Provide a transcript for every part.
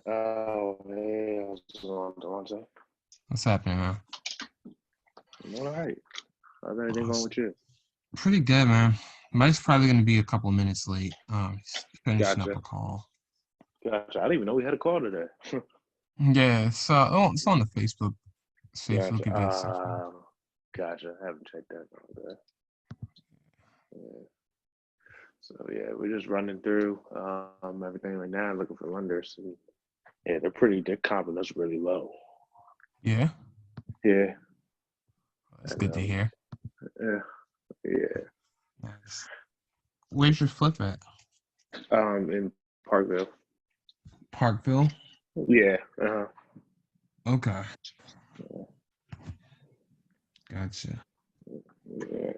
Oh, hey, how's it going, Devontae? What's happening, man? I'm all right. How's everything Oh, going with you? pretty good, man. Mike's probably gonna be a couple minutes late. He's finishing up Gotcha. a call. Gotcha. I didn't even know we had a call today. Yeah, it's on the Facebook Gotcha. event stuff. Gotcha. I haven't checked that out there. Yeah. So yeah, we're just running through everything right now, looking for lenders. And, yeah, they're comping us really low. Yeah, Yeah. that's And good to hear. yeah, yeah. Nice. Where's your flip at? In Parkville. Parkville. Yeah. Okay, gotcha. Yeah.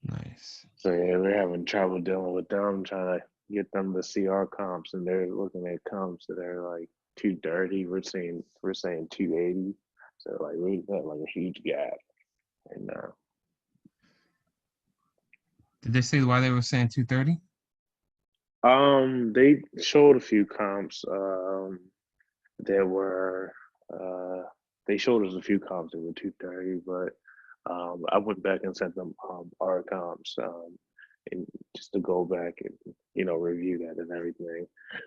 Nice. So yeah, we're having trouble dealing with them, trying to get them to see our comps, and they're looking at comps that are like 230. We're saying 280. So like we got like a huge gap. And Did they say why they were saying 230? they showed a few comps. There were they showed us a few comps that were 230, but I went back and sent them our comps and just to go back and review that and everything.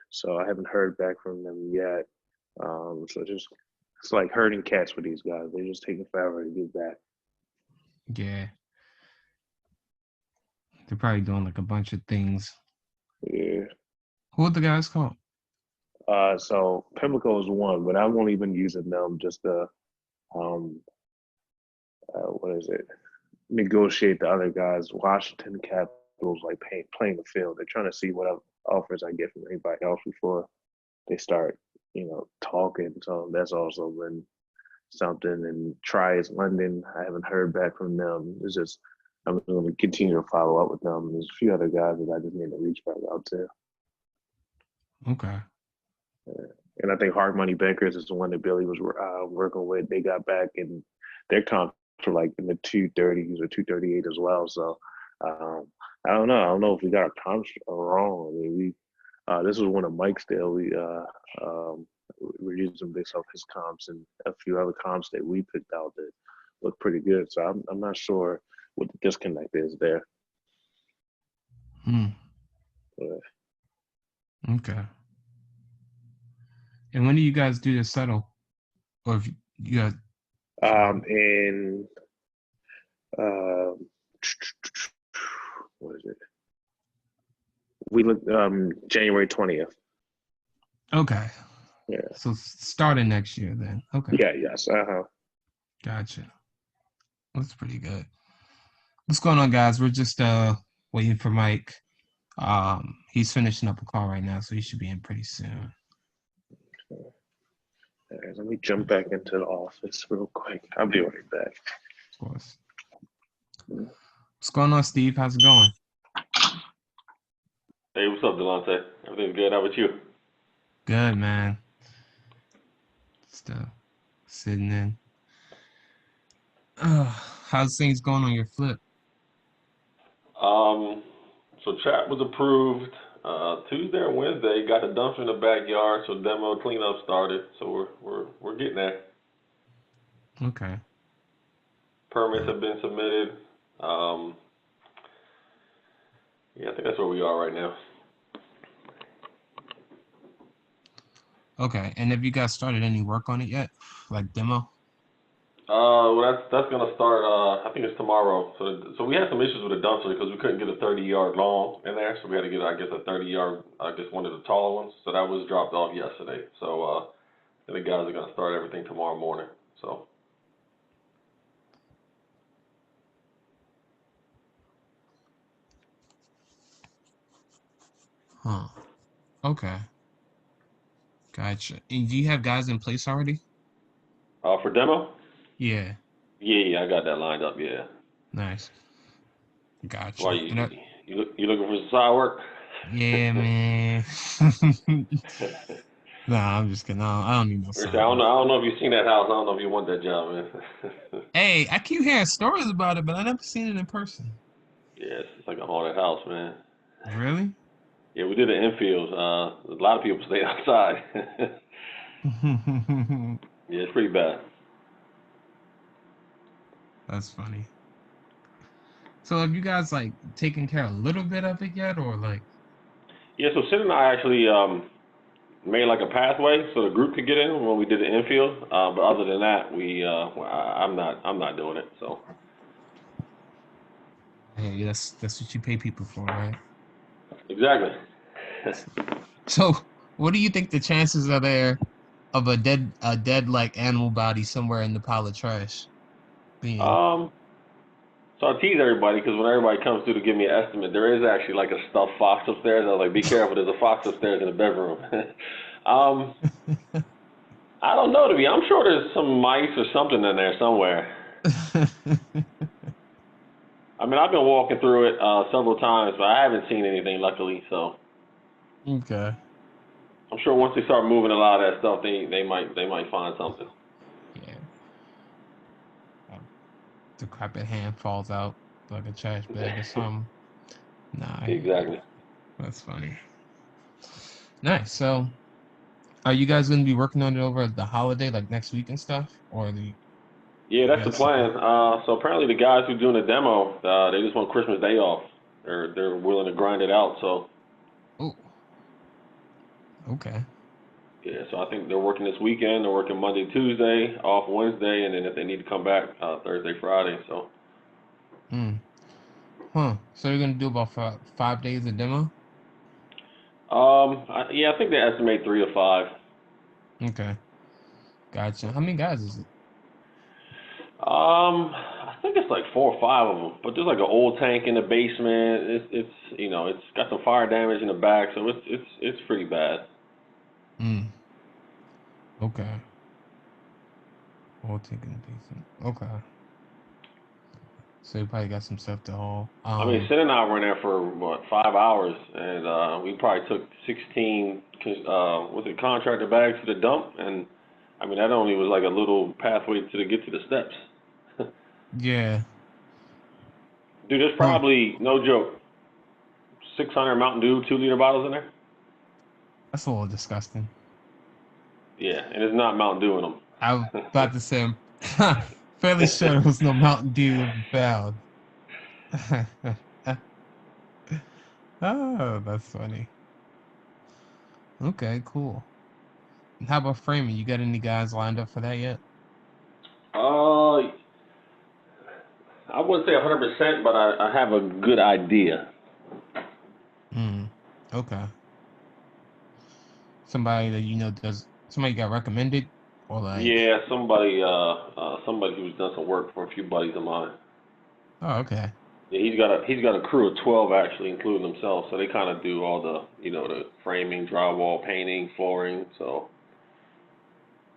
So I haven't heard back from them yet. So just it's like herding cats with these guys. They're just taking forever to get back. Yeah, they're probably doing like a bunch of things. Yeah. Who are the guys called? So Pimlico is one, but I won't even using them just to um what is it? Negotiate the other guys. Washington Capitals like playing the field. They're trying to see what offers I get from anybody else before they start, talking. So that's also been something. And Try is London. I haven't heard back from them. It's just I'm going to continue to follow up with them. There's a few other guys that I just need to reach back out to. Okay. And I think Hard Money Bankers is the one that Billy was working with. They got back and their comps were like in the 230s or 238 as well. So um, I don't know. I don't know if we got our comps wrong. I mean, this was one of Mike's deal. We're using based off his comps and a few other comps that we picked out that look pretty good. So I'm not sure what the disconnect is there. Hmm. But, Okay. And when do you guys do the settle? Or if you got and um, what is it? We look January 20th. okay. Yeah. So starting next year then. Okay. Yeah. Yes. Gotcha. That's pretty good. What's going on, guys? We're just waiting for Mike. He's finishing up a call right now, so he should be in pretty soon. Let me jump back into the office real quick. I'll be right back. Of course. What's going on, Steve? How's it going? Hey, what's up, Delonte? Everything's good. How about you? Good, man. Just sitting in. How's things going on your flip? Um, so chat was approved Tuesday or Wednesday. Got the dumpster in the backyard, so demo cleanup started. So we're getting there. Okay. Permits have been submitted. Um, yeah, I think that's where we are right now. Okay. And have you guys started any work on it yet? Like demo? Well, that's gonna start. I think it's tomorrow. So we had some issues with the dumpster because we couldn't get a 30-yard long in there, so we had to get, I guess, a 30-yard. I guess one of the taller ones. So that was dropped off yesterday. So the guys are gonna start everything tomorrow morning. So. Huh. Okay. Gotcha. And do you have guys in place already? For demo? Yeah. Yeah, I got that lined up. Yeah. Nice. Why Gotcha. And you looking for some side work? yeah, man. Nah, I'm just kidding. I don't need no Or say, side work. I don't know if you've seen that house. I don't know if you want that job, man. Hey, I keep hearing stories about it, but I never seen it in person. Yes, it's like a haunted house, man. Really? Yeah, we did an infield. A lot of people stayed outside. Yeah, it's pretty bad. That's funny. So have you guys like taken care of a little bit of it yet, or like? Yeah, so Sid and I actually made like a pathway so the group could get in when we did the infield. But other than that, I'm not doing it. So Hey, that's what you pay people for, right? exactly. So, what do you think the chances are there of a dead like animal body somewhere in the pile of trash being? um, so I tease everybody because when everybody comes through to give me an estimate, there is actually like a stuffed fox upstairs. I was like, be careful, there's a fox upstairs in the bedroom. um, I don't know to be. I'm sure there's some mice or something in there somewhere. I mean, I've been walking through it several times, but I haven't seen anything, luckily. So Okay. I'm sure once they start moving a lot of that stuff, they might find something. Yeah. Decrepit hand falls out like a trash bag or something. Nah, I hear you. Exactly. That's funny. Nice. So, are you guys going to be working on it over the holiday, like next week and stuff, or the Yeah, you that's the guys? plan. So apparently the guys who are doing the demo, they just want Christmas Day off. They're willing to grind it out. So Oh, okay. yeah, so I think they're working this weekend. They're working Monday, Tuesday, off Wednesday, and then if they need to come back, Thursday, Friday. So Hmm. Huh. So you're gonna do about 5 days of demo? yeah, I think they estimate 3 to 5. Okay. Gotcha. How many guys is it? I think it's like 4 or 5 of them, but there's like an old tank in the basement. It's got some fire damage in the back, so it's pretty bad. Hmm. Okay. All taken decent. Okay. So you probably got some stuff to haul. I mean, Sid and I were in there for what 5 hours, and we probably took 16 contractor bags to the dump, and I mean that only was like a little pathway to get to the steps. Yeah. Dude, there's Huh. probably no joke 600 Mountain Dew 2-liter bottles in there. That's a little disgusting. Yeah, and it's not Mountain Dew in them. I was about to say I'm fairly sure there was no Mountain Dew found. Oh, that's funny. Okay, cool. And how about framing? You got any guys lined up for that yet? uh, I wouldn't say 100%, but I have a good idea. Hmm. Okay. Somebody that you know does somebody got recommended or like Yeah, somebody who's done some work for a few buddies of mine. oh okay. Yeah, he's got a crew of 12 actually, including himself. So they kind of do all the framing, drywall, painting, flooring. So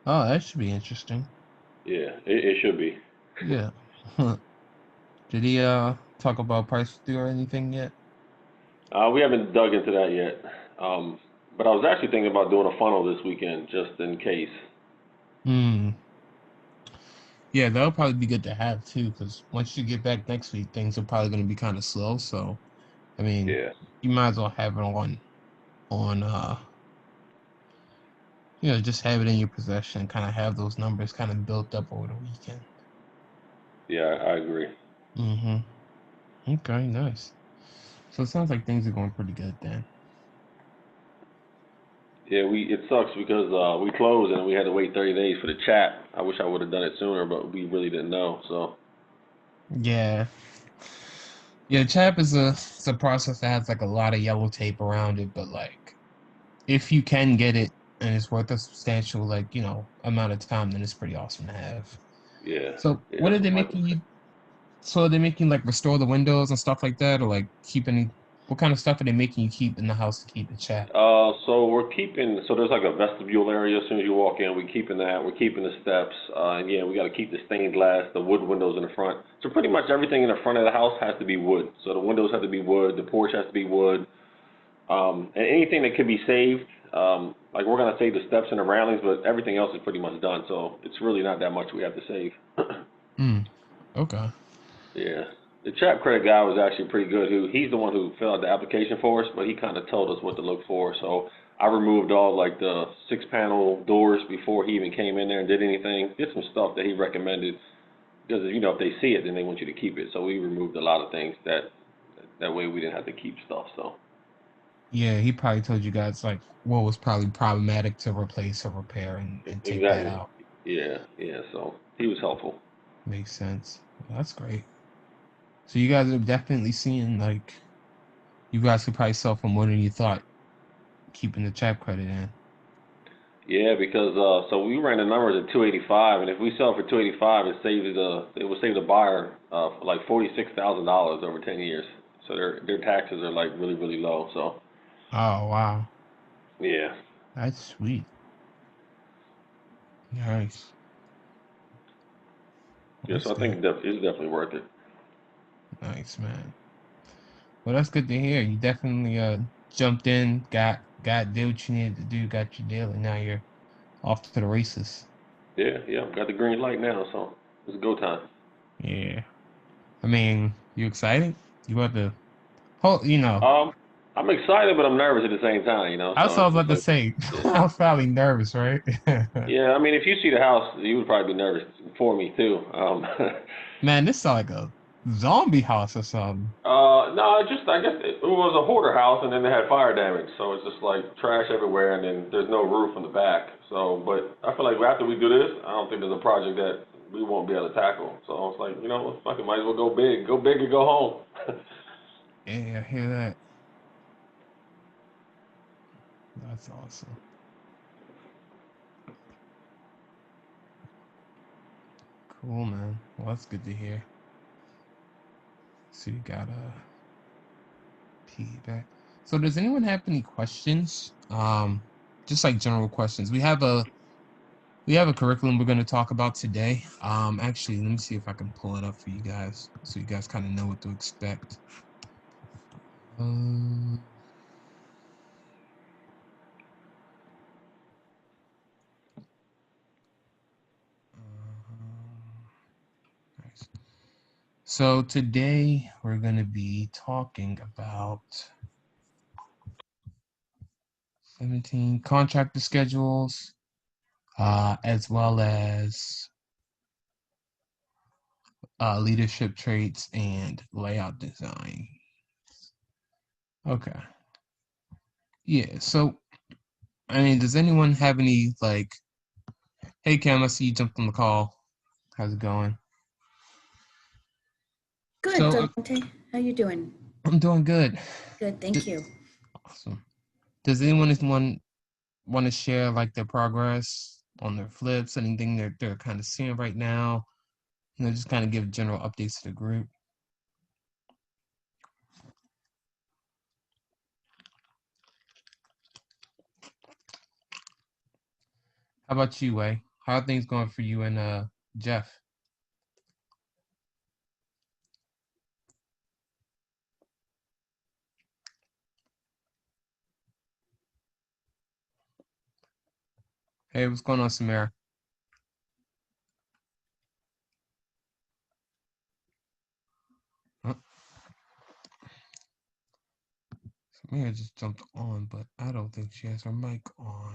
Oh, that should be interesting. yeah, it should be. Yeah. Did he talk about price with you or anything yet? We haven't dug into that yet. But I was actually thinking about doing a funnel this weekend just in case. Hmm. Yeah, that'll probably be good to have too, because once you get back next week, things are probably going to be kind of slow. So, I mean, Yeah, you might as well have it on just have it in your possession, kind of have those numbers kind of built up over the weekend. yeah, I agree. Mm-hmm. Okay, nice. So it sounds like things are going pretty good then. Yeah, it sucks because we closed and we had to wait 30 days for the chat. I wish I would have done it sooner, but we really didn't know. So Yeah. Yeah, CHAP is it's a process that has like a lot of yellow tape around it, but like if you can get it and it's worth a substantial amount of time, then it's pretty awesome to have. yeah, So yeah, what that's are they what making Michael said. you so are they making like restore the windows and stuff like that or like keep any what kind of stuff are they making you keep in the house to keep it chat? So there's like a vestibule area as soon as you walk in. We're keeping that. We're keeping the steps. And yeah, we got to keep the stained glass, the wood windows in the front. So pretty much everything in the front of the house has to be wood. So the windows have to be wood. The porch has to be wood. And anything that could be saved, like we're gonna save the steps and the railings, but everything else is pretty much done. So it's really not that much we have to save. Hmm. Okay. Yeah. The trap credit guy was actually pretty good. He's the one who filled out the application for us, but he kind of told us what to look for. So I removed all like the 6-panel doors before he even came in there and did anything. Did some stuff that he recommended because if they see it, then they want you to keep it. So we removed a lot of things that way we didn't have to keep stuff. So Yeah, he probably told you guys like what was probably problematic to replace or repair and take that exactly, out. yeah. So he was helpful. Makes sense. Well, that's great. So you guys are definitely seeing like you guys could probably sell for more than you thought keeping the trap credit in. Yeah, because so we ran the numbers at 285, and if we sell for 285, it would save the buyer like $46,000 over 10 years. So their taxes are like really really low. So Oh wow. yeah, That's sweet. Nice. yeah. That's So I think good. it's definitely worth it. Nice, man. Well, that's good to hear. You definitely jumped in, did what you needed to do, got your deal, and now you're off to the races. Yeah. Got the green light now, so it's go time. Yeah. I mean, you excited? You about to hold, I'm excited, but I'm nervous at the same time. that's what So I it's was just about to like say. yeah. I was probably nervous, right? Yeah, I mean, if you see the house, you would probably be nervous for me too. Man, this sounds like a zombie house or something. No, I guess it was a hoarder house, and then they had fire damage, so it's just like trash everywhere, and then there's no roof in the back. So, but I feel like after we do this, I don't think there's a project that we won't be able to tackle. So it's like, fuck it, might as well go big or go home. Yeah, I hear that. That's awesome. Cool, man. Well, that's good to hear. So you got a feedback. So does anyone have any questions? Just like general questions. We have a curriculum we're going to talk about today. Actually, let me see if I can pull it up for you guys so you guys kind of know what to expect. Um, nice. So today we're going to be talking about 17 contractor schedules, as well as leadership traits and layout design. Okay. Yeah. So, I mean, does anyone have any like, hey Cam, I see you jumped on the call. How's it going? Good, So Dante. How you doing? I'm doing good. Good, thank you. Awesome. Does anyone want to share like their progress on their flips, anything they're kind of seeing right now? Just kind of give general updates to the group. How about you, Way? How are things going for you and Jeff? Hey, what's going on, Samara? Oh, Samara just jumped on, but I don't think she has her mic on.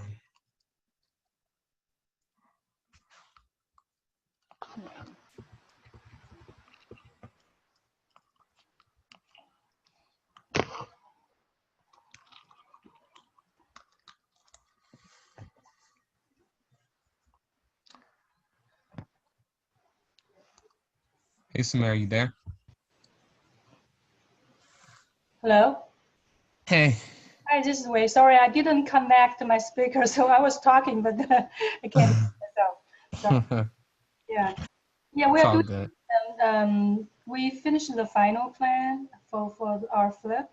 Hey, Samara, you there? Hello. Hey. Hi, this is Wei. Sorry, I didn't connect my speaker, so I was talking, but I can't hear myself. So yeah, we It's are all doing. good. We finished the final plan for our flip,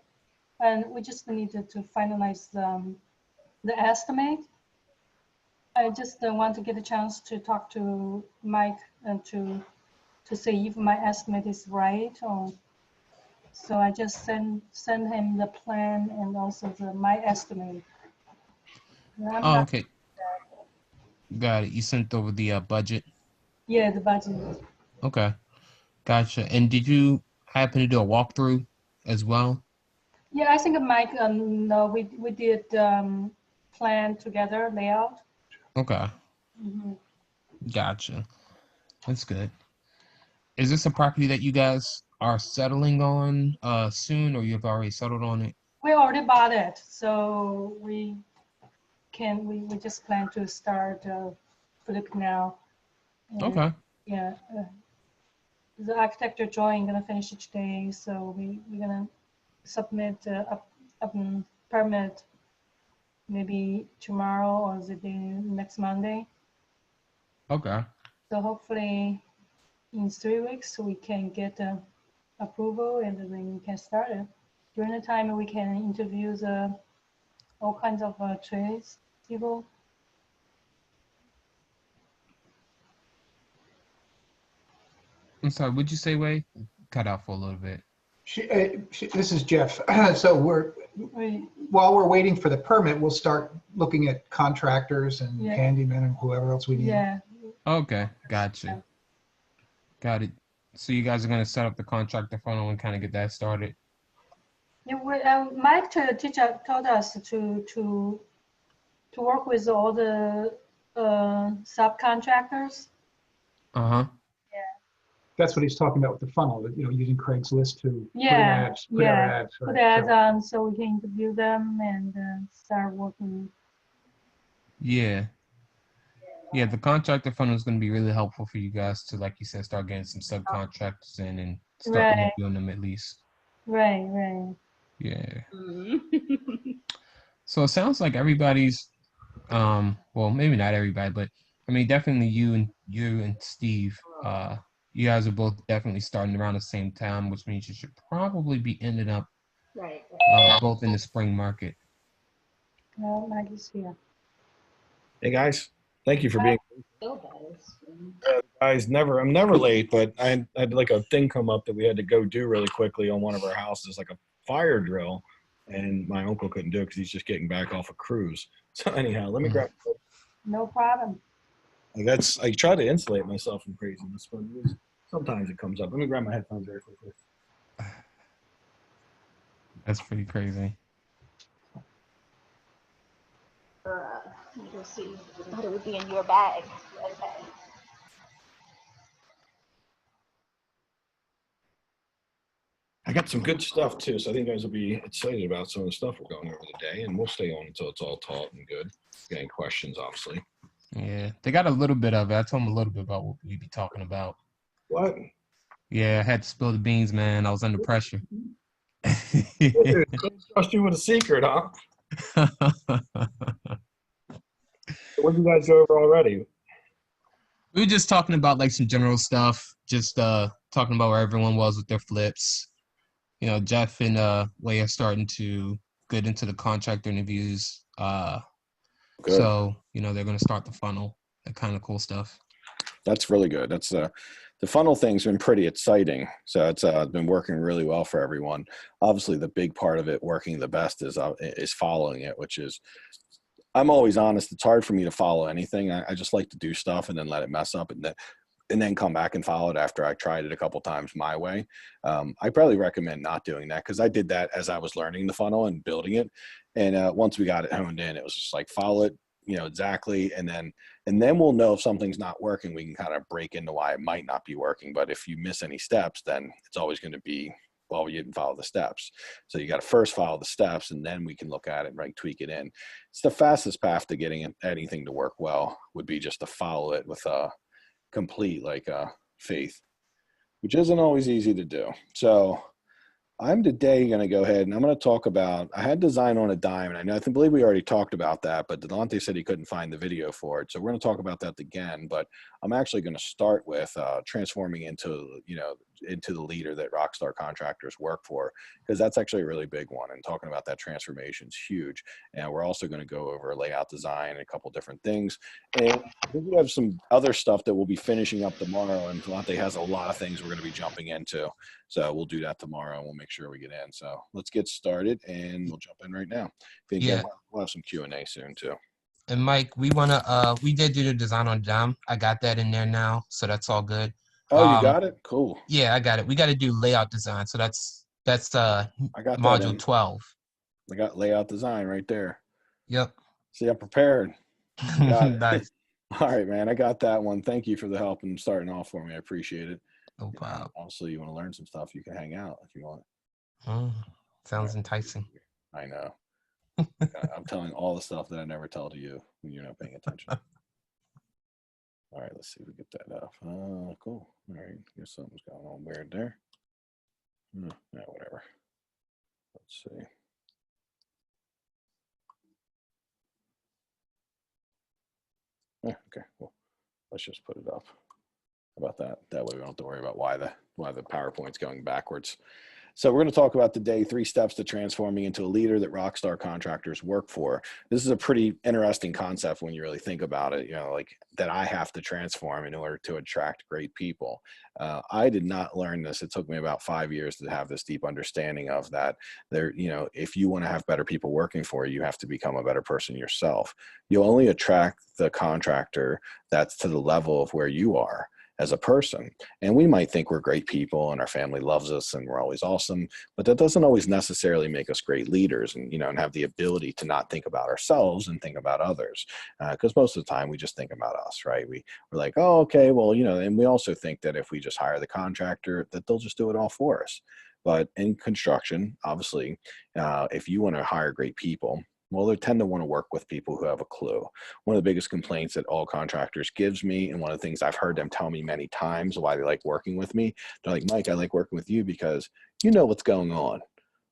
and we just needed to finalize the estimate. I just want to get a chance to talk to Mike and to see if my estimate is right. So I just send him the plan and also my estimate. Oh, okay. Got it. You sent over the budget? Yeah, the budget. Okay. Gotcha. And happen to do a walkthrough as well? Yeah, I think Mike, no, we did plan together layout. Okay, gotcha. That's good. Is this a property that you guys are settling on soon, or you've already settled on it? We already bought it, so we just plan to start flip now. And, Okay. yeah, the architecture drawing gonna finish today, so we're gonna submit a permit maybe tomorrow or the day next Monday. Okay. So hopefully in 3 weeks we can get approval and then we can start it. During the time we can interview all kinds of trades people. I'm sorry, what'd you say, Wei? Cut out for a little bit. This is Jeff. So while we're waiting for the permit, we'll start looking at contractors and Yeah. handymen and whoever else we need. Yeah, Okay, gotcha. Got it. So you guys are gonna set up the contractor funnel and kind of get that started. yeah. Mike, the teacher, told us to work with all the subcontractors. Uh-huh. That's what he's talking about with the funnel, using Craigslist to Yeah, put our ads. put right, ads so- on so we can interview them and start working. Yeah. Yeah, the contractor funnel is going to be really helpful for you guys to, like you said, start getting some subcontractors in and start Right. interviewing them at least. Right. Yeah. So it sounds like everybody's, well, maybe not everybody, but I mean, definitely you and Steve, you guys are both definitely starting around the same time, which means you should probably be ending up both in the spring market. Well, Mike is here. Hey guys, thank you for being. Guys, I'm never late, but I had like a thing come up that we had to go do really quickly on one of our houses, like a fire drill, and my uncle couldn't do it because he's just getting back off a cruise. So anyhow, let me grab. No problem. I try to insulate myself from craziness, but sometimes it comes up. Let me grab my headphones very quickly. That's pretty crazy. You'll see what it would be in your bag. I got some good stuff too, so I think you guys will be excited about some of the stuff we're going over today, and we'll stay on until it's all taught and good. Getting questions, obviously. Yeah, they got a little bit of it. I told them a little bit about what we'd be talking about. What? Yeah, I had to spill the beans, man. I was under pressure. Dude, couldn't trust you with a secret, huh? What did you guys go over already? We were just talking about like some general stuff, just talking about where everyone was with their flips. You know, Jeff and Wei are starting to get into the contractor interviews. Good. So, you know, they're going to start the funnel, that kind of cool stuff. That's really good. That's the funnel thing's been pretty exciting. So it's been working really well for everyone. Obviously, the big part of it working the best is following it, which is, I'm always honest. It's hard for me to follow anything. I just like to do stuff and then let it mess up and then come back and follow it after I tried it a couple times my way. I probably recommend not doing that because I did that as I was learning the funnel and building it. And once we got it honed in, it was just like follow it, you know, exactly. And then we'll know if something's not working. We can kind of break into why it might not be working. But if you miss any steps, then it's always going to be, well, you didn't follow the steps. So you got to first follow the steps and then we can look at it and like tweak it in. It's the fastest path to getting anything to work well would be just to follow it with complete faith, which isn't always easy to do. So I'm today going to go ahead and I'm going to talk about, I had design on a dime, and I believe we already talked about that, but Delonte said he couldn't find the video for it. So we're going to talk about that again, but I'm actually going to start with transforming into the leader that Rockstar Contractors work for, because that's actually a really big one. And talking about that transformation is huge. And we're also going to go over layout design and a couple different things. And we have some other stuff that we'll be finishing up tomorrow. And Delonte has a lot of things we're going to be jumping into. So we'll do that tomorrow and we'll make sure we get in. So let's get started and we'll jump in right now. We'll have some Q&A soon too. And Mike, we did do the design on dime. I got that in there now, so that's all good. Oh, you got it? Cool. Yeah, I got it. We got to do layout design. So that's I got that module in. 12. I got layout design right there. Yep. See, I'm prepared. Got it. Nice. All right, man. I got that one. Thank you for the help and starting off for me. I appreciate it. No problem. Also, you want to learn some stuff, you can hang out if you want. Sounds enticing. I know. I'm telling all the stuff that I never tell to you when you're not paying attention. All right, let's see if we get that up. Cool. All right, guess something's going on weird there. Yeah, whatever. Let's see. Yeah, okay, well, let's just put it up. How about that? That way we don't have to worry about why the PowerPoint's going backwards. So we're going to talk about today 3 steps to transforming into a leader that rockstar contractors work for. This is a pretty interesting concept when you really think about it, you know, like that I have to transform in order to attract great people. I did not learn this. It took me about 5 years to have this deep understanding of that. There, you know, if you want to have better people working for you, you have to become a better person yourself. You'll only attract the contractor that's to the level of where you are as a person. And we might think we're great people and our family loves us and we're always awesome, but that doesn't always necessarily make us great leaders and, you know, and have the ability to not think about ourselves and think about others. Because most of the time we just think about us, right? We're like, oh, okay, well, you know, and we also think that if we just hire the contractor, that they'll just do it all for us. But in construction, obviously, if you want to hire great people, well, they tend to want to work with people who have a clue. One of the biggest complaints that all contractors gives me, and one of the things I've heard them tell me many times why they like working with me, they're like, Mike, I like working with you because you know what's going on.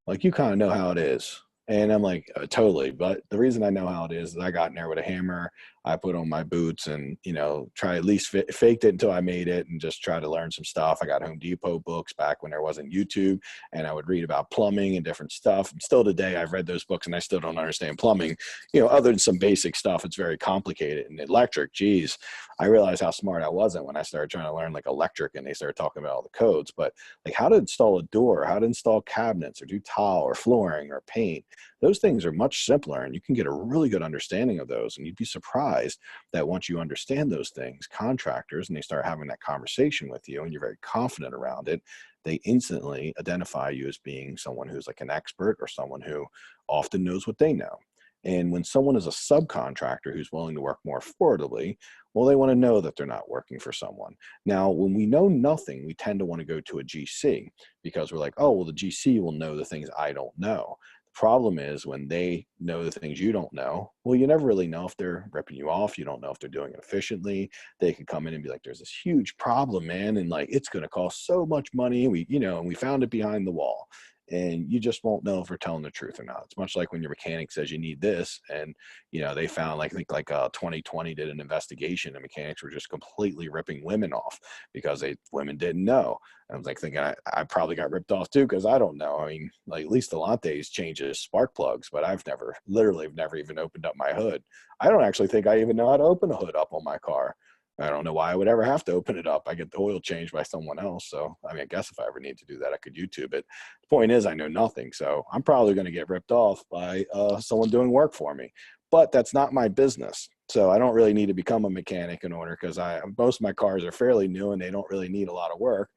Like, you kind of know how it is. And I'm like, totally. But the reason I know how it is I got in there with a hammer. I put on my boots and, you know, try at least faked it until I made it and just try to learn some stuff. I got Home Depot books back when there wasn't YouTube, and I would read about plumbing and different stuff. And still today, I've read those books and I still don't understand plumbing. You know, other than some basic stuff, it's very complicated. And electric, geez, I realized how smart I wasn't when I started trying to learn like electric and they started talking about all the codes. But like how to install a door, how to install cabinets or do tile or flooring or paint, those things are much simpler and you can get a really good understanding of those. And you'd be surprised that once you understand those things, contractors, and they start having that conversation with you and you're very confident around it, they instantly identify you as being someone who's like an expert or someone who often knows what they know. And when someone is a subcontractor who's willing to work more affordably, well, they want to know that they're not working for someone. Now, when we know nothing, we tend to want to go to a GC because we're like, oh, well, the GC will know the things I don't know. Problem is when they know the things you don't know, well, you never really know if they're ripping you off. You don't know if they're doing it efficiently. They could come in and be like, there's this huge problem, man. And like, it's going to cost so much money. And we found it behind the wall. And you just won't know if we're telling the truth or not. It's much like when your mechanic says you need this and, you know, they found like, I think like 2020 did an investigation and mechanics were just completely ripping women off because women didn't know. And I was like thinking I probably got ripped off too because I don't know. I mean, like at least Delante's changes spark plugs, but I've never even opened up my hood. I don't actually think I even know how to open a hood up on my car. I don't know why I would ever have to open it up. I get the oil changed by someone else. So, I mean, I guess if I ever need to do that, I could YouTube it. The point is I know nothing. So I'm probably going to get ripped off by someone doing work for me, but that's not my business. So I don't really need to become a mechanic in order because most of my cars are fairly new and they don't really need a lot of work.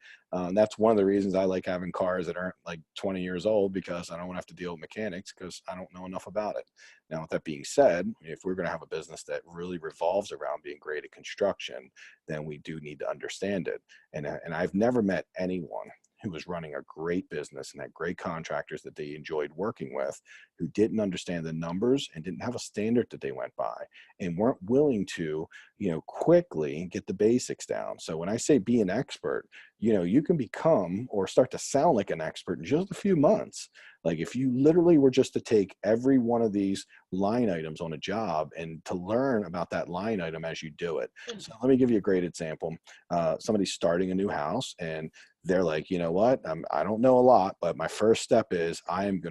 That's one of the reasons I like having cars that aren't like 20 years old because I don't want to have to deal with mechanics because I don't know enough about it. Now, with that being said, if we're going to have a business that really revolves around being great at construction, then we do need to understand it. And I've never met anyone who was running a great business and had great contractors that they enjoyed working with, who didn't understand the numbers and didn't have a standard that they went by and weren't willing to, you know, quickly get the basics down. So when I say be an expert, you know, you can become or start to sound like an expert in just a few months. Like if you literally were just to take every one of these line items on a job and to learn about that line item as you do it. So let me give you a great example. Somebody's starting a new house and they're like, you know what, I don't know a lot, but my first step is I'm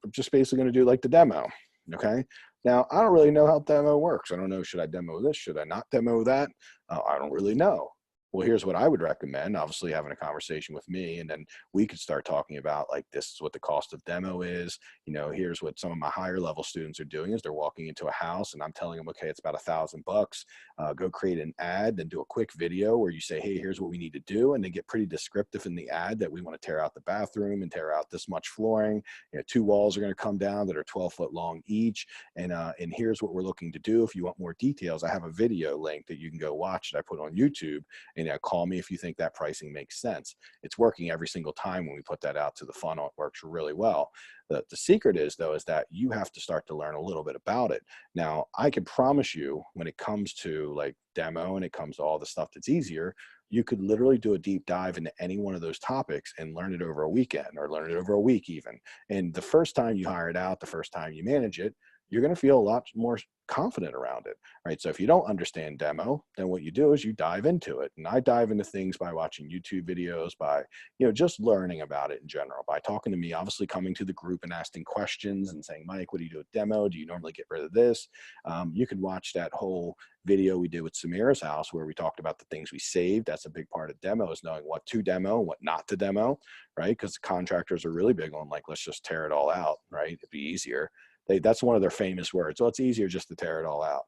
just basically going to do like the demo. Okay. Now, I don't really know how demo works. I don't know, should I demo this? Should I not demo that? I don't really know. well, here's what I would recommend, obviously having a conversation with me, and then we could start talking about like, this is what the cost of demo is. You know, here's what some of my higher level students are doing is they're walking into a house and I'm telling them, okay, it's about $1,000. Go create an ad, then do a quick video where you say, hey, here's what we need to do. And they get pretty descriptive in the ad that we want to tear out the bathroom and tear out this much flooring. You know, 2 walls are going to come down that are 12 foot long each. And here's what we're looking to do. If you want more details, I have a video link that you can go watch that I put on YouTube, and call me if you think that pricing makes sense. It's working every single time when we put that out to the funnel. It works really well. The secret is, though, is that you have to start to learn a little bit about it. Now, I can promise you when it comes to like demo and it comes to all the stuff that's easier, you could literally do a deep dive into any one of those topics and learn it over a weekend or learn it over a week even. And the first time you hire it out, the first time you manage it, you're going to feel a lot more confident around it, right? So if you don't understand demo, then what you do is you dive into it. And I dive into things by watching YouTube videos, by, just learning about it in general, by talking to me, obviously coming to the group and asking questions and saying, Mike, what do you do with demo? Do you normally get rid of this? You could watch that whole video we did with Samira's house where we talked about the things we saved. That's a big part of demo, is knowing what to demo, what not to demo, right? Because contractors are really big on like, let's just tear it all out, right? It'd be easier. That's one of their famous words. Well, it's easier just to tear it all out.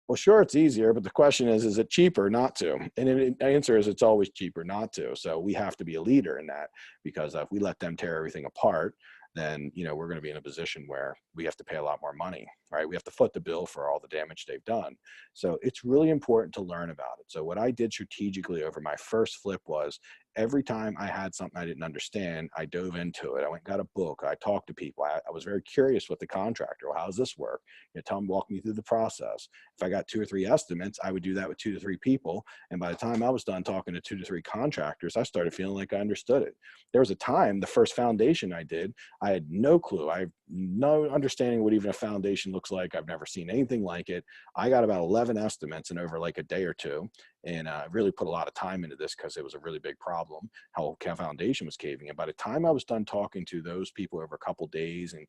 Well, sure, it's easier, but the question is it cheaper not to? And the answer is it's always cheaper not to. So we have to be a leader in that, because if we let them tear everything apart, then, we're going to be in a position where we have to pay a lot more money, right? We have to foot the bill for all the damage they've done. So it's really important to learn about it. So what I did strategically over my first flip was, every time I had something I didn't understand, I dove into it. I went and got a book. I talked to people. I was very curious with the contractor. Well, how does this work? Tell them, walk me through the process. If I got 2 or 3 estimates, I would do that with 2 to 3 people. And by the time I was done talking to 2 to 3 contractors, I started feeling like I understood it. There was a time, the first foundation I did, I had no clue. I have no understanding what even a foundation looks like. I've never seen anything like it. I got about 11 estimates in over like a day or two. And I really put a lot of time into this because it was a really big problem, how foundation was caving. And by the time I was done talking to those people over a couple days and,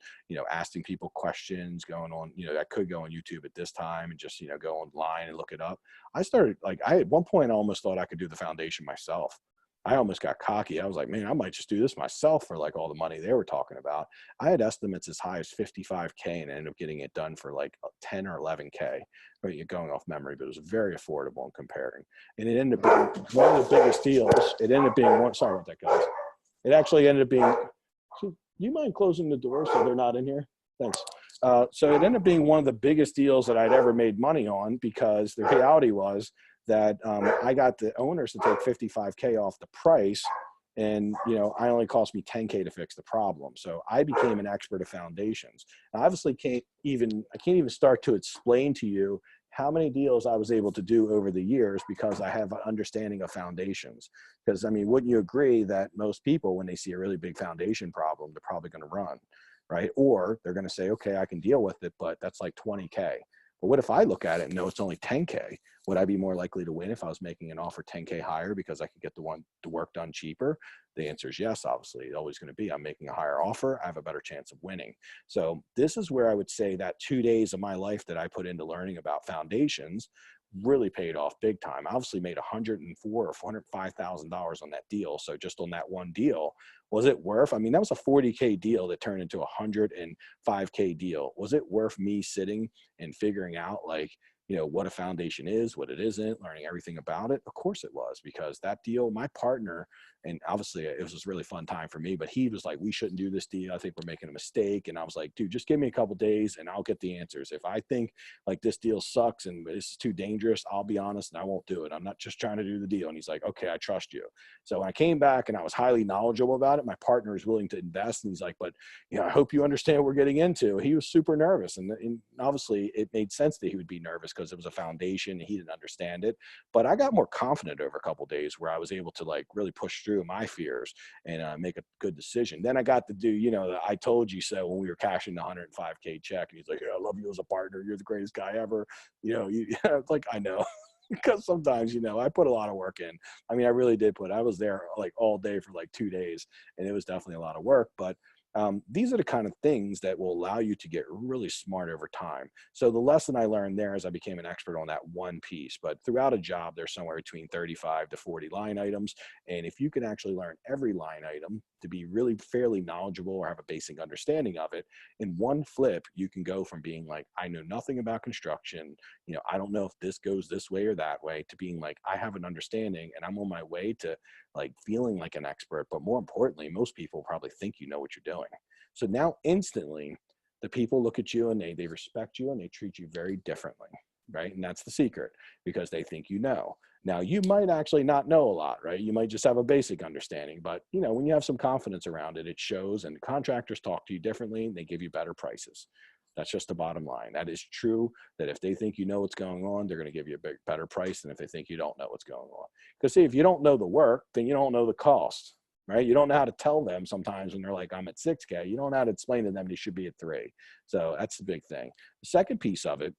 asking people questions, going on, I could go on YouTube at this time and just, go online and look it up. I started, like, at one point I almost thought I could do the foundation myself. I almost got cocky. I was like, man, I might just do this myself for like all the money they were talking about. I had estimates as high as 55K and I ended up getting it done for like 10 or 11K. Right, you're going off memory, but it was very affordable in comparing. And it ended up being one of the biggest deals. It ended up being one, sorry about that, guys. It actually ended up being, do you mind closing the door so they're not in here? Thanks. So it ended up being one of the biggest deals that I'd ever made money on, because the reality was that I got the owners to take 55K off the price, and I only cost me 10K to fix the problem. So I became an expert of foundations. I obviously can't even start to explain to you how many deals I was able to do over the years because I have an understanding of foundations. Because, I mean, wouldn't you agree that most people, when they see a really big foundation problem, they're probably going to run, right? Or they're going to say, okay, I can deal with it, but that's like 20K. But what if I look at it and know it's only 10K? Would I be more likely to win if I was making an offer 10K higher because I could get the work done cheaper? The answer is yes, obviously. It's always going to be, I'm making a higher offer, I have a better chance of winning. So this is where I would say that 2 days of my life that I put into learning about foundations really paid off big time. I obviously made $104,000 or $105,000 on that deal. So just on that one deal, was it worth, I mean, that was a 40K deal that turned into a 105K deal. Was it worth me sitting and figuring out, like, what a foundation is, what it isn't, learning everything about it? Of course it was, because that deal, my partner, and obviously it was a really fun time for me, but he was like, we shouldn't do this deal. I think we're making a mistake. And I was like, dude, just give me a couple days and I'll get the answers. If I think like this deal sucks and this is too dangerous, I'll be honest and I won't do it. I'm not just trying to do the deal. And he's like, okay, I trust you. So when I came back and I was highly knowledgeable about it, my partner was willing to invest. And he's like, but I hope you understand what we're getting into. He was super nervous. And obviously it made sense that he would be nervous because it was a foundation and he didn't understand it. But I got more confident over a couple days where I was able to like really push through my fears and make a good decision. Then I got to do, the I told you so when we were cashing the 105K check, and he's like, yeah, I love you as a partner. You're the greatest guy ever. It's like, I know. Because sometimes, I put a lot of work in. I mean, I really did I was there like all day for like 2 days, and it was definitely a lot of work. But These are the kind of things that will allow you to get really smart over time. So the lesson I learned there is I became an expert on that one piece, but throughout a job, there's somewhere between 35 to 40 line items. And if you can actually learn every line item to be really fairly knowledgeable or have a basic understanding of it, in one flip, you can go from being like, I know nothing about construction, I don't know if this goes this way or that way, to being like, I have an understanding and I'm on my way to like feeling like an expert. But more importantly, most people probably think you know what you're doing. So now instantly the people look at you and they respect you and they treat you very differently, right? And that's the secret, because they think you know. Now you might actually not know a lot, right? You might just have a basic understanding, but when you have some confidence around it, it shows, and contractors talk to you differently and they give you better prices. That's just the bottom line. That is true, that if they think you know what's going on, they're going to give you a better price than if they think you don't know what's going on. Because see, if you don't know the work, then you don't know the cost, right? You don't know how to tell them sometimes when they're like, I'm at 6K. You don't know how to explain to them they should be at 3. So that's the big thing. The second piece of it,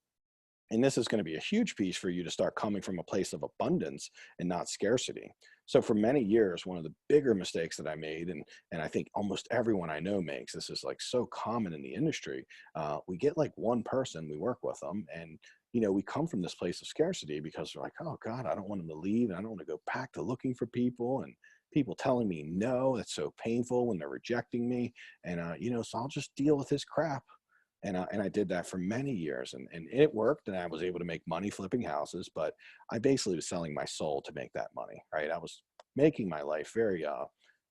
and this is going to be a huge piece for you to start coming from a place of abundance and not scarcity. So for many years, one of the bigger mistakes that I made, and I think almost everyone I know makes, this is like so common in the industry, we get like one person, we work with them, and we come from this place of scarcity because we're like, oh God, I don't want them to leave, and I don't want to go back to looking for people, and people telling me no, it's so painful when they're rejecting me, and so I'll just deal with this crap. And I did that for many years, and it worked, and I was able to make money flipping houses, but I basically was selling my soul to make that money, right? I was making my life very,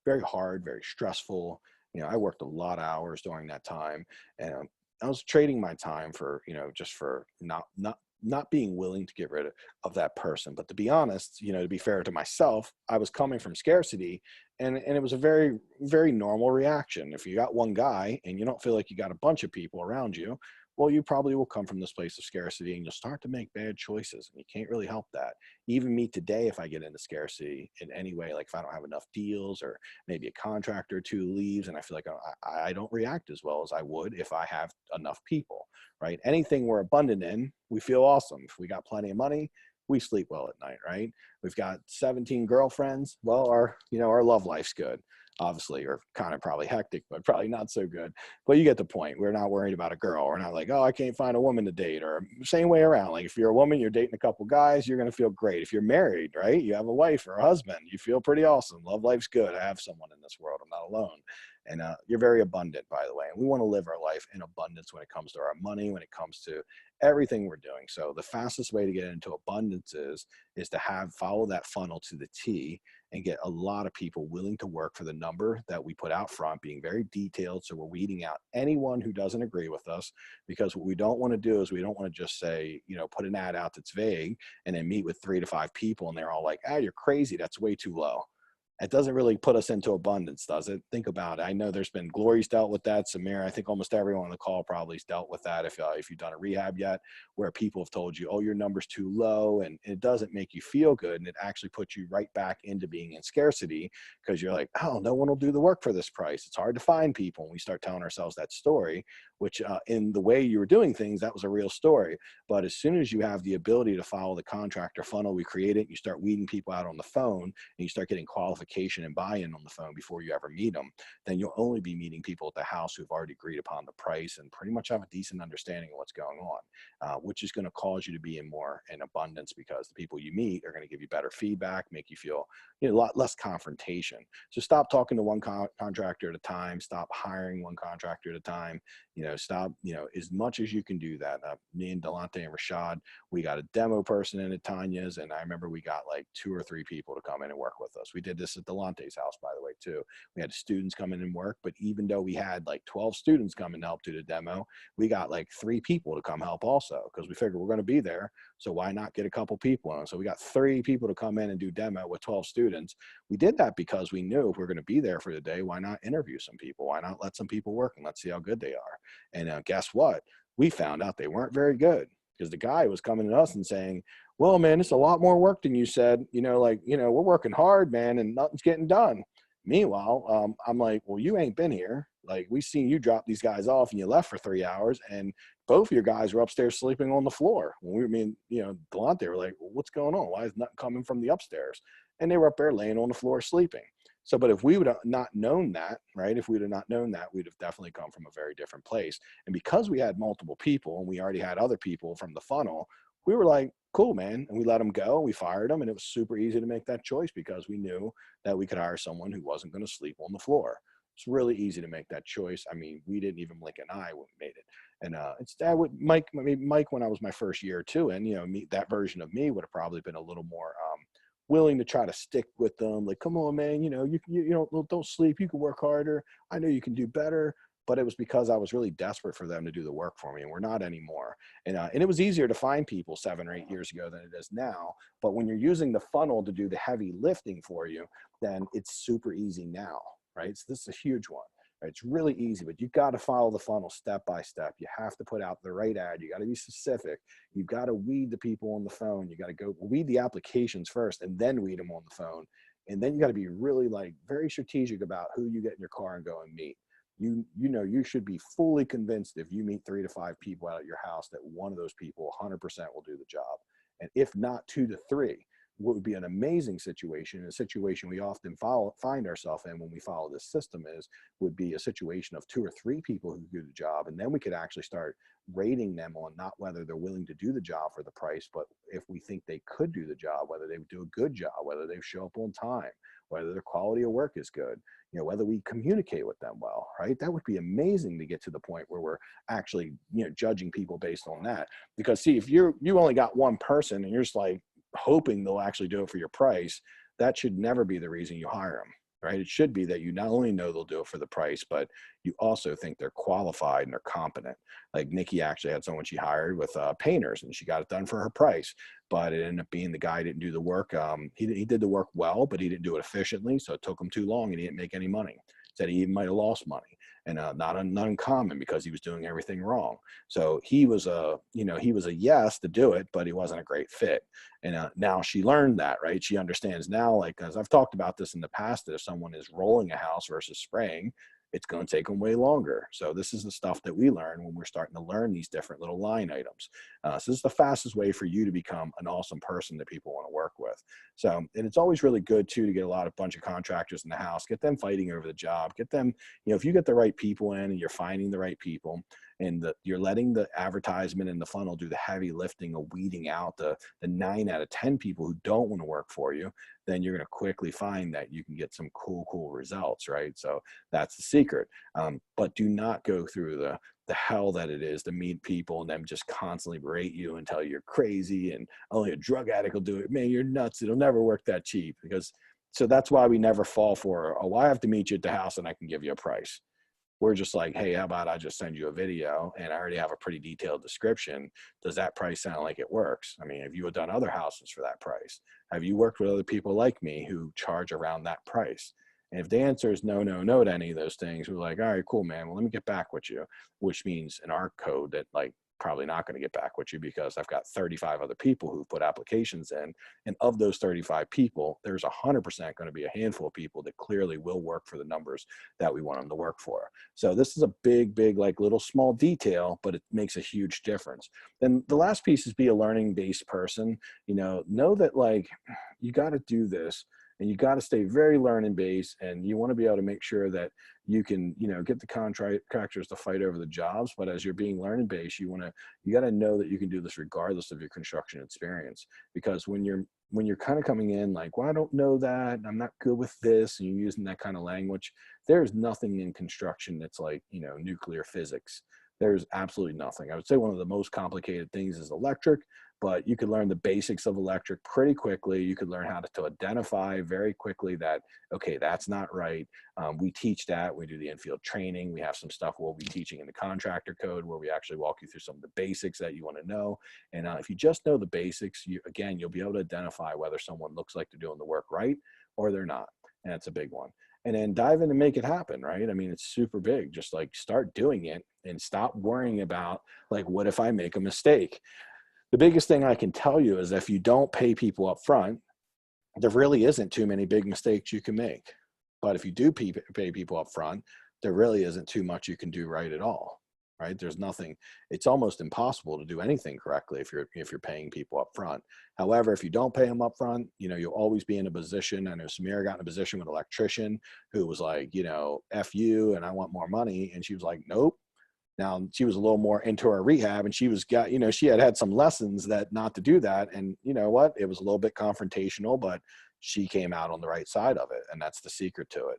very hard, very stressful. I worked a lot of hours during that time, and I was trading my time for, just for not being willing to get rid of that person. But to be honest, to be fair to myself, I was coming from scarcity, and it was a very, very normal reaction. If you got one guy and you don't feel like you got a bunch of people around you, well, you probably will come from this place of scarcity and you'll start to make bad choices, and you can't really help that. Even me today, if I get into scarcity in any way, like if I don't have enough deals, or maybe a contractor or two leaves, and I feel like I don't react as well as I would if I have enough people, right? Anything we're abundant in, we feel awesome. If we got plenty of money, we sleep well at night, right? We've got 17 girlfriends. Well, our love life's good, obviously, or kind of probably hectic, but probably not so good. But you get the point. We're not worried about a girl. We're not like, oh, I can't find a woman to date, or same way around. Like if you're a woman, you're dating a couple guys, you're going to feel great. If you're married, right, you have a wife or a husband, you feel pretty awesome. Love life's good. I have someone in this world. I'm not alone. And you're very abundant, by the way. And we want to live our life in abundance when it comes to our money, when it comes to everything we're doing. So the fastest way to get into abundance is to follow that funnel to the T and get a lot of people willing to work for the number that we put out front, being very detailed. So we're weeding out anyone who doesn't agree with us, because what we don't want to do is we don't want to just say, put an ad out that's vague and then meet with 3 to 5 people and they're all like, oh, you're crazy. That's way too low. It doesn't really put us into abundance, does it? Think about it. I know there's been Glory's dealt with that. Samir, I think almost everyone on the call probably has dealt with that. If you've done a rehab yet, where people have told you, oh, your number's too low, and it doesn't make you feel good. And it actually puts you right back into being in scarcity, because you're like, oh, no one will do the work for this price. It's hard to find people. And we start telling ourselves that story, which in the way you were doing things, that was a real story. But as soon as you have the ability to follow the contractor funnel, we create it, you start weeding people out on the phone, and you start getting qualification and buy-in on the phone before you ever meet them, then you'll only be meeting people at the house who've already agreed upon the price and pretty much have a decent understanding of what's going on, which is going to cause you to be in abundance, because the people you meet are going to give you better feedback, make you feel a lot less confrontation. So stop talking to one contractor at a time. Stop hiring one contractor at a time. Stop, as much as you can do that. Me and Delonte and Rashad, we got a demo person in at Tanya's, and I remember we got like 2 or 3 people to come in and work with us. We did this at Delonte's house, by the way, too. We had students come in and work, but even though we had like 12 students come and help do the demo, we got like 3 people to come help also, because we figured we're going to be there, so why not get a couple people on? So we got 3 people to come in and do demo with 12 students. We did that because we knew if we're going to be there for the day, why not interview some people? Why not let some people work and let's see how good they are? And guess what? We found out they weren't very good, because the guy was coming to us and saying, well, man, it's a lot more work than you said. We're working hard, man, and nothing's getting done. Meanwhile, I'm like, well, you ain't been here. Like, we seen you drop these guys off and you left for 3 hours, and both of your guys were upstairs sleeping on the floor. When Delonte were like, well, what's going on? Why is nothing coming from the upstairs? And they were up there laying on the floor sleeping. So, but if we would have not known that, right? If we'd have not known that, we'd have definitely come from a very different place. And because we had multiple people and we already had other people from the funnel, we were like, cool, man. And we let them go. We fired them. And it was super easy to make that choice because we knew that we could hire someone who wasn't going to sleep on the floor. It's really easy to make that choice. I mean, we didn't even blink an eye when we made it. And it's that would Mike, when I was my first year or two, and, you know, that version of me would have probably been a little more willing to try to stick with them. Like, come on, man, you know, you don't sleep. You can work harder. I know you can do better. But it was because I was really desperate for them to do the work for me, and we're not anymore. And it was easier to find people 7 or 8 years ago than it is now. But when you're using the funnel to do the heavy lifting for you, then it's super easy now, right? So this is a huge one. Right? It's really easy, but you've got to follow the funnel step by step. You have to put out the right ad. You got to be specific. You've got to weed the people on the phone. You got to go weed the applications first and then weed them on the phone. And then you got to be really like very strategic about who you get in your car and go and meet. You know, you should be fully convinced if you meet 3 to 5 people out at your house that one of those people 100% will do the job. And if not 2 to 3, what would be an amazing situation, a situation we often find ourselves in when we follow this system would be a situation of 2 or 3 people who do the job. And then we could actually start rating them on not whether they're willing to do the job for the price, but if we think they could do the job, whether they would do a good job, whether they show up on time, whether their quality of work is good, you know, whether we communicate with them well, right? That would be amazing to get to the point where we're actually, you know, judging people based on that. Because see, if you only got one person and you're just like hoping they'll actually do it for your price, that should never be the reason you hire them, right? It should be that you not only know they'll do it for the price, but you also think they're qualified and they're competent. Like Nikki actually had someone she hired with painters, and she got it done for her price, but it ended up being the guy didn't do the work. He did the work well, but he didn't do it efficiently, so it took him too long and he didn't make any money. Said he even might have lost money, and not uncommon because he was doing everything wrong. So he was a yes to do it, but he wasn't a great fit. And now she learned that, right? She understands now, like, as I've talked about this in the past, that if someone is rolling a house versus spraying, it's going to take them way longer. So this is the stuff that we learn when we're starting to learn these different little line items. So this is the fastest way for you to become an awesome person that people want to work with. So, and it's always really good too to get a bunch of contractors in the house, get them fighting over the job, get them, you know, if you get the right people in and you're finding the right people, and you're letting the advertisement and the funnel do the heavy lifting of weeding out the 9 out of 10 people who don't want to work for you, then you're going to quickly find that you can get some cool results, right? So that's the secret. But do not go through the hell that it is to meet people and them just constantly berate you and tell you you're crazy and only a drug addict will do it. Man, you're nuts. It'll never work that cheap. So that's why we never fall for, oh, I have to meet you at the house and I can give you a price. We're just like, hey, how about I just send you a video and I already have a pretty detailed description. Does that price sound like it works? I mean, have you done other houses for that price? Have you worked with other people like me who charge around that price? And if the answer is no to any of those things, we're like, all right, cool, man. Well, let me get back with you, which means in our code that like probably not going to get back with you because I've got 35 other people who put applications in. And of those 35 people, there's 100% going to be a handful of people that clearly will work for the numbers that we want them to work for. So this is a big, like little small detail, but it makes a huge difference. Then the last piece is be a learning-based person. You know that like you got to do this. And you got to stay very learning based, and you want to be able to make sure that you can, you know, get the contractors to fight over the jobs. But as you're being learning based, you got to know that you can do this regardless of your construction experience. Because when you're kind of coming in like, well, I don't know that, I'm not good with this, and you're using that kind of language, there's nothing in construction that's like, you know, nuclear physics. There's absolutely nothing. I would say one of the most complicated things is electric, but you could learn the basics of electric pretty quickly. You could learn how to identify very quickly that, okay, that's not right. We teach that. We do the in-field training. We have some stuff we'll be teaching in the contractor code where we actually walk you through some of the basics that you want to know. And if you just know the basics, you'll be able to identify whether someone looks like they're doing the work right or they're not. And that's a big one. And then dive in and make it happen, right? I mean, it's super big. Just like start doing it and stop worrying about like, what if I make a mistake? The biggest thing I can tell you is if you don't pay people up front, there really isn't too many big mistakes you can make. But if you do pay people up front, there really isn't too much you can do right at all. right? There's nothing, it's almost impossible to do anything correctly if you're paying people up front. However, if you don't pay them up front, you know, you'll always be in a position. I know Samira got in a position with an electrician who was like, you know, F you and I want more money. And she was like, nope. Now she was a little more into her rehab and she had some lessons that not to do that. And you know what, it was a little bit confrontational, but she came out on the right side of it. And that's the secret to it.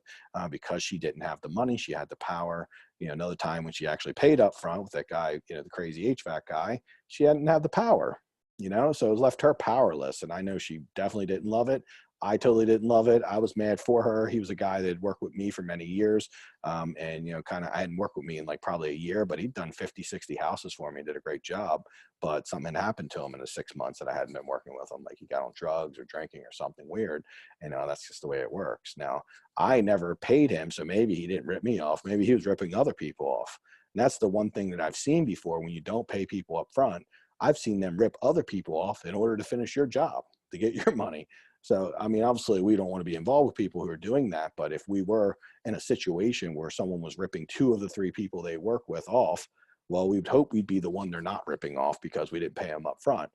Because she didn't have the money, she had the power. You know, another time when she actually paid up front with that guy, you know, the crazy HVAC guy, she hadn't had the power, you know, so it left her powerless. And I know she definitely didn't love it. I totally didn't love it. I was mad for her. He was a guy that had worked with me for many years. And, you know, I hadn't worked with me in like probably a year, but he'd done 50, 60 houses for me, did a great job. But something happened to him in the 6 months that I hadn't been working with him. Like he got on drugs or drinking or something weird. And that's just the way it works. Now, I never paid him. So maybe he didn't rip me off. Maybe he was ripping other people off. And that's the one thing that I've seen before. When you don't pay people up front, I've seen them rip other people off in order to finish your job, to get your money. So, I mean, obviously we don't want to be involved with people who are doing that, but if we were in a situation where someone was ripping 2 of the 3 people they work with off, well, we'd hope we'd be the one they're not ripping off because we didn't pay them up front.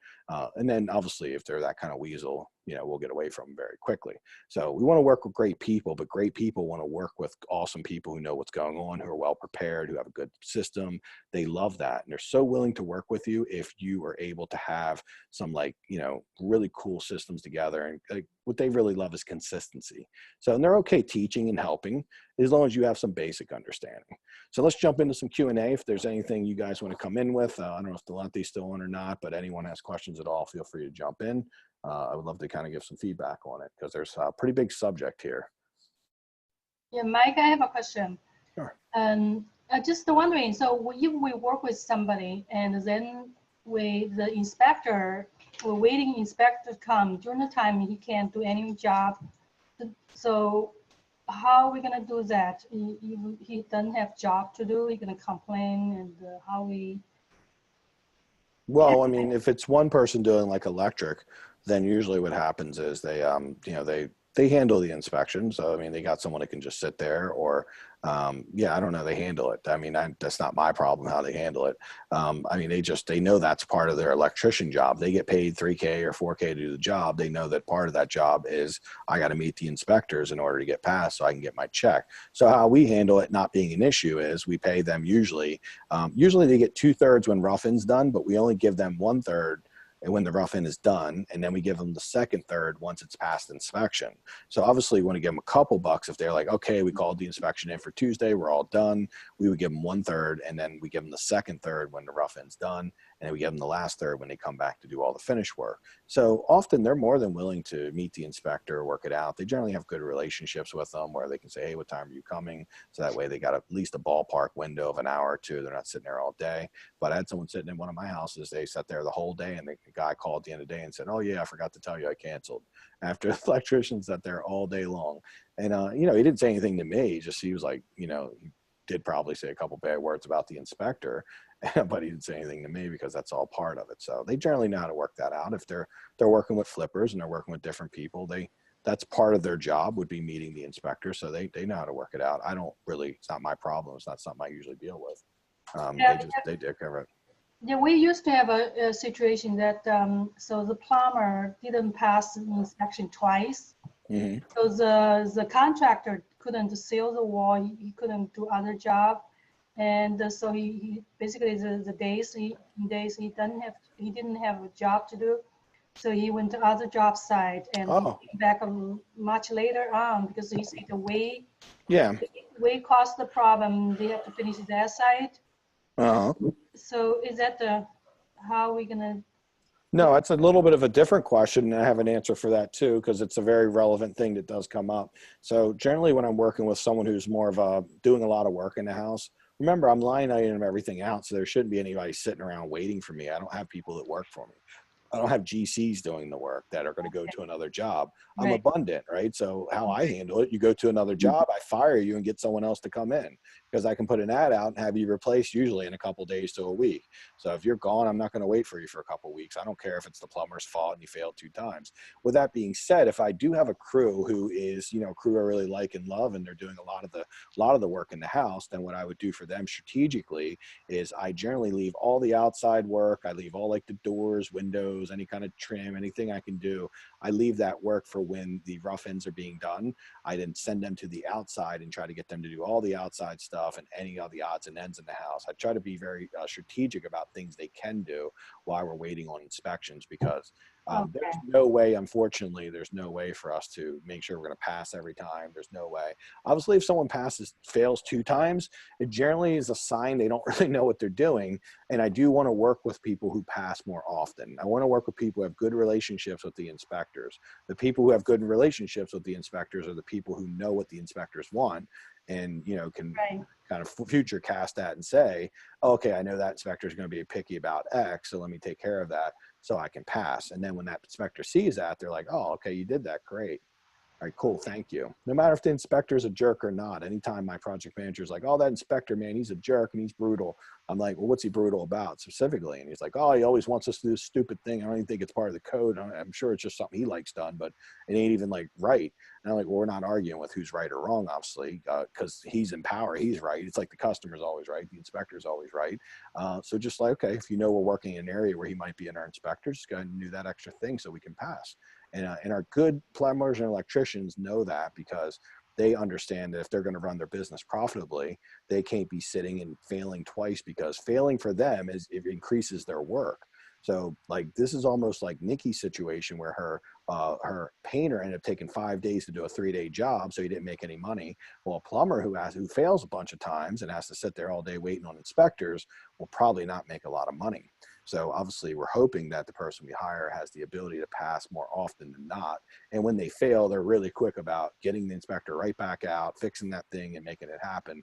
And then obviously if they're that kind of weasel, you know, we'll get away from them very quickly. So we want to work with great people, but great people want to work with awesome people who know what's going on, who are well prepared, who have a good system. They love that. And they're so willing to work with you if you are able to have some, like, you know, really cool systems together. And like, what they really love is consistency. So, and they're okay teaching and helping as long as you have some basic understanding. So let's jump into some Q&A. If there's anything you guys want to come in with, I don't know if Delante's still on or not, but anyone has questions at all, feel free to jump in. I would love to kind of give some feedback on it because there's a pretty big subject here. Yeah, Mike, I have a question. Sure. Just wondering, so if we work with somebody and then the inspector, we're waiting inspector to come during the time he can't do any job. So how are we gonna do that? He doesn't have job to do, he's gonna complain, and how we? Well, I mean, if it's one person doing like electric, then usually what happens is they, you know, they handle the inspection. So, I mean, they got someone that can just sit there or, yeah, I don't know, they handle it. I mean, that's not my problem how they handle it. I mean, they know that's part of their electrician job. They get paid $3K or $4K to do the job. They know that part of that job is I got to meet the inspectors in order to get passed so I can get my check. So how we handle it not being an issue is we pay them usually they get 2/3 when rough-in's done, but we only give them 1/3 and when the rough-in is done, and then we give them the second third once it's passed inspection. So obviously we want to give them a couple bucks if they're like, okay, we called the inspection in for Tuesday, we're all done. We would give them 1/3, and then we give them the second third when the rough-in's done, and then we give them the last third when they come back to do all the finish work. So often they're more than willing to meet the inspector, work it out. They generally have good relationships with them where they can say, hey, what time are you coming? So that way they got at least a ballpark window of an hour or two. They're not sitting there all day. But I had someone sitting in one of my houses. They sat there the whole day, and the guy called at the end of the day and said, oh yeah, I forgot to tell you I canceled. After the electrician sat there all day long. And, you know, he didn't say anything to me. He was like, you know, he did probably say a couple bad words about the inspector, but he didn't say anything to me because that's all part of it. So they generally know how to work that out. If they're working with flippers and they're working with different people, that's part of their job would be meeting the inspector. So they know how to work it out. It's not my problem. It's not something I usually deal with. They take care of it. Yeah, we used to have a situation that so the plumber didn't pass the inspection twice. Mm-hmm. So the contractor couldn't seal the wall. He couldn't do other job, and so he basically the days he didn't have a job to do, so he went to other job site and he came back much later on because he said the weight caused the problem. They have to finish that site. Uh-huh. So is that how are we gonna? No, it's a little bit of a different question, and I have an answer for that too, because it's a very relevant thing that does come up. So generally when I'm working with someone who's more of doing a lot of work in the house, remember I'm line item everything out, so there shouldn't be anybody sitting around waiting for me. I don't have people that work for me. I don't have GCs doing the work that are going to go to another job. I'm Right. abundant, right? So how I handle it, you go to another job, I fire you and get someone else to come in, because I can put an ad out and have you replaced usually in a couple days to a week. So if you're gone, I'm not going to wait for you for a couple weeks. I don't care if it's the plumber's fault and you failed 2 times. With that being said, if I do have a crew who is, crew I really like and love, and they're doing a lot of the work in the house, then what I would do for them strategically is I generally leave all the outside work. I leave all like the doors, windows, any kind of trim, anything I can do. I leave that work for when the rough ends are being done. I then send them to the outside and try to get them to do all the outside stuff and any of the odds and ends in the house. I try to be very strategic about things they can do while we're waiting on inspections, because there's no way, unfortunately, there's no way for us to make sure we're going to pass every time. There's no way. Obviously, if someone fails 2 times, it generally is a sign they don't really know what they're doing. And I do want to work with people who pass more often. I want to work with people who have good relationships with the inspectors. The people who have good relationships with the inspectors are the people who know what the inspectors want, and can kind of future cast that and say, okay, I know that inspector is going to be picky about X, so let me take care of that so I can pass. And then when that inspector sees that, they're like, oh, okay, you did that, great. All right, cool, thank you. No matter if the inspector is a jerk or not, anytime my project manager is like, oh, that inspector, man, he's a jerk and he's brutal. I'm like, well, what's he brutal about specifically? And he's like, oh, he always wants us to do this stupid thing. I don't even think it's part of the code. I'm sure it's just something he likes done, but it ain't even like right. And I'm like, well, we're not arguing with who's right or wrong, obviously, because he's in power. He's right. It's like the customer's always right. The inspector's always right. So just like, okay, if we're working in an area where he might be in our inspector, just go ahead and do that extra thing so we can pass. And our good plumbers and electricians know that, because they understand that if they're going to run their business profitably, they can't be sitting and failing twice, because failing for them it increases their work. So like, this is almost like Nikki's situation, where her painter ended up taking 5 days to do a 3-day job, so he didn't make any money. Well, a plumber who fails a bunch of times and has to sit there all day waiting on inspectors will probably not make a lot of money. So obviously we're hoping that the person we hire has the ability to pass more often than not. And when they fail, they're really quick about getting the inspector right back out, fixing that thing and making it happen.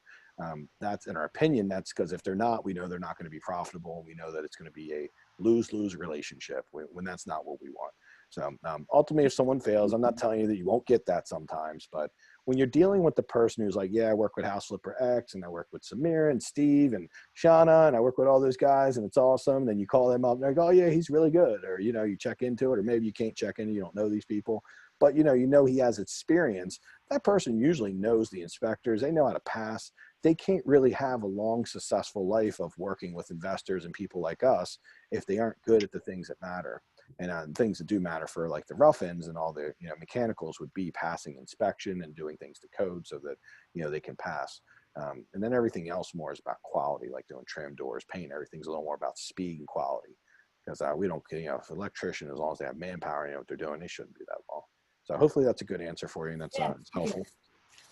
That's, in our opinion, that's because if they're not, we know they're not going to be profitable. And we know that it's going to be a lose-lose relationship when that's not what we want. So ultimately, if someone fails, I'm not telling you that you won't get that sometimes, but when you're dealing with the person who's like, yeah, I work with House Flipper X, and I work with Samir and Steve and Shauna, and I work with all those guys, and it's awesome. Then you call them up and they're like, oh yeah, he's really good. Or, you check into it, or maybe you can't check in, you don't know these people, but you know he has experience. That person usually knows the inspectors. They know how to pass. They can't really have a long, successful life of working with investors and people like us if they aren't good at the things that matter. And things that do matter for like the rough ends and all the mechanicals would be passing inspection and doing things to code so that they can pass. And then everything else more is about quality, like doing trim, doors, paint. Everything's a little more about speed and quality, because we don't, if an electrician, as long as they have manpower, what they're doing, they shouldn't be that long. So hopefully that's a good answer for you, and that's helpful.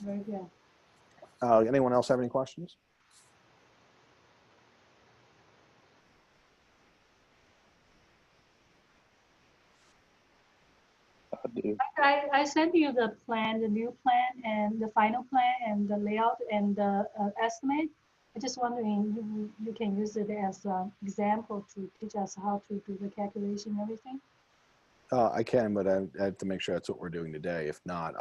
Very good. Anyone else have any questions? I sent you the plan, the new plan, and the final plan, and the layout, and the estimate. I'm just wondering, you can use it as an example to teach us how to do the calculation and everything? I can, but I have to make sure that's what we're doing today. If not,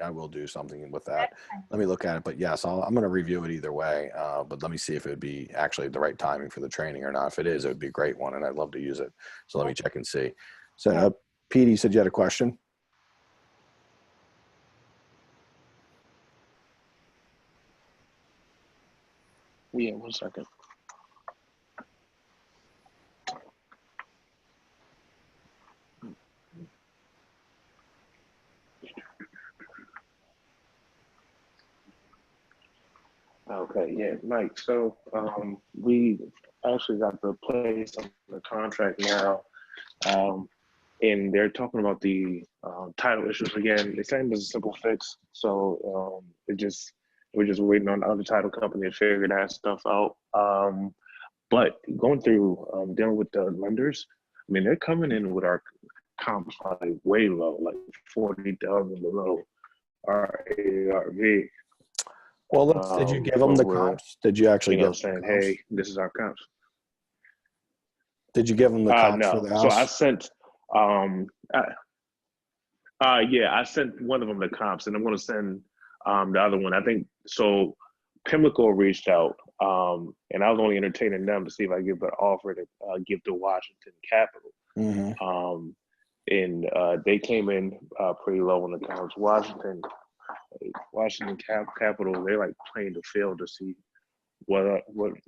I will do something with that. Let me look at it. But yes, I'm going to review it either way. But let me see if it would be actually the right timing for the training or not. If it is, it would be a great one, and I'd love to use it. So let me check and see. So Pete, you said you had a question? Yeah, 1 second. Okay, yeah, Mike. So we actually got the place on the contract now, and they're talking about the title issues again. They're saying there's a simple fix, so we're just waiting on the other title company to figure that stuff out. But going through dealing with the lenders, I mean, they're coming in with our comps like way low, like 40,000 below our ARV. Well, did you give them the comps? Did you actually give them saying, hey, this is our comps? Did you give them the comps for the house? So I, yeah, I sent one of them the comps, and I'm going to send the other one. I think so. Pimlico reached out, and I was only entertaining them to see if I give an offer to give to Washington Capital. Mm-hmm. And they came in pretty low on the comps. Washington Capital, they like playing the field to see what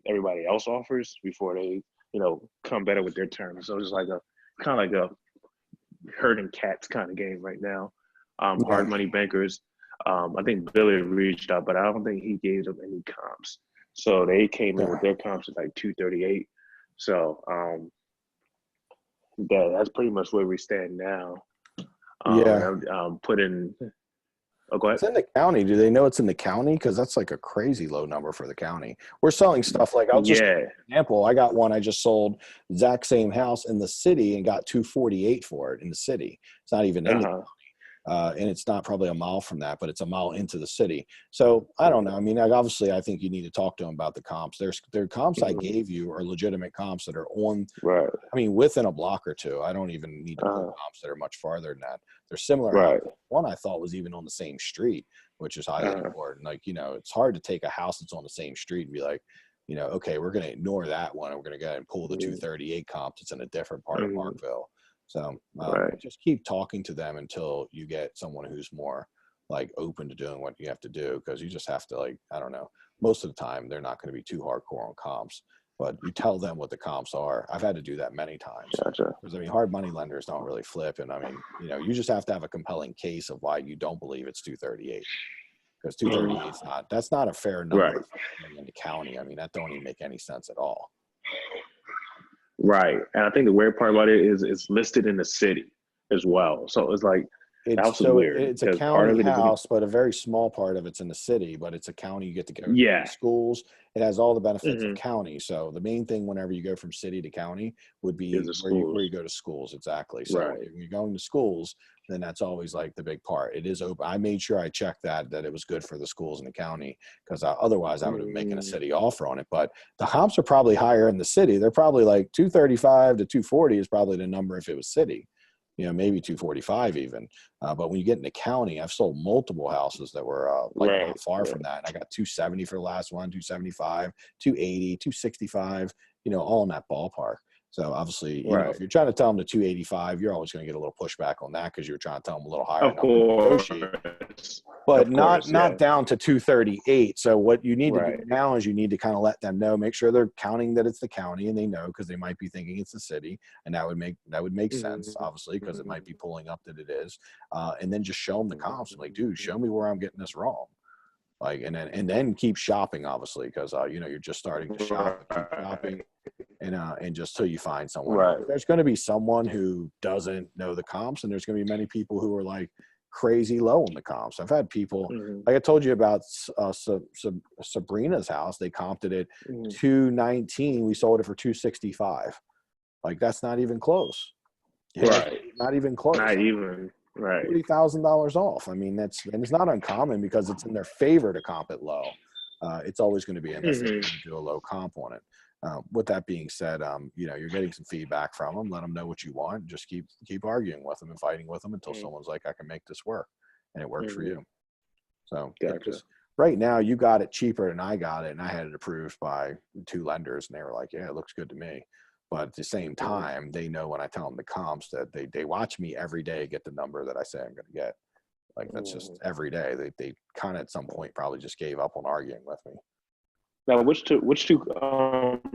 everybody else offers before they, come better with their terms. So it's like a kind of like a herding cats kind of game right now. Hard money bankers. I think Billy reached out, but I don't think he gave them any comps. So they came in with their comps at like 238. So that's pretty much where we stand now. Yeah. Put in. Oh, go ahead. It's in the county. Do they know it's in the county? Because that's like a crazy low number for the county. We're selling stuff like, I'll just give you an example. I got one I just sold, exact same house in the city and got 248 for it in the city. It's not even in the county. And it's not probably a mile from that, but it's a mile into the city. So I don't know. I mean, obviously, I think you need to talk to them about the comps. Their comps I gave you are legitimate comps that are on, right. I mean, within a block or two. I don't even need to pull comps that are much farther than that. They're similar. Right. One I thought was even on the same street, which is highly important. Like, it's hard to take a house that's on the same street and be like, okay, we're going to ignore that one. And we're going to go and pull the 238 comps. It's in a different part of Parkville. So just keep talking to them until you get someone who's more like open to doing what you have to do. Cause you just have to I don't know, most of the time they're not going to be too hardcore on comps, but you tell them what the comps are. I've had to do that many times. Gotcha. Because I mean, hard money lenders don't really flip. And I mean, you just have to have a compelling case of why you don't believe it's 238. Because 238 is that's not a fair number in the county. I mean, that don't even make any sense at all. Right. And I think the weird part about it is it's listed in the city as well. So it's like, it's weird. It's a county house, but a very small part of it's in the city, but it's a county. You get to go to schools. It has all the benefits of county. So the main thing whenever you go from city to county would be where you go to schools. Exactly. So if you're going to schools, then that's always like the big part. It is open. I made sure I checked that it was good for the schools in the county, because otherwise I would have been making a city offer on it. But the comps are probably higher in the city. They're probably like 235 to 240 is probably the number if it was city. Maybe 245 even. But when you get into county, I've sold multiple houses that were not far from that. And I got 270 for the last one, 275, 280, 265, all in that ballpark. So obviously, if you're trying to tell them the 285, you're always going to get a little pushback on that because you're trying to tell them a little higher. Of course. But not down to 238. So what you need to do now is you need to kind of let them know, make sure they're counting that it's the county, and they know, because they might be thinking it's the city, and that would make sense, obviously, because it might be pulling up that it is. And then just show them the comps. I'm like, dude, show me where I'm getting this wrong. And then keep shopping, obviously, because you're just starting to shop, keep shopping, and just till you find someone. There's going to be someone who doesn't know the comps, and there's going to be many people who are like crazy low on the comps. I've had people, like I told you about Sabrina's house. They comped it at 219. We sold it for 265. Like, that's not even close. Not even close. Not even. Right. $40,000 off. I mean, it's not uncommon because it's in their favor to comp it low. It's always going to be in their favor to do a low comp on it. With that being said, you're getting some feedback from them. Let them know what you want. Just keep arguing with them and fighting with them until someone's like, I can make this work, and it works for you. So right now, you got it cheaper than I got it, and I had it approved by 2 lenders, and they were like, yeah, it looks good to me. But at the same time, they know when I tell them the comps that they watch me every day get the number that I say I'm going to get. Like, that's just every day. They kind of at some point probably just gave up on arguing with me. Now, which two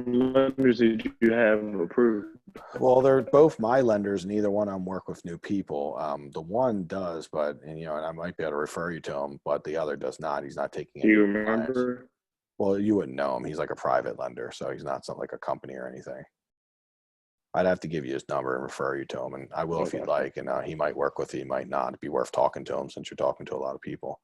lenders did you have approved? Well, they're both my lenders, and neither one of them work with new people. The one does, and I might be able to refer you to him, but the other does not. He's not taking any. Do you remember? Clients. Well, you wouldn't know him. He's like a private lender, so he's not something like a company or anything. I'd have to give you his number and refer you to him, and I will if you'd like. And he might work with you, he might not. It'd be worth talking to him since you're talking to a lot of people.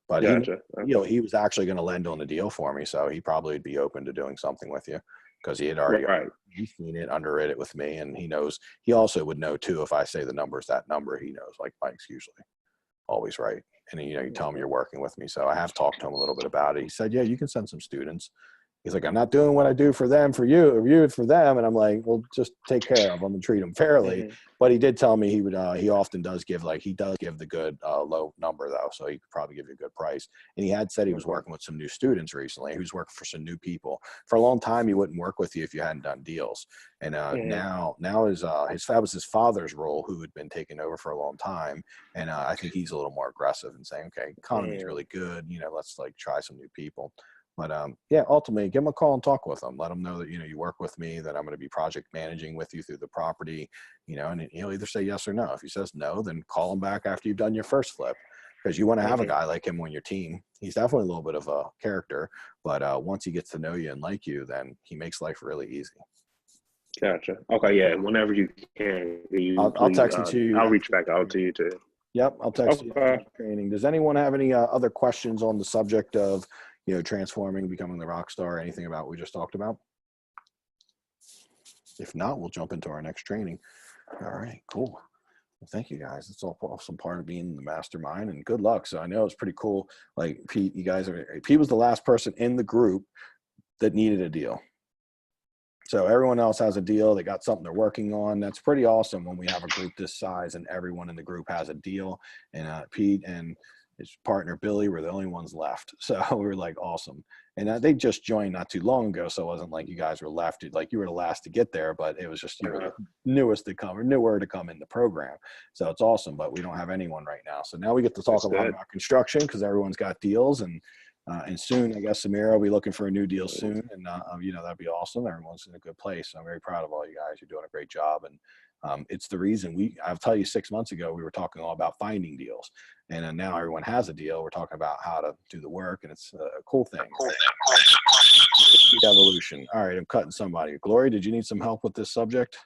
But he was actually going to lend on the deal for me, so he probably would be open to doing something with you because he had already he's seen it, underwritten it with me, and he knows. He also would know too if I say the number's that number. He knows, like Mike's usually always right, and you tell him you're working with me. So I have talked to him a little bit about it. He said, yeah, you can send some students. He's like, I'm not doing what I do for them, for you, or you for them. And I'm like, well, just take care of them and treat them fairly. But he did tell me he would, he often does give, like, he does give the good low number though. So he could probably give you a good price. And he had said he was working with some new students recently. He was working for some new people. For a long time, he wouldn't work with you if you hadn't done deals. And now that was his father's role, who had been taking over for a long time. And I think he's a little more aggressive and saying, okay, economy's really good. You know, let's like try some new people. But yeah, ultimately, give him a call and talk with him. Let him know that, you know, you work with me, that I'm going to be project managing with you through the property, you know, and he'll either say yes or no. If he says no, then call him back after you've done your first flip, because you want to have a guy like him on your team. He's definitely a little bit of a character, but once he gets to know you and like you, then he makes life really easy. Gotcha. Okay, yeah. Whenever you can, I'll text it to you. I'll reach back out to you too. Yep, I'll text you training. Does anyone have any other questions on the subject of, you know, transforming, becoming the rock star, anything about what we just talked about? If not, we'll jump into our next training. All right, cool. Well, thank you guys. It's all awesome part of being in the mastermind, and good luck. So I know it's pretty cool. Like Pete, Pete was the last person in the group that needed a deal. So everyone else has a deal. They got something they're working on. That's pretty awesome when we have a group this size and everyone in the group has a deal. And Pete and his partner Billy were the only ones left. So we were like, awesome. And they just joined not too long ago. So it wasn't like you guys were left, like you were the last to get there, but it was just, you were the newest to come, or newer to come in the program. So it's awesome, but we don't have anyone right now. So now we get to talk a lot about construction, because everyone's got deals, and soon, I guess Samira will be looking for a new deal soon. And, you know, that'd be awesome. Everyone's in a good place. So I'm very proud of all you guys. You're doing a great job. And it's the reason I'll tell you, 6 months ago, we were talking all about finding deals. And now everyone has a deal. We're talking about how to do the work. And it's a cool thing. Evolution. All right, I'm cutting somebody. Glory, did you need some help with this subject?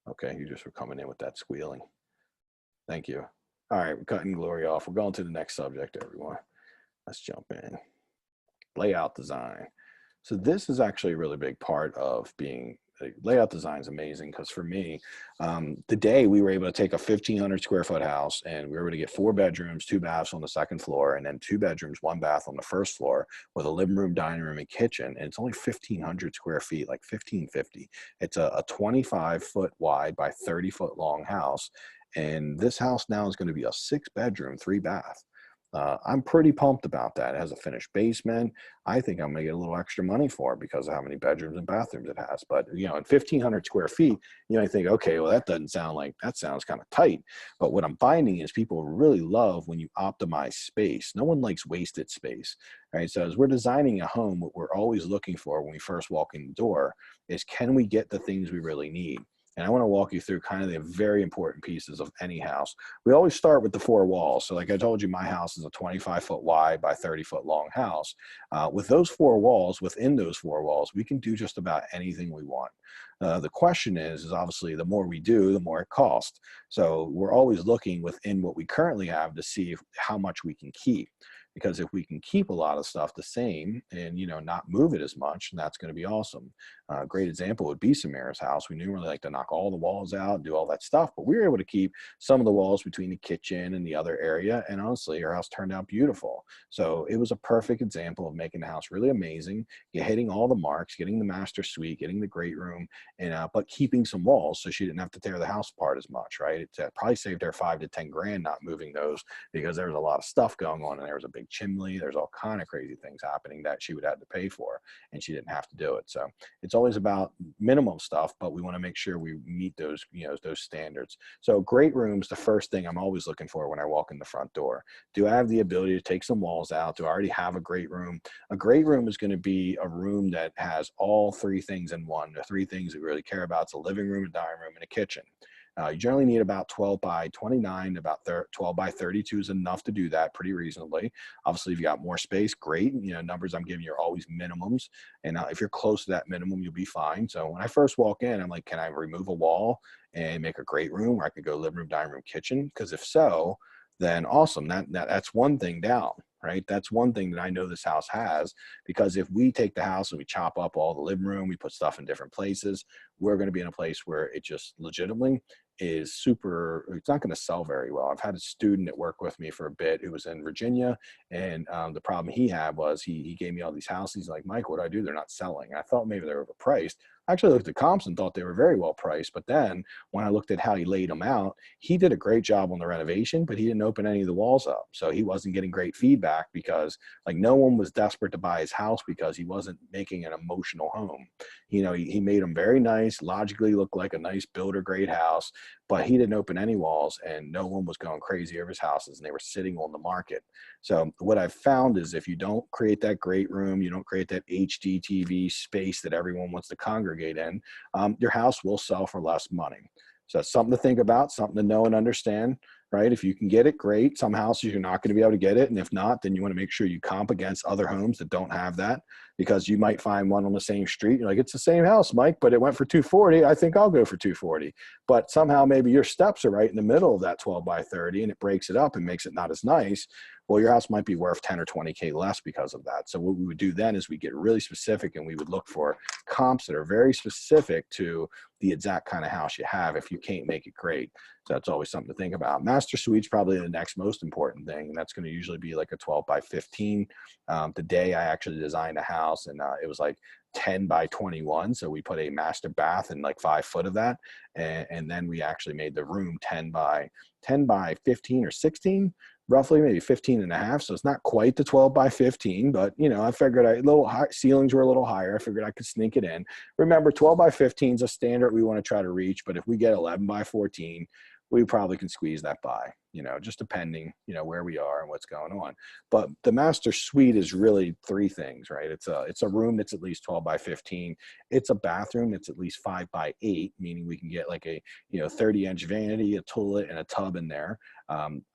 Okay, you just were coming in with that squealing. Thank you. All right, we're cutting Glory off. We're going to the next subject, everyone. Let's jump in. Layout design. So this is actually a really big part of being, layout design is amazing, because for me, today we were able to take a 1,500 square foot house, and we were able to get 4 bedrooms, 2 baths on the second floor, and then 2 bedrooms, 1 bath on the first floor, with a living room, dining room, and kitchen. And it's only 1,500 square feet, like 1,550. It's a 25 foot wide by 30 foot long house. And this house now is going to be a 6 bedroom, 3 bath. I'm pretty pumped about that. It has a finished basement. I think I'm going to get a little extra money for it because of how many bedrooms and bathrooms it has. But, you know, at 1,500 square feet, you know, I think, okay, well, that doesn't sound like, that sounds kind of tight. But what I'm finding is people really love when you optimize space. No one likes wasted space, right? So as we're designing a home, what we're always looking for when we first walk in the door is, can we get the things we really need? And I want to walk you through kind of the very important pieces of any house. We always start with the 4 walls. So like I told you, my house is a 25 foot wide by 30 foot long house. With those 4 walls, within those 4 walls, we can do just about anything we want. The question is obviously the more we do, the more it costs. So we're always looking within what we currently have to see how much we can keep. Because if we can keep a lot of stuff the same and, you know, not move it as much, that's going to be awesome. A great example would be Samira's house. We knew really like to knock all the walls out and do all that stuff, but we were able to keep some of the walls between the kitchen and the other area. And honestly, our house turned out beautiful. So it was a perfect example of making the house really amazing, hitting all the marks, getting the master suite, getting the great room, and but keeping some walls so she didn't have to tear the house apart as much, right? It probably saved her $5 to $10 grand not moving those, because there was a lot of stuff going on, and there was a big chimney. There's all kind of crazy things happening that she would have to pay for, and she didn't have to do it. So it's always about minimum stuff, but we want to make sure we meet those, you know, those standards. So great rooms, the first thing I'm always looking for when I walk in the front door. Do I have the ability to take some walls out? Do I already have a great room? A great room is going to be a room that has all 3 things in one. The 3 things we really care about: it's a living room, a dining room, and a kitchen. You generally need about 12 by 29, about 12 by 32 is enough to do that pretty reasonably. Obviously, if you got more space, great. You know, numbers I'm giving you are always minimums. And if you're close to that minimum, you'll be fine. So when I first walk in, I'm like, can I remove a wall and make a great room where I could go living room, dining room, kitchen? Because if so, then awesome. That's one thing down, right? That's one thing that I know this house has, because if we take the house and we chop up all the living room, we put stuff in different places, we're going to be in a place where it just legitimately is super, it's not going to sell very well. I've had a student that worked with me for a bit who was in Virginia, and the problem he had was he gave me all these houses. He's like, Mike, what do I do? They're not selling. I thought maybe they were overpriced. I actually looked at comps and thought they were very well priced. But then when I looked at how he laid them out, he did a great job on the renovation, but he didn't open any of the walls up. So he wasn't getting great feedback because like no one was desperate to buy his house because he wasn't making an emotional home. You know, he made them very nice, logically looked like a nice builder grade house, but he didn't open any walls and no one was going crazy over his houses and they were sitting on the market. So what I've found is if you don't create that great room, you don't create that HD TV space that everyone wants to congregate in, your house will sell for less money. So that's something to think about, something to know and understand, right? If you can get it, great. Some houses you're not going to be able to get it. And if not, then you want to make sure you comp against other homes that don't have that, because you might find one on the same street. You're like, it's the same house, Mike, but it went for 240. I think I'll go for 240. But somehow maybe your steps are right in the middle of that 12 by 30 and it breaks it up and makes it not as nice. Well, your house might be worth 10 or 20K less because of that. So what we would do then is we get really specific and we would look for comps that are very specific to the exact kind of house you have if you can't make it great. So that's always something to think about. Master suite's probably the next most important thing, and that's going to usually be like a 12 by 15. Today I actually designed a house and it was like 10 by 21. So we put a master bath and like 5 foot of that. And then we actually made the room 10 by 15 or 16. Roughly maybe 15 and a half. So it's not quite the 12 by 15, but you know, I figured ceilings were a little higher. I figured I could sneak it in. Remember, 12 by 15 is a standard we want to try to reach, but if we get 11 by 14, we probably can squeeze that by, you know, just depending, you know, where we are and what's going on. But the master suite is really 3 things, right? It's a room that's at least 12 by 15. It's a bathroom that's at least 5 by 8, meaning we can get like a, you know, 30-inch vanity, a toilet, and a tub in there.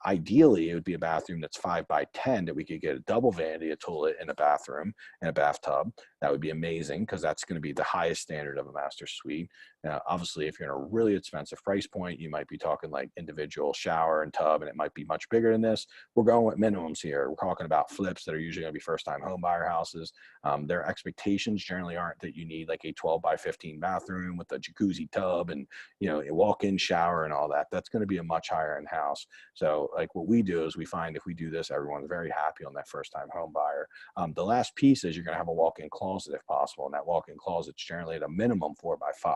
Ideally, it would be a bathroom that's 5 by 10 that we could get a double vanity, a toilet, and a bathroom and a bathtub. That would be amazing because that's going to be the highest standard of a master suite. Now, obviously, if you're in a really expensive price point, you might be talking like individual shower and tub, and it might be much bigger than this. We're going with minimums here. We're talking about flips that are usually going to be first-time home buyer houses. Their expectations generally aren't that you need like a 12 by 15 bathroom with a jacuzzi tub and, you know, a walk-in shower and all that. That's going to be a much higher end house. So like what we do is we find if we do this, everyone's very happy on that first-time home buyer. The last piece is you're going to have a walk-in closet if possible, and that walk-in closet's generally at a minimum 4 by 5.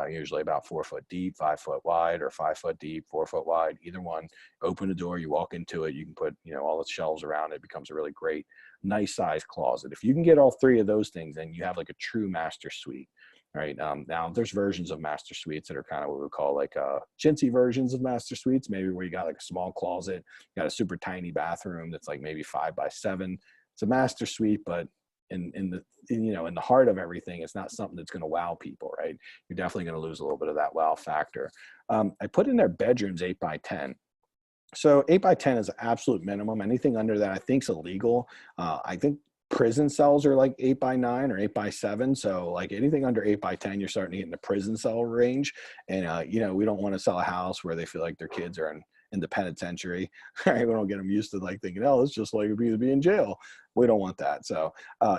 Usually about 4 foot deep, 5 foot wide, or 5 foot deep, 4 foot wide, either one. Open the door, you walk into it, you can put, you know, all the shelves around it. It becomes a really great, nice size closet. If you can get all 3 of those things, then you have like a true master suite. Right. Now there's versions of master suites that are kind of what we call like chintzy versions of master suites, maybe where you got like a small closet, you got a super tiny bathroom that's like maybe 5 by 7. It's a master suite, but in the heart of everything, it's not something that's going to wow people, right? You're definitely going to lose a little bit of that wow factor. I put in their bedrooms 8 by 10. So 8 by 10 is an absolute minimum. Anything under that I think is illegal. I think prison cells are like 8 by 9 or 8 by 7. So like anything under 8 by 10, you're starting to get in the prison cell range. And, you know, we don't want to sell a house where they feel like their kids are in the penitentiary, right? We don't get them used to like thinking, oh, it's just like to be in jail. We don't want that. So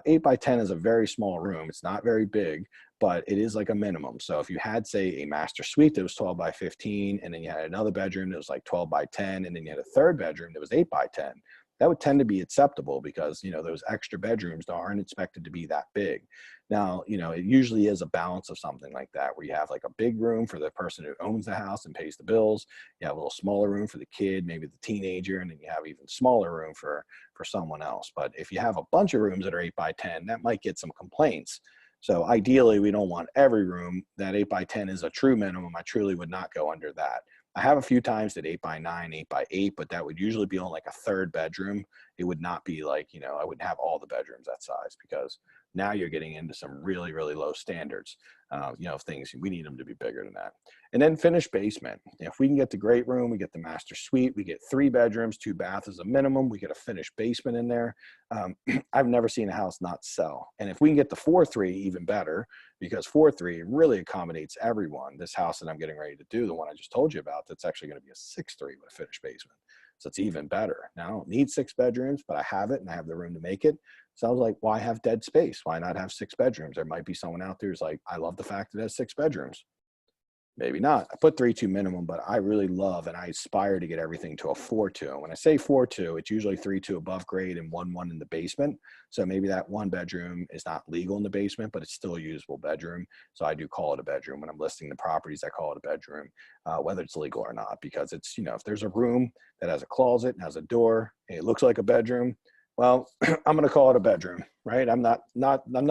8 by 10 is a very small room. It's not very big, but it is like a minimum. So if you had, say, a master suite that was 12 by 15, and then you had another bedroom that was like 12 by 10, and then you had a third bedroom that was 8 by 10, that would tend to be acceptable because, you know, those extra bedrooms aren't expected to be that big. Now, you know, it usually is a balance of something like that, where you have like a big room for the person who owns the house and pays the bills. You have a little smaller room for the kid, maybe the teenager, and then you have even smaller room for someone else. But if you have a bunch of rooms that are 8 by 10, that might get some complaints. So ideally, we don't want every room. That 8 by 10 is a true minimum. I truly would not go under that. I have a few times that 8 by 9, 8 by 8, but that would usually be on like a third bedroom. It would not be like, you know, I wouldn't have all the bedrooms that size, because now you're getting into some really, really low standards. You know, things, we need them to be bigger than that. And then finished basement. If we can get the great room, we get the master suite, we get 3 bedrooms, 2 baths as a minimum, we get a finished basement in there. I've never seen a house not sell. And if we can get the 4-3, even better, because 4-3 really accommodates everyone. This house that I'm getting ready to do, the one I just told you about, that's actually going to be a 6-3 with a finished basement. So it's even better. Now I don't need 6 bedrooms, but I have it and I have the room to make it. So I was like, why have dead space? Why not have 6 bedrooms? There might be someone out there who's like, I love the fact that it has 6 bedrooms. Maybe not. I put 3.2 minimum, but I really love and I aspire to get everything to a 4.2. When I say 4.2, it's usually 3.2 above grade and 1.1 in the basement. So maybe that one bedroom is not legal in the basement, but it's still a usable bedroom. So I do call it a bedroom. When I'm listing the properties, I call it a bedroom, whether it's legal or not, because it's, you know, if there's a room that has a closet and has a door and it looks like a bedroom, well, I'm going to call it a bedroom, right? I'm not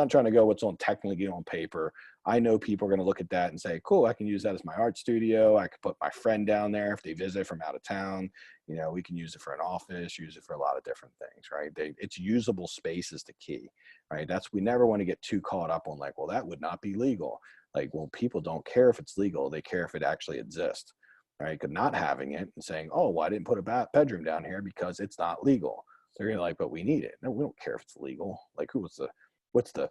trying to go what's on technically on paper. I know people are going to look at that and say, cool, I can use that as my art studio. I could put my friend down there if they visit from out of town. You know, we can use it for an office, use it for a lot of different things, right? It's usable space is the key, right? We never want to get too caught up on like, well, that would not be legal. Like, well, people don't care if it's legal. They care if it actually exists, right? Because not having it and saying, oh, well, I didn't put a bedroom down here because it's not legal. They're gonna like, but we need it. No, we don't care if it's legal. Like, what's the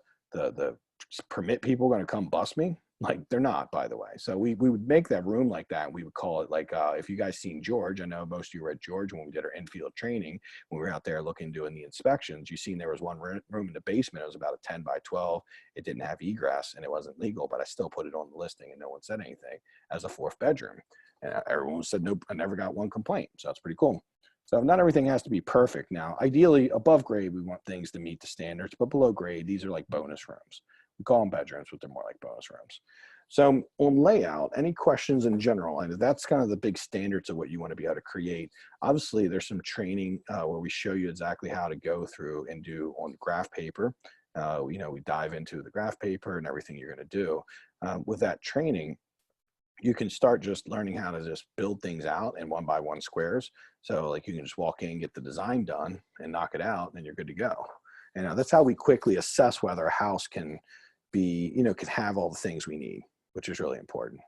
permit people going to come bust me? Like, they're not, by the way. So we would make that room like that. And we would call it like, if you guys seen George, I know most of you were at George when we did our infield training, when we were out there doing the inspections, you seen there was one room in the basement. It was about a 10 by 12. It didn't have egress and it wasn't legal, but I still put it on the listing and no one said anything as a 4th bedroom. And everyone said, nope, I never got one complaint. So that's pretty cool. So not everything has to be perfect. Now, ideally above grade, we want things to meet the standards, but below grade, these are like bonus rooms. We call them bedrooms, but they're more like bonus rooms. So on layout, any questions in general? And that's kind of the big standards of what you want to be able to create. Obviously, there's some training where we show you exactly how to go through and do on graph paper. You know, we dive into the graph paper and everything you're going to do. With that training, you can start just learning how to just build things out in 1x1 squares. So like you can just walk in, get the design done and knock it out and you're good to go. And that's how we quickly assess whether a house can be, you know, can have all the things we need, which is really important.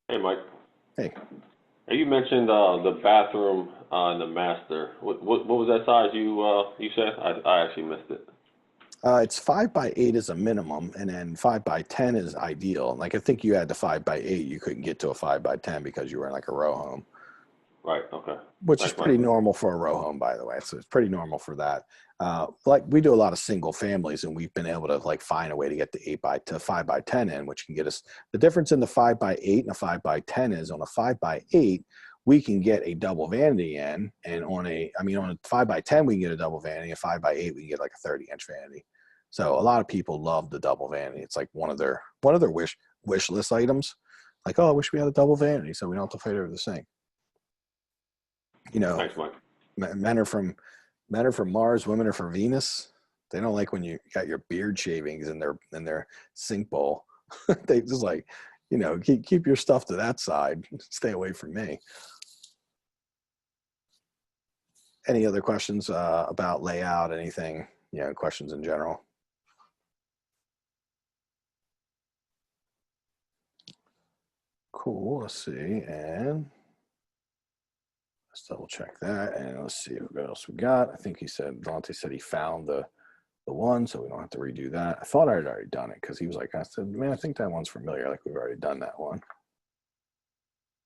Hey, Mike. Hey. You mentioned the bathroom and the master. What was that size you said? I actually missed it. It's 5x8 is a minimum, and then 5x10 is ideal. Like I think you had the 5x8, you couldn't get to a 5x10 because you were in like a row home. Right. Okay. Which is pretty normal for a row home, by the way. So it's pretty normal for that. Like we do a lot of single families, and we've been able to like find a way to get the 5x10 in, which can get us the difference in the 5x8 and a 5x10 is on a 5x8. We can get a double vanity in, and on a 5x10 we can get a double vanity. A 5x8 we can get like a 30-inch vanity. So a lot of people love the double vanity. It's like one of their wish list items. Like, oh, I wish we had a double vanity so we don't have to fight over the sink. You know, thanks, Mike. Men are from Mars, women are from Venus. They don't like when you got your beard shavings in their sink bowl. They just like, you know, keep your stuff to that side. Stay away from me. Any other questions about layout, anything, you know, questions in general? Cool, let's see, and let's double check that, and let's see what else we got. I think Dante said he found the one, so we don't have to redo that. I thought I had already done it because he was like, I said, man, I think that one's familiar, like we've already done that one.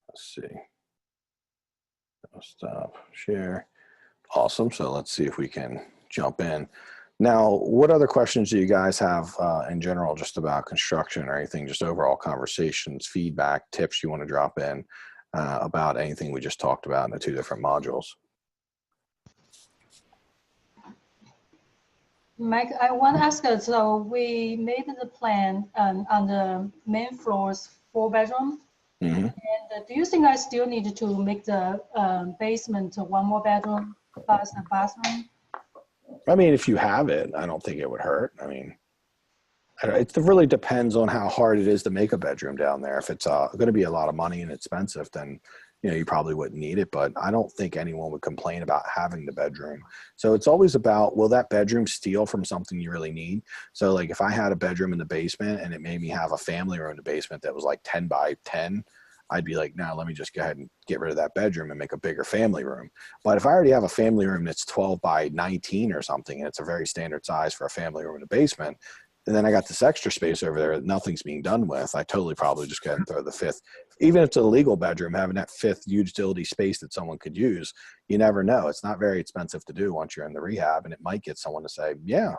Let's see. Stop, share. Awesome. So let's see if we can jump in. Now, what other questions do you guys have in general, just about construction or anything, just overall conversations, feedback, tips you want to drop in about anything we just talked about in the 2 different modules? Mike, I want to ask, so we made the plan on the main floors 4-bedroom. Mm-hmm. And do you think I still need to make the basement 1 more bedroom plus the bathroom? I mean, if you have it, I don't think it would hurt. I mean, it really depends on how hard it is to make a bedroom down there. If it's going to be a lot of money and expensive, then, you know, you probably wouldn't need it. But I don't think anyone would complain about having the bedroom. So it's always about, will that bedroom steal from something you really need? So like if I had a bedroom in the basement and it made me have a family room in the basement that was like 10 by 10, I'd be like, no, let me just go ahead and get rid of that bedroom and make a bigger family room. But if I already have a family room that's 12 by 19 or something, and it's a very standard size for a family room in the basement, and then I got this extra space over there that nothing's being done with, I totally probably just go ahead and throw the 5th. Even if it's a legal bedroom, having that 5th utility space that someone could use, you never know. It's not very expensive to do once you're in the rehab, and it might get someone to say, yeah,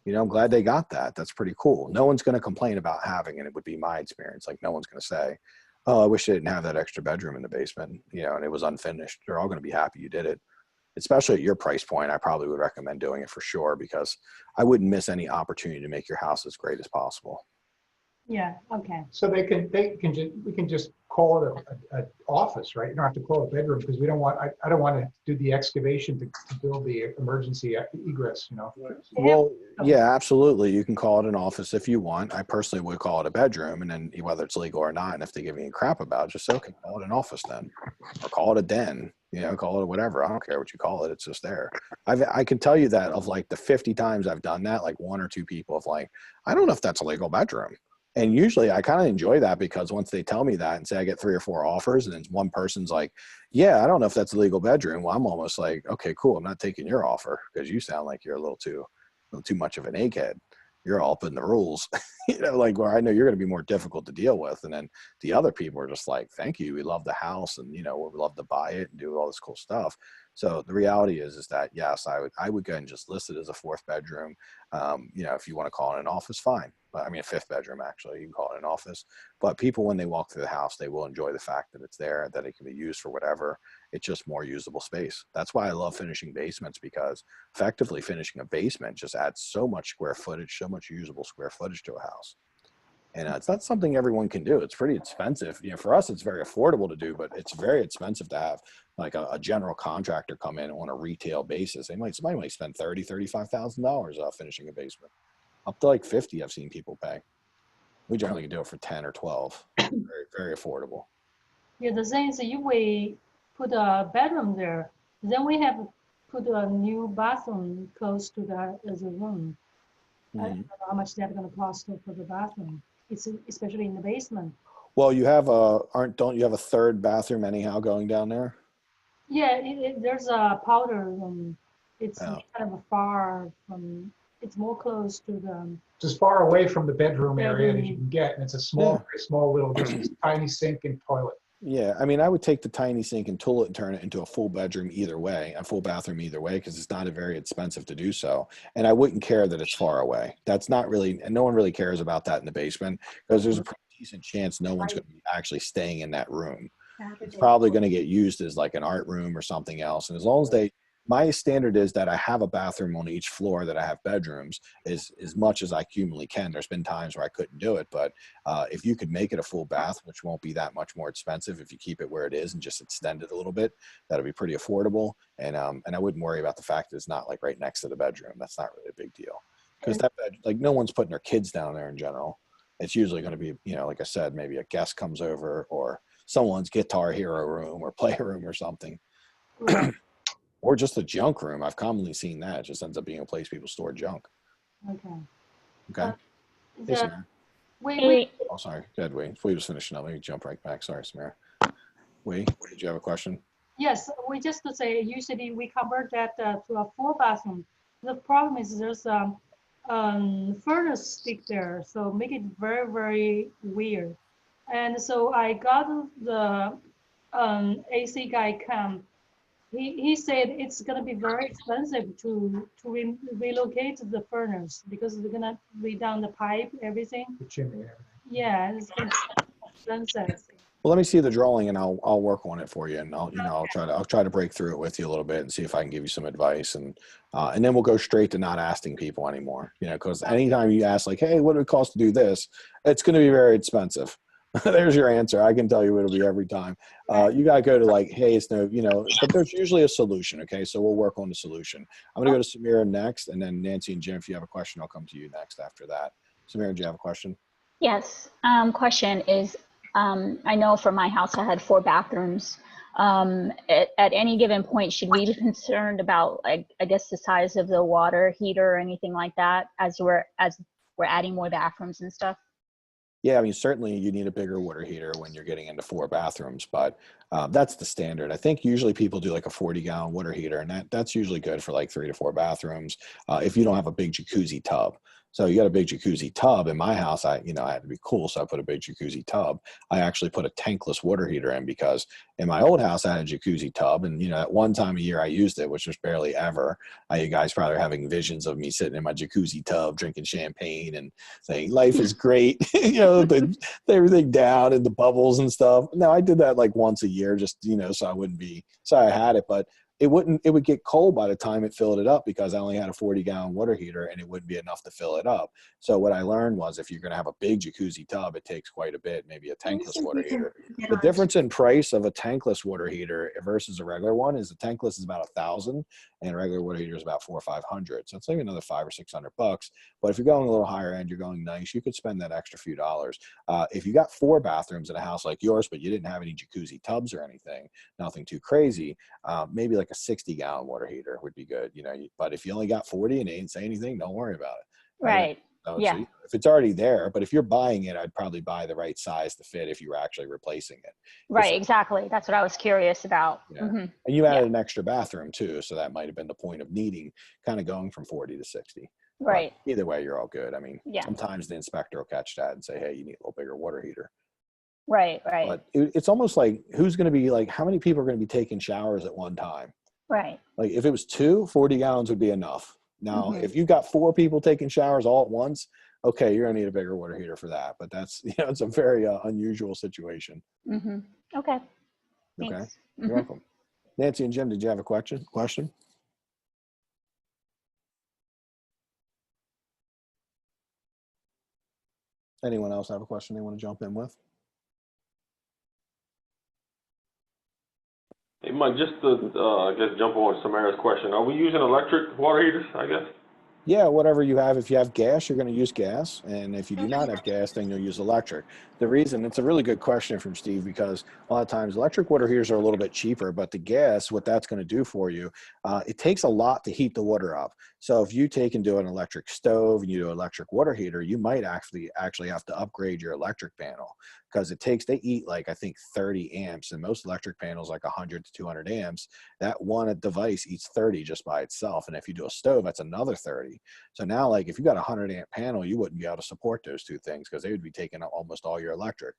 You know, I'm glad they got that. That's pretty cool. No one's going to complain about having it. It would be my experience. Like no one's going to say, oh, I wish they didn't have that extra bedroom in the basement, you know, and it was unfinished. They're all going to be happy you did it. Especially at your price point, I probably would recommend doing it for sure, because I wouldn't miss any opportunity to make your house as great as possible. Yeah, okay. So we can just call it an office, right? You don't have to call it a bedroom, because we don't want, I don't want to do the excavation to build the emergency egress, you know? Well, yeah, absolutely. You can call it an office if you want. I personally would call it a bedroom, and then whether it's legal or not, and if they give you a crap about it, just say, okay, call it an office then, or call it a den, you know, call it whatever. I don't care what you call it. It's just there. I can tell you that of like the 50 times I've done that, like 1 or 2 people have like, I don't know if that's a legal bedroom. And usually I kind of enjoy that, because once they tell me that and say I get 3 or 4 offers, and then one person's like, yeah, I don't know if that's a legal bedroom. Well, I'm almost like, okay, cool. I'm not taking your offer, because you sound like you're a little too much of an egghead. You're all up in the rules, you know, like where I know you're going to be more difficult to deal with. And then the other people are just like, thank you. We love the house, and, you know, we love to buy it and do all this cool stuff. So the reality is that, yes, I would go and just list it as a 4th bedroom. You know, if you want to call it an office, fine. I mean, a 5th bedroom, actually, you can call it an office. But people, when they walk through the house, they will enjoy the fact that it's there, that it can be used for whatever. It's just more usable space. That's why I love finishing basements, because effectively finishing a basement just adds so much square footage, so much usable square footage to a house. And it's not something everyone can do. It's pretty expensive. You know, for us, it's very affordable to do, but it's very expensive to have like a general contractor come in on a retail basis. Somebody might spend $30,000-$35,000 finishing a basement. Up to like 50, I've seen people pay. We generally can do it for 10 or 12. Very, very affordable. Yeah, the thing is, if we put a bedroom there, then we have put a new bathroom close to the room. I don't know how much that's going to cost for the bathroom. It's especially in the basement. Well, you have don't you have a 3rd bathroom anyhow going down there? Yeah, there's a powder room. It's kind of far from. It's more close to the. It's as far away from the bedroom area as you can get, and it's a small, very small little, just a tiny sink and toilet. Yeah, I mean, I would take the tiny sink and toilet and turn it into a full bedroom either way, a full bathroom either way, because it's not very expensive to do so. And I wouldn't care that it's far away. That's not really, and no one really cares about that in the basement, because there's a pretty decent chance no one's going to be actually staying in that room. It's probably going to get used as like an art room or something else. And as long as my standard is that I have a bathroom on each floor, that I have bedrooms as much as I humanly can. There's been times where I couldn't do it, but if you could make it a full bath, which won't be that much more expensive if you keep it where it is and just extend it a little bit, that'll be pretty affordable. And I wouldn't worry about the fact that it's not like right next to the bedroom. That's not really a big deal, because that like no one's putting their kids down there in general. It's usually going to be, you know, like I said, maybe a guest comes over, or someone's Guitar Hero room or playroom or something. Or just a junk room. I've commonly seen that. It just ends up being a place people store junk. Okay. Oh, sorry. Go ahead, Wade. We was finishing up. Let me jump right back. Sorry, Samira. Wade, did you have a question? Yes, we just to say usually we convert that to a 4 bathroom. The problem is there's furnace stick there, so make it very, very weird. And so I got the AC guy come. He said it's gonna be very expensive to relocate the furnace, because they're gonna lay down the pipe, everything. The chimney. Yeah, it's expensive. Well, let me see the drawing, and I'll work on it for you, and I'll try to break through it with you a little bit and see if I can give you some advice, and then we'll go straight to not asking people anymore. You know, because anytime you ask like, hey, what would it cost to do this? It's going to be very expensive. There's your answer. I can tell you it'll be every time. You got to go to like, hey, it's no, you know, but there's usually a solution. Okay. So we'll work on the solution. I'm going to go to Samira next, and then Nancy and Jim, if you have a question, I'll come to you next after that. Samira, do you have a question? Yes. Question is, I know for my house, I had 4 bathrooms. At any given point, should we be concerned about, like, I guess the size of the water heater or anything like that as we're adding more bathrooms and stuff? Yeah, I mean, certainly you need a bigger water heater when you're getting into 4 bathrooms, but that's the standard. I think usually people do like a 40-gallon water heater, and that's usually good for like 3 to 4 bathrooms if you don't have a big jacuzzi tub. So you got a big jacuzzi tub. In my house, I had to be cool, so I put a big jacuzzi tub. I actually put a tankless water heater in because in my old house I had a jacuzzi tub, and at one time a year I used it, which was barely ever. You guys probably are having visions of me sitting in my jacuzzi tub drinking champagne and saying life is great, everything down and the bubbles and stuff. No, I did that like once a year, just so I wouldn't be sorry I had it, but it would get cold by the time it filled it up because I only had a 40-gallon water heater and it wouldn't be enough to fill it up. So what I learned was if you're going to have a big jacuzzi tub, it takes quite a bit, maybe a tankless water heater. The difference in price of a tankless water heater versus a regular one is the tankless is about $1,000 and a regular water heater is about $400 or $500. So it's maybe another $500 or $600. But if you're going a little higher end, you're going nice, you could spend that extra few dollars. If you got 4 bathrooms in a house like yours, but you didn't have any jacuzzi tubs or anything, nothing too crazy, maybe like a 60-gallon water heater would be good, but if you only got 40 and they didn't say anything, don't worry about it. Right. So Yeah. if it's already there, but if you're buying it, I'd probably buy the right size to fit if you were actually replacing it. Right. Exactly. That's what I was curious about. Yeah. And you added an extra bathroom too. So that might've been the point of needing kind of going from 40 to 60. Right. But either way, you're all good. I mean, Yeah. sometimes the inspector will catch that and say, hey, you need a little bigger water heater. Right. Right. But it's almost like who's going to be like, how many people are going to be taking showers at one time? Right. Like if it was 40 gallons would be enough. Now, if you got 4 people taking showers all at once, okay, you're gonna need a bigger water heater for that. But that's, it's a very unusual situation. Okay. Okay, Thanks. you're welcome. Nancy and Jim, did you have a question? Anyone else have a question they want to jump in with? Hey, Mike, just to, I guess, jump on Samara's question. Are we using electric water heaters, I guess? Yeah, whatever you have. If you have gas, you're going to use gas. And if you do not have gas, then you'll use electric. The reason, it's a really good question from Steve, because a lot of times electric water heaters are a little bit cheaper, but the gas, what that's going to do for you, it takes a lot to heat the water up. So if you take and do an electric stove and you do an electric water heater, you might actually have to upgrade your electric panel, because they eat like, I think 30 amps, and most electric panels like 100 to 200 amps. That one device eats 30 just by itself. And if you do a stove, that's another 30. So now, like if you got a 100 amp panel, you wouldn't be able to support those two things because they would be taking up almost all your electric.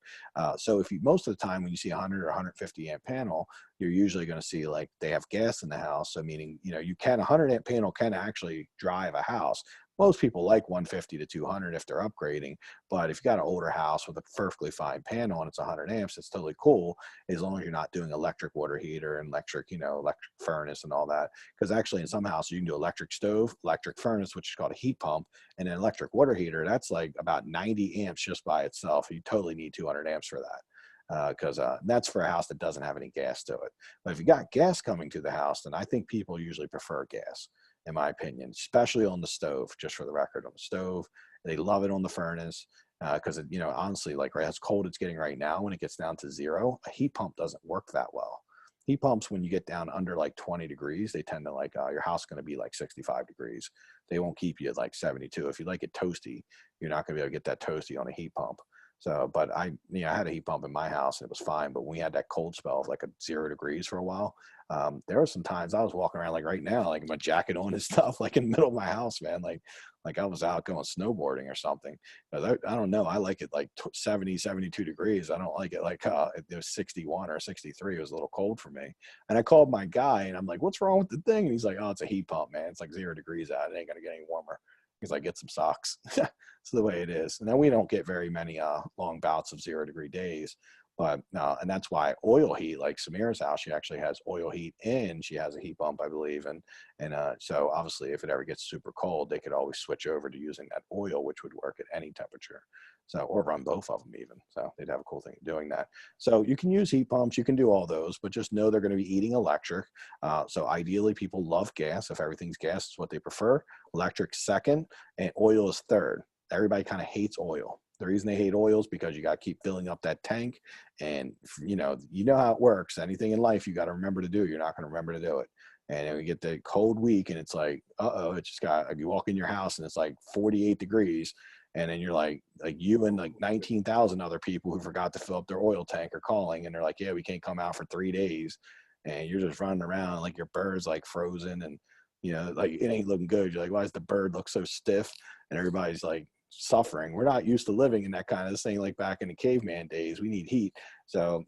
So if you, most of the time when you see a 100 or 150 amp panel, you're usually going to see like they have gas in the house. So meaning, a 100 amp panel can actually drive a house. Most people like 150 to 200 if they're upgrading, but if you got an older house with a perfectly fine panel and it's 100 amps, it's totally cool as long as you're not doing electric water heater and electric furnace and all that. Because actually in some houses you can do electric stove, electric furnace, which is called a heat pump, and an electric water heater. That's like about 90 amps just by itself. You totally need 200 amps for that. Because that's for a house that doesn't have any gas to it. But if you got gas coming to the house, then I think people usually prefer gas, in my opinion, especially on the stove. Just for the record, on the stove, they love it on the furnace because honestly, like right as cold it's getting right now, when it gets down to 0, a heat pump doesn't work that well. Heat pumps, when you get down under like 20 degrees, they tend to like your house is going to be like 65 degrees. They won't keep you at like 72. If you like it toasty, you're not going to be able to get that toasty on a heat pump. So, but I had a heat pump in my house and it was fine. But when we had that cold spell of like 0 degrees for a while, there were some times I was walking around like right now, like my jacket on and stuff, like in the middle of my house, man. Like I was out going snowboarding or something. I don't know. I like it like 70, 72 degrees. I don't like it like it was 61 or 63. It was a little cold for me. And I called my guy and I'm like, what's wrong with the thing? And he's like, oh, it's a heat pump, man. It's like 0 degrees out. It ain't going to get any warmer. He's like, get some socks. It's the way it is. And then we don't get very many long bouts of 0 degree days. But and that's why oil heat, like Samira's house, she actually has oil heat and she has a heat pump, I believe. And so obviously if it ever gets super cold, they could always switch over to using that oil, which would work at any temperature. So, or run both of them even. So they'd have a cool thing of doing that. So you can use heat pumps, you can do all those, but just know they're going to be eating electric. So ideally people love gas. If everything's gas is what they prefer. Electric second and oil is third. Everybody kind of hates oil. The reason they hate oil is because you got to keep filling up that tank, and you know how it works. Anything in life you got to remember to do, you're not going to remember to do it. And then we get the cold week and it's like, it just got, you walk in your house and it's like 48 degrees. And then you're like you and like 19,000 other people who forgot to fill up their oil tank are calling, and they're like, yeah, we can't come out for 3 days. And you're just running around like your bird's like frozen, and You know, like it ain't looking good. You're like, why does the bird look so stiff? And everybody's like suffering. We're not used to living in that kind of thing like back in the caveman days. We need heat. So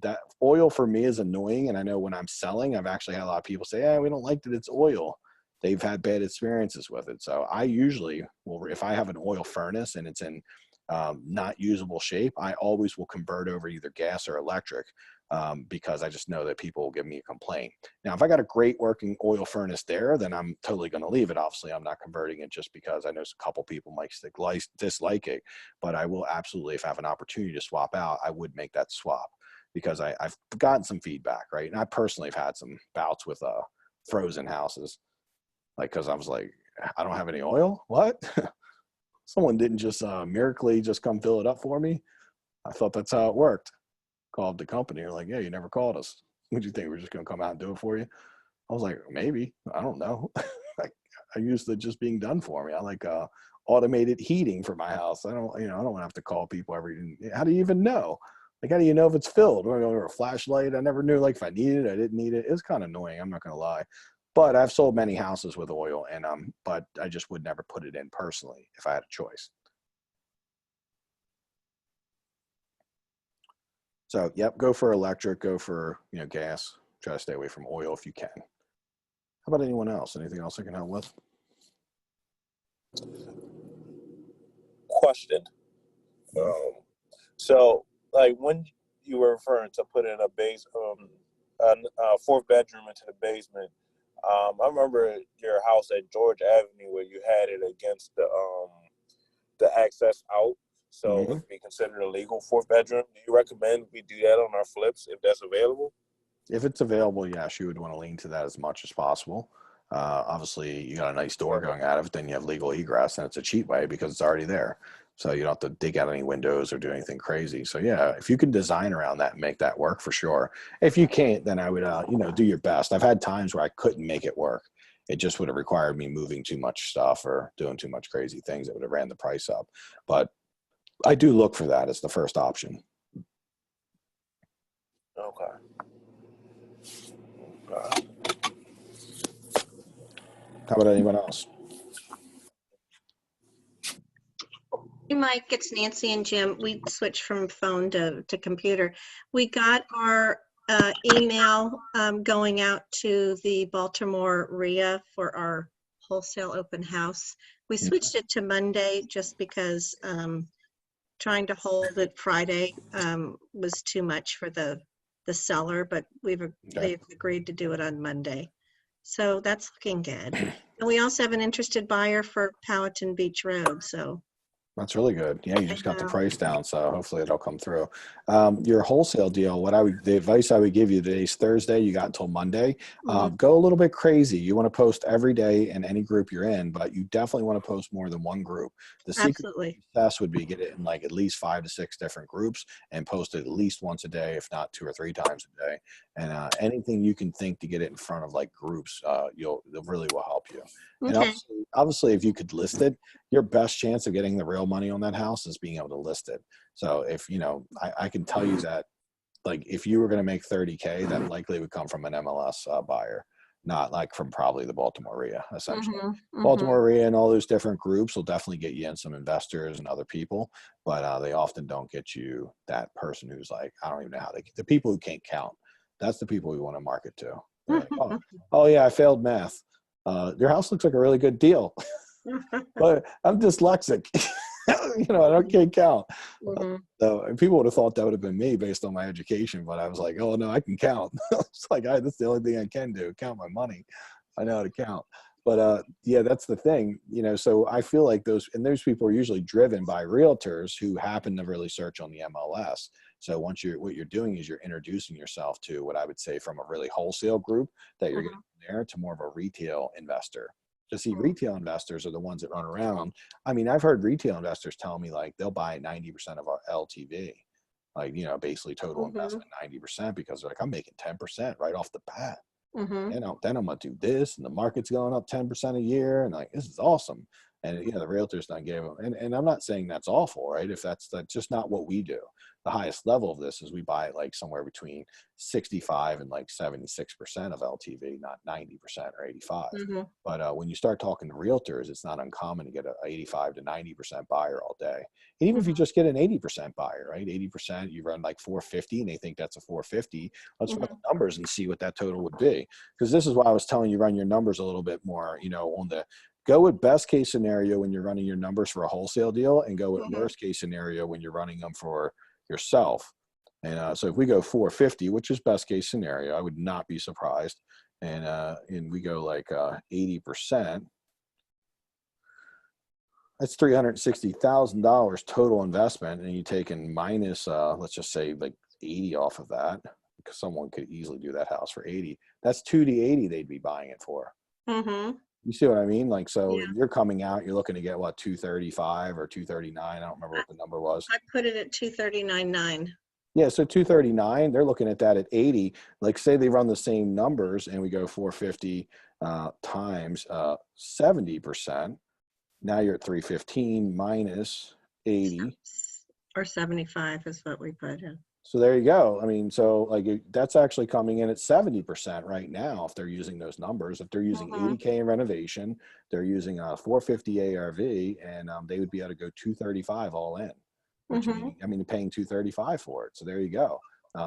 that oil for me is annoying. And I know when I'm selling, I've actually had a lot of people say, yeah, we don't like that it's oil. They've had bad experiences with it. So I usually will, if I have an oil furnace and it's in not usable shape, I always will convert over either gas or electric because I just know that people will give me a complaint. Now, if I got a great working oil furnace there, then I'm totally going to leave it. Obviously, I'm not converting it just because I know a couple people might dislike it, but I will absolutely, if I have an opportunity to swap out, I would make that swap because I've gotten some feedback, right? And I personally have had some bouts with frozen houses, like, because I was like, I don't have any oil? What? Someone didn't just miraculously just come fill it up for me? I thought that's how it worked. Called the company. They're like, yeah, you never called us. What do you think? We're just going to come out and do it for you? I was like, maybe. I don't know. I used to just being done for me. I like automated heating for my house. I don't want to have to call people every. How do you even know? Like, how do you know if it's filled? Or a flashlight? I never knew, like, if I needed it, I didn't need it. It was kind of annoying. I'm not going to lie. But I've sold many houses with oil, and but I just would never put it in personally if I had a choice. So, yep, go for electric, go for, gas. Try to stay away from oil if you can. How about anyone else? Anything else I can help with? Question. So, like, when you were referring to putting a fourth bedroom into the basement, I remember your house at George Avenue where you had it against the access out. So it would be considered a legal fourth bedroom. Do you recommend we do that on our flips if that's available? If it's available, yes, you would want to lean to that as much as possible. Obviously, you got a nice door going out of it, then you have legal egress, and it's a cheap way because it's already there. So you don't have to dig out any windows or do anything crazy. So yeah, if you can design around that and make that work, for sure. If you can't, then I would, do your best. I've had times where I couldn't make it work. It just would have required me moving too much stuff or doing too much crazy things that would have ran the price up. But I do look for that as the first option. Okay. How about anyone else? Hey, Mike, it's Nancy and Jim. We switched from phone to computer. We got our email going out to the Baltimore RIA for our wholesale open house. We switched it to Monday just because trying to hold it Friday was too much for the seller, but they've agreed to do it on Monday. So that's looking good. And we also have an interested buyer for Powhatan Beach Road, so. That's really good. Yeah, you just got the price down, so hopefully it'll come through. Your wholesale deal, the advice I would give you, today's Thursday, you got until Monday. Go a little bit crazy. You want to post every day in any group you're in, but you definitely want to post more than one group. The secret success would be get it in like at least 5 to 6 different groups and post it at least once a day, if not 2 or 3 times a day. And anything you can think to get it in front of like groups, it really will help you. Okay. And obviously, if you could list it, your best chance of getting the real money on that house is being able to list it. So if, I can tell you that, like, if you were going to make 30K, that likely would come from an MLS buyer, not like from probably the Baltimore RIA, essentially. Baltimore RIA and all those different groups will definitely get you in some investors and other people, but they often don't get you that person who's like, I don't even know how the people who can't count. That's the people we want to market to. Like, oh yeah, I failed math. Your house looks like a really good deal, but I'm dyslexic. I can't count. So people would have thought that would have been me based on my education, but I was like, oh no, I can count. It's like, that's the only thing I can do, count my money. I know how to count. But yeah, that's the thing, so I feel like those people are usually driven by realtors who happen to really search on the MLS. So what you're doing is you're introducing yourself to what I would say from a really wholesale group that you're getting there to more of a retail investor. To see retail investors are the ones that run around. I mean, I've heard retail investors tell me like they'll buy 90% of our LTV, like, basically total investment 90% because they're like, I'm making 10% right off the bat. Then I'm going to do this and the market's going up 10% a year. And like, this is awesome. And, you know, the realtors don't give them, and I'm not saying that's awful, right? If that's just not what we do. The highest level of this is we buy it like somewhere between 65 and like 76% of LTV, not 90% or 85. But when you start talking to realtors, it's not uncommon to get a 85 to 90% buyer all day. And even if you just get an 80% buyer, right? 80%, you run like 450 and they think that's a 450. Let's run the numbers and see what that total would be. Because this is why I was telling you, run your numbers a little bit more, you know, on the, go with best case scenario when you're running your numbers for a wholesale deal, and go with worst case scenario when you're running them for yourself. And so if we go 450, which is best case scenario, I would not be surprised. And we go like 80%, that's $360,000 total investment. And you take in minus, let's just say like 80 off of that, because someone could easily do that house for 80. That's 280 they'd be buying it for. You see what I mean? Like, so you're coming out, you're looking to get what, 235 or 239. I don't remember what the number was. I put it at 239.9. Yeah, so 239, they're looking at that at 80. Like, say they run the same numbers and we go 450 times 70%. Now you're at 315 minus 80. Or 75 is what we put in. So there you go. I mean, so like that's actually coming in at 70% right now if they're using those numbers. If they're using 80K in renovation, they're using a 450 ARV, and they would be able to go 235 all in. Which means, I mean, you're paying 235 for it. So there you go.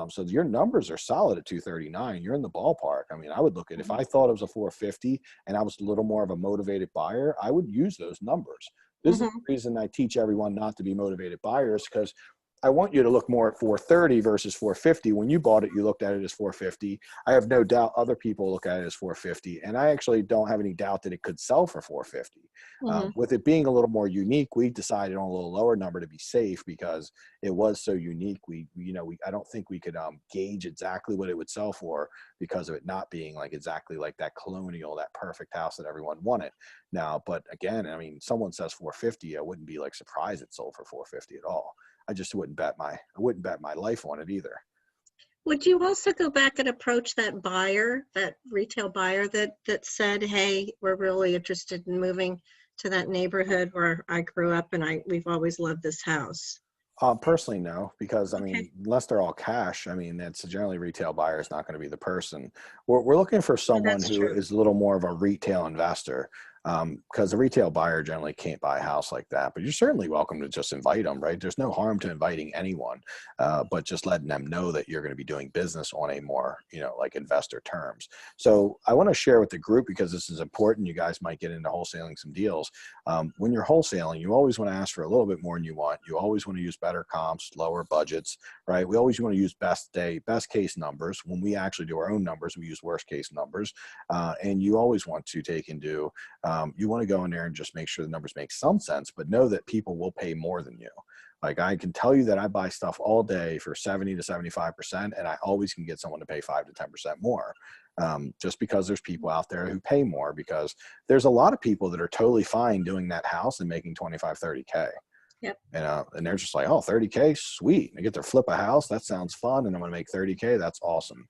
So your numbers are solid at 239. You're in the ballpark. I mean, I would look at, if I thought it was a 450 and I was a little more of a motivated buyer, I would use those numbers. This is the reason I teach everyone not to be motivated buyers, because I want you to look more at 430 versus 450. When you bought it, you looked at it as 450. I have no doubt other people look at it as 450. And I actually don't have any doubt that it could sell for 450. With it being a little more unique, we decided on a little lower number to be safe because it was so unique. I don't think we could gauge exactly what it would sell for because of it not being like exactly like that colonial, that perfect house that everyone wanted. Now, but again, I mean, someone says 450, I wouldn't be like surprised it sold for 450 at all. I just wouldn't bet my life on it either. Would you also go back and approach that buyer, that retail buyer that said, hey, we're really interested in moving to that neighborhood where I grew up and we've always loved this house? Personally, no, because I mean, unless they're all cash, I mean, that's generally retail buyer is not going to be the person. We're looking for someone who is a little more of a retail investor. Because the retail buyer generally can't buy a house like that, but you're certainly welcome to just invite them, right? There's no harm to inviting anyone, but just letting them know that you're going to be doing business on a more, like investor terms. So I want to share with the group, because this is important. You guys might get into wholesaling some deals. When you're wholesaling, you always want to ask for a little bit more than you want. You always want to use better comps, lower budgets, right? We always want to use best case numbers. When we actually do our own numbers, we use worst case numbers. And you always want to take into, you want to go in there and just make sure the numbers make some sense, but know that people will pay more than you. Like, I can tell you that I buy stuff all day for 70 to 75%, and I always can get someone to pay 5 to 10% more. Just because there's people out there who pay more, because there's a lot of people that are totally fine doing that house and making 25, 30K. Yep. And they're just like, oh, 30K, sweet. I get to flip a house. That sounds fun. And I'm going to make 30K. That's awesome.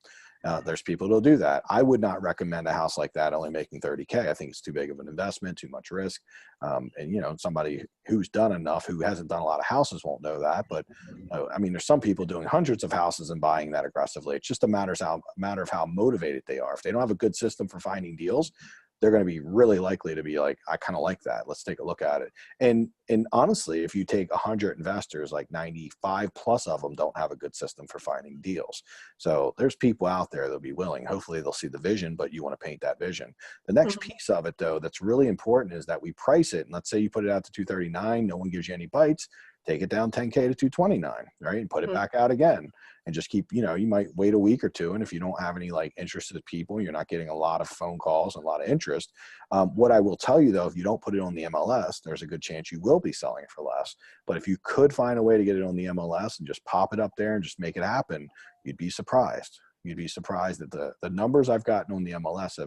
There's people who'll do that. I would not recommend a house like that only making 30K. I think it's too big of an investment, too much risk. And somebody who's done enough, who hasn't done a lot of houses, won't know that. But I mean, there's some people doing hundreds of houses and buying that aggressively. It's just a matter of how motivated they are. If they don't have a good system for finding deals, they're going to be really likely to be like, I kind of like that. Let's take a look at it. And honestly, if you take 100 investors, like 95 plus of them don't have a good system for finding deals. So there's people out there that'll be willing. Hopefully they'll see the vision, but you want to paint that vision. The next piece of it, though, that's really important is that we price it. And let's say you put it out to 239, no one gives you any bites. Take it down 10K to 229, right? And put it back out again, and just keep, you might wait a week or two. And if you don't have any like interested people, you're not getting a lot of phone calls and a lot of interest. What I will tell you though, if you don't put it on the MLS, there's a good chance you will be selling it for less. But if you could find a way to get it on the MLS and just pop it up there and just make it happen, you'd be surprised. You'd be surprised at the numbers I've gotten on the MLS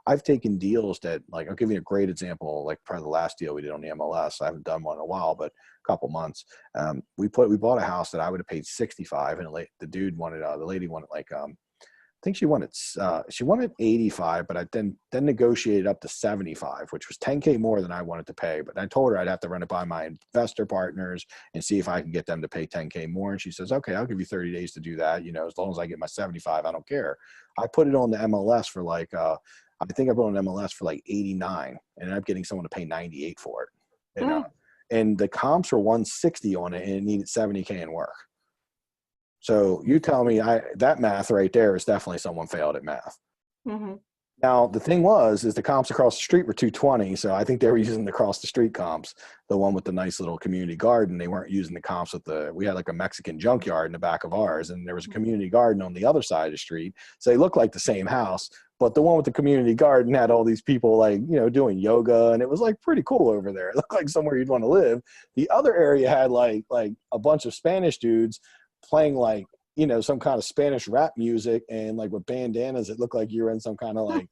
I've taken deals that, like, I'll give you a great example, like probably the last deal we did on the MLS. I haven't done one in a while, but a couple months. We bought a house that I would have paid 65, and the lady wanted like think she wanted 85, but I then negotiated up to 75, which was 10K more than I wanted to pay. But I told her I'd have to run it by my investor partners and see if I can get them to pay 10K more. And she says, okay, I'll give you 30 days to do that. You know, as long as I get my 75, I don't care. I put it on the MLS for like, I think I put it on MLS for like 89, and I'm getting someone to pay 98 for it. And the comps were 160 on it, and it needed 70K in work. So you tell me that math right there is definitely someone failed at math. Mm-hmm. Now, the thing is the comps across the street were 220. So I think they were using the across the street comps, the one with the nice little community garden. They weren't using the comps we had like a Mexican junkyard in the back of ours, and there was a community garden on the other side of the street. So they looked like the same house, but the one with the community garden had all these people like, you know, doing yoga, and it was like pretty cool over there. It looked like somewhere you'd want to live. The other area had like a bunch of Spanish dudes playing like, you know, some kind of Spanish rap music, and like with bandanas, it looked like you were in some kind of like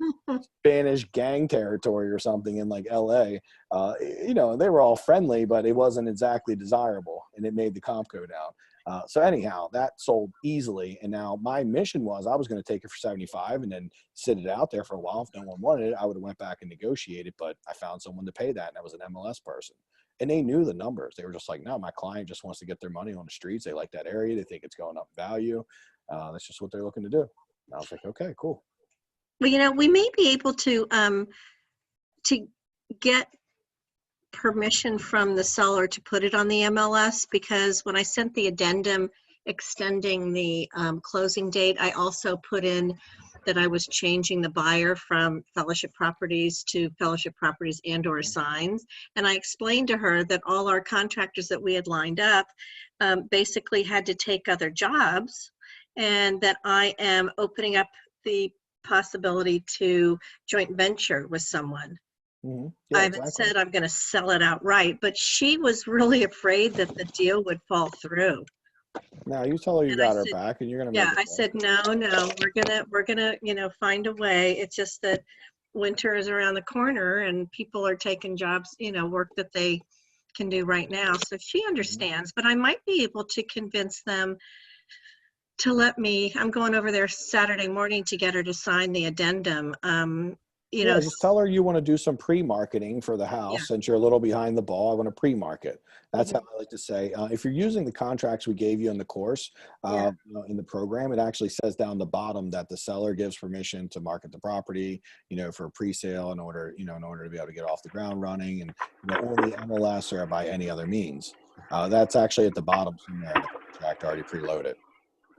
Spanish gang territory or something in like LA. You know, they were all friendly, but it wasn't exactly desirable, and it made the comp go down. So anyhow, that sold easily. And now my mission was I was going to take it for 75 and then sit it out there for a while. If no one wanted it, I would have went back and negotiated, but I found someone to pay that, and that was an MLS person. And they knew the numbers. They were just like, no, my client just wants to get their money on the streets. They like that area. They think it's going up in value. That's just what they're looking to do. And I was like, okay, cool. Well, you know, we may be able to get permission from the seller to put it on the MLS, because when I sent the addendum extending the closing date, I also put in that I was changing the buyer from Fellowship Properties to Fellowship Properties and/or Signs. And I explained to her that all our contractors that we had lined up basically had to take other jobs, and that I am opening up the possibility to joint venture with someone. Mm-hmm. Yeah, I haven't said I'm going to sell it outright, but she was really afraid that the deal would fall through. Now you tell her you And got I her said, back, and you're gonna. yeah, make it I work. said no, we're gonna you know, find a way. It's just that winter is around the corner, and people are taking jobs, you know, work that they can do right now. So she understands, but I might be able to convince them to let me. I'm going over there Saturday morning to get her to sign the addendum. You know, Just tell her you want to do some pre-marketing for the house. Since you're a little behind the ball, I want to pre-market. That's how I like to say. If you're using the contracts we gave you in the course, you know, in the program, it actually says down the bottom that the seller gives permission to market the property, you know, for a pre-sale in order to be able to get off the ground running, and you know, or the MLS or by any other means. That's actually at the bottom somewhere in the contract already preloaded.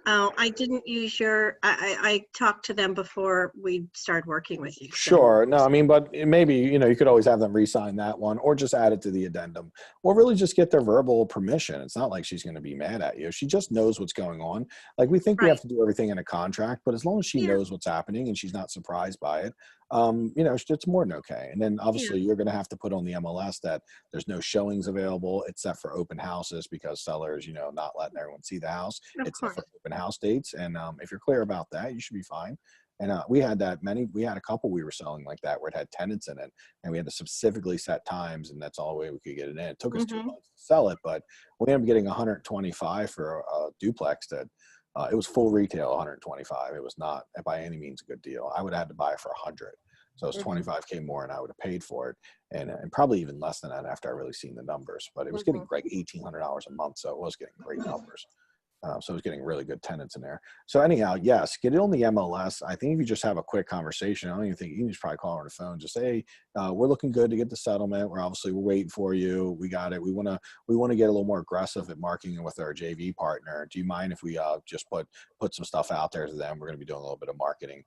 Oh, I didn't use your, I talked to them before we started working with you. So. Sure. No, I mean, but maybe, you know, you could always have them re-sign that one, or just add it to the addendum, or really just get their verbal permission. It's not like she's going to be mad at you. She just knows what's going on. Like, we think we have to do everything in a contract, but as long as she knows what's happening and she's not surprised by it, you know, it's more than okay. And then obviously you're going to have to put on the MLS that there's no showings available except for open houses, because sellers, you know, not letting everyone see the house. It's for open house dates. And if you're clear about that, you should be fine. And we had a couple we were selling like that where it had tenants in it, and we had to specifically set times, and that's the only way we could get it in. It took us 2 months to sell it, but we ended up getting 125 for a duplex that it was full retail, 125. It was not by any means a good deal. I would have had to buy it for 100. So it was 25K more, and I would have paid for it, and probably even less than that after I really seen the numbers. But it was getting like $1,800 a month, so it was getting great numbers. So it was getting really good tenants in there. So anyhow, yes, get it on the MLS. I think if you just have a quick conversation, I don't even think you can just probably call her on the phone. Just say, hey, we're looking good to get the settlement. We're waiting for you. We got it. We want to get a little more aggressive at marketing with our JV partner. Do you mind if we just put some stuff out there to them? We're going to be doing a little bit of marketing,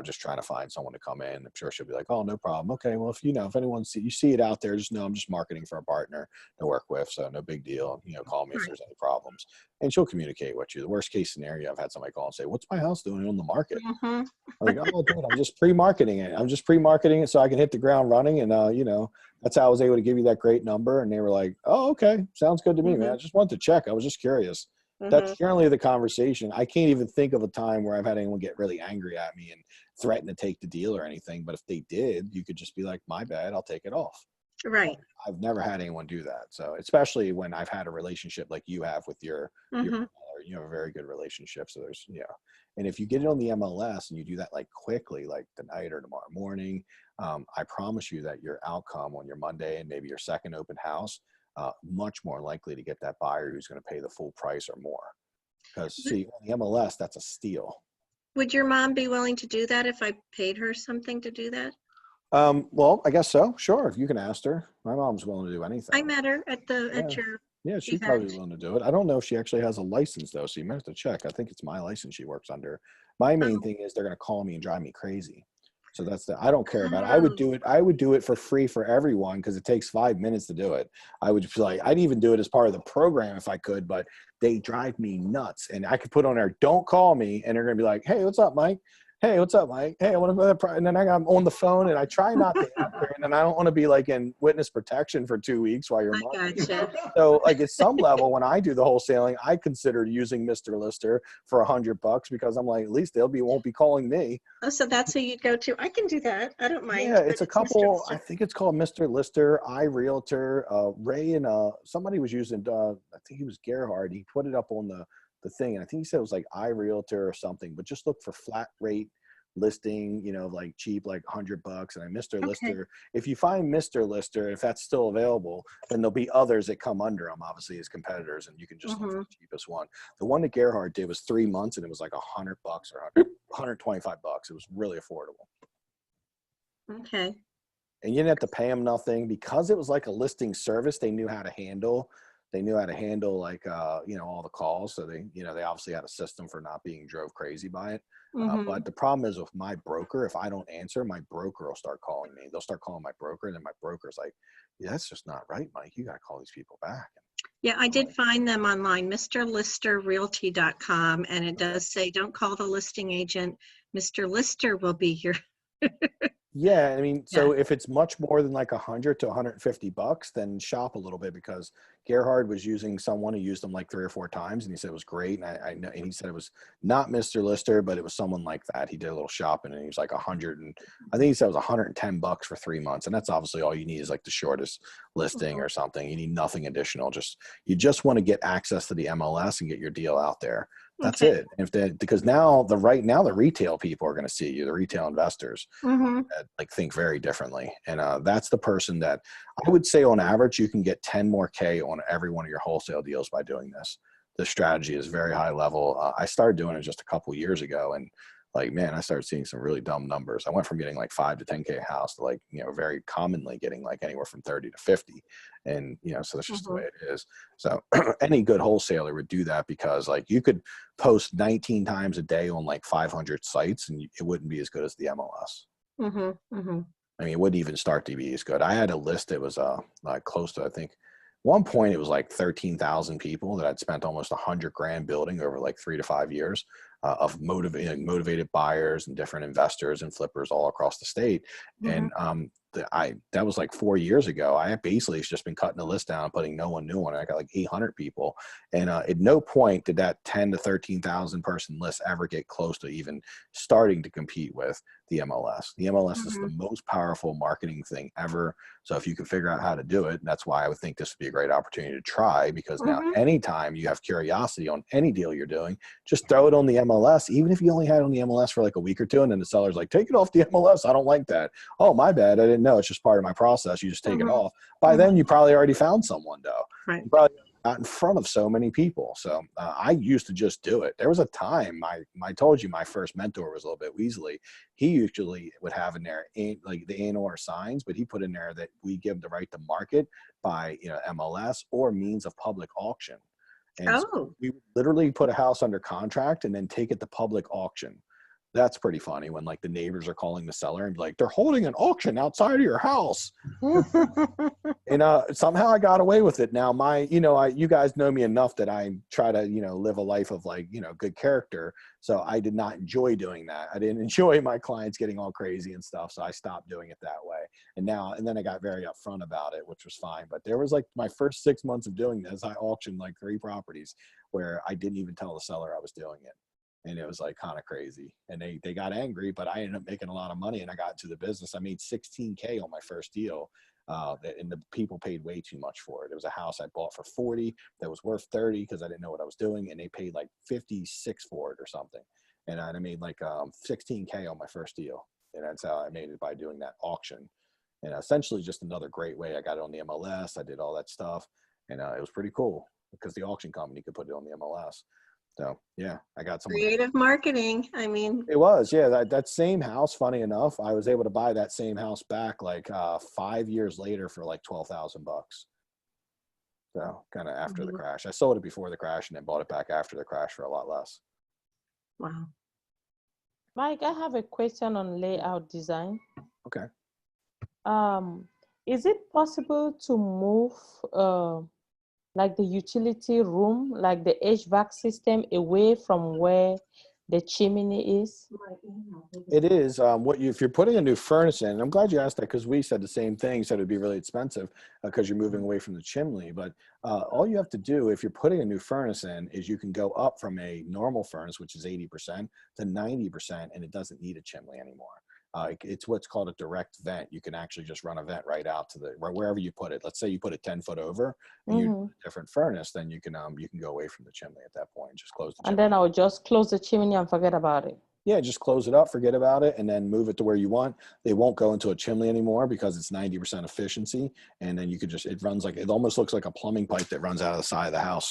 just trying to find someone to come in. I'm sure she'll be like, oh, no problem. Okay, well, if anyone you see it out there, just know I'm just marketing for a partner to work with, so no big deal. You know, call me if there's any problems, and she'll communicate with you. The worst case scenario, I've had somebody call and say, what's my house doing on the market? I'm like, oh, dude, I'm just pre-marketing it. I'm just pre-marketing it so I can hit the ground running. And, you know, that's how I was able to give you that great number. And they were like, oh, okay. Sounds good to me, man. I just wanted to check. I was just curious. That's generally the conversation. I can't even think of a time where I've had anyone get really angry at me and threaten to take the deal or anything. But if they did, you could just be like, my bad, I'll take it off. Right. I've never had anyone do that. So especially when I've had a relationship like you have with your you have a very good relationship. So there's, and if you get it on the MLS and you do that like quickly, like tonight or tomorrow morning, I promise you that your outcome on your Monday and maybe your second open house, much more likely to get that buyer who's going to pay the full price or more. Because see, on the MLS, that's a steal. Would your mom be willing to do that if I paid her something to do that? Well, I guess so. Sure. You can ask her. My mom's willing to do anything. I met her at your Yeah, she'd event. probably be willing to do it. I don't know if she actually has a license though, so you might have to check. I think it's my license she works under. My main thing is they're going to call me and drive me crazy. So I don't care about it. I would do it for free for everyone because it takes 5 minutes to do it. I would just like, I'd even do it as part of the program if I could, but they drive me nuts. And I could put on there, don't call me. And they're going to be like, hey, what's up, Mike? Hey, what's up, Mike? Hey, I want to, and then I'm on the phone and I try not to answer, and then I don't want to be like in witness protection for 2 weeks while you're marketing. Gotcha. So like at some level, when I do the wholesaling, I consider using Mr. Lister for $100 because I'm like, at least won't be calling me. Oh, so that's who you go to. I can do that. I don't mind. Yeah, it's a couple. Mr. I think it's called Mr. Lister, iRealtor. Ray and somebody was using. I think he was Gerhard. He put it up on the thing, and I think he said it was like iRealtor or something. But just look for flat rate listing, like cheap, like $100. And Mr. Lister, if you find Mr. Lister, if that's still available, then there'll be others that come under them, obviously as competitors, and you can just look for the cheapest one. The one that Gerhard did was 3 months, and it was like $100 or $125. It was really affordable. Okay. And you didn't have to pay them nothing because it was like a listing service. They knew how to handle. Like all the calls. So they obviously had a system for not being drove crazy by it. But the problem is with my broker, if I don't answer, my broker will start calling me. They'll start calling my broker, and then my broker's like, yeah, that's just not right, Mike. You got to call these people back. Yeah, I did find them online, mrlisterrealty.com, and it does say, don't call the listing agent. Mr. Lister will be here. Yeah, I mean, so if it's much more than like $100 to $150, then shop a little bit, because Gerhard was using someone who used them like 3 or 4 times, and he said it was great. And I know, and he said it was not Mr. Lister, but it was someone like that. He did a little shopping, and he was like $100, and I think he said it was $110 for 3 months. And that's obviously all you need is like the shortest listing or something. You need nothing additional. You just want to get access to the MLS and get your deal out there. That's it. Because now the retail people are going to see you, the retail investors that like think very differently. And that's the person that I would say on average, you can get 10 more K on every one of your wholesale deals by doing this. The strategy is very high level. I started doing it just a couple years ago, and like, man, I started seeing some really dumb numbers. I went from getting like 5 to 10K a house to like, very commonly getting like anywhere from 30 to 50. And, so that's just the way it is. So any good wholesaler would do that, because like you could post 19 times a day on like 500 sites and it wouldn't be as good as the MLS. I mean, it wouldn't even start to be as good. I had a list that was like close to, I think, one point it was like 13,000 people that I'd spent almost $100,000 building over like 3 to 5 years of motivated buyers and different investors and flippers all across the state. And that was like 4 years ago. I basically just been cutting the list down and putting no one new on it. I got like 800 people. And at no point did that 10 to 13,000 person list ever get close to even starting to compete with the MLS. The MLS is the most powerful marketing thing ever. So if you can figure out how to do it, that's why I would think this would be a great opportunity to try, because now anytime you have curiosity on any deal you're doing, just throw it on the MLS, even if you only had it on the MLS for like a week or two, and then the seller's like, take it off the MLS. I don't like that. Oh, my bad. I didn't know. It's just part of my process. You just take it off. By then you probably already found someone though. Right. You probably got in front of so many people. So I used to just do it. There was a time I told you my first mentor was a little bit weaselly. He usually would have in there like the A&R signs, but he put in there that we give the right to market by MLS or means of public auction. And so we would literally put a house under contract and then take it to public auction. That's pretty funny when like the neighbors are calling the seller and be like, they're holding an auction outside of your house. And somehow I got away with it. Now you guys know me enough that I try to, live a life of like, good character. So I did not enjoy doing that. I didn't enjoy my clients getting all crazy and stuff. So I stopped doing it that way. And then I got very upfront about it, which was fine. But there was like my first 6 months of doing this, I auctioned like 3 properties where I didn't even tell the seller I was doing it. And it was like kind of crazy, and they got angry, but I ended up making a lot of money and I got into the business. I made 16K on my first deal. And the people paid way too much for it. It was a house I bought for 40 that was worth 30 because I didn't know what I was doing, and they paid like 56 for it or something. And I made like 16K on my first deal, and that's how I made it, by doing that auction. And essentially just another great way. I got it on the MLS. I did all that stuff, and it was pretty cool because the auction company could put it on the MLS. So yeah, I got some Creative marketing. I mean, it was, yeah, that same house, funny enough, I was able to buy that same house back like 5 years later for like $12,000. So kind of after the crash. I sold it before the crash and then bought it back after the crash for a lot less. wow. Mike, I have a question on layout design. Okay. Is it possible to move like the utility room, like the HVAC system, away from where the chimney is? It is. If you're putting a new furnace in, and I'm glad you asked that because we said the same thing, said it'd be really expensive because you're moving away from the chimney. But all you have to do if you're putting a new furnace in is you can go up from a normal furnace, which is 80%, to 90%, and it doesn't need a chimney anymore. It's what's called a direct vent. You can actually just run a vent right out to wherever you put it. Let's say you put it 10 foot over and you do a different furnace, then you can go away from the chimney at that point. Just close the chimney. And then I'll just close the chimney and forget about it. Yeah, just close it up, forget about it, and then move it to where you want. They won't go into a chimney anymore because it's 90% efficiency. And then you could it runs like, it almost looks like a plumbing pipe that runs out of the side of the house.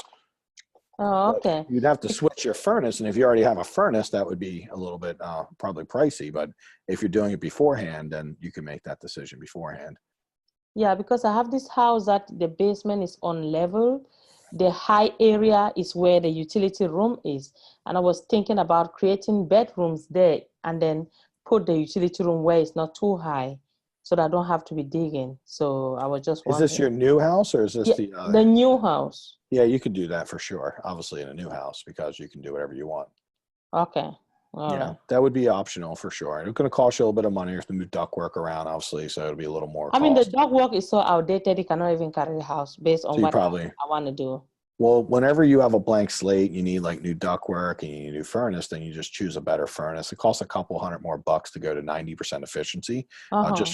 Oh, okay. But you'd have to switch your furnace. And if you already have a furnace, that would be a little bit probably pricey. But if you're doing it beforehand, then you can make that decision beforehand. Yeah, because I have this house that the basement is on level. The high area is where the utility room is. And I was thinking about creating bedrooms there and then put the utility room where it's not too high so that I don't have to be digging. So I was just wondering. Is this your new house or is this the new house? Yeah, you could do that for sure. Obviously in a new house because you can do whatever you want. Okay. All right. That would be optional for sure. And it's going to cost you a little bit of money. You have to move ductwork around, obviously, so it'll be a little more cost. I mean, the ductwork is so outdated, it cannot even carry the house based on what I want to do. Well, whenever you have a blank slate, you need like new ductwork and you need a new furnace, then you just choose a better furnace. It costs a couple $100 more to go to 90% efficiency,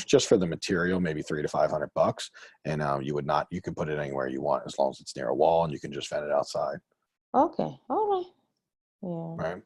just for the material, maybe $300 to $500. And you can put it anywhere you want as long as it's near a wall and you can just vent it outside. Okay. All right. Yeah. Right.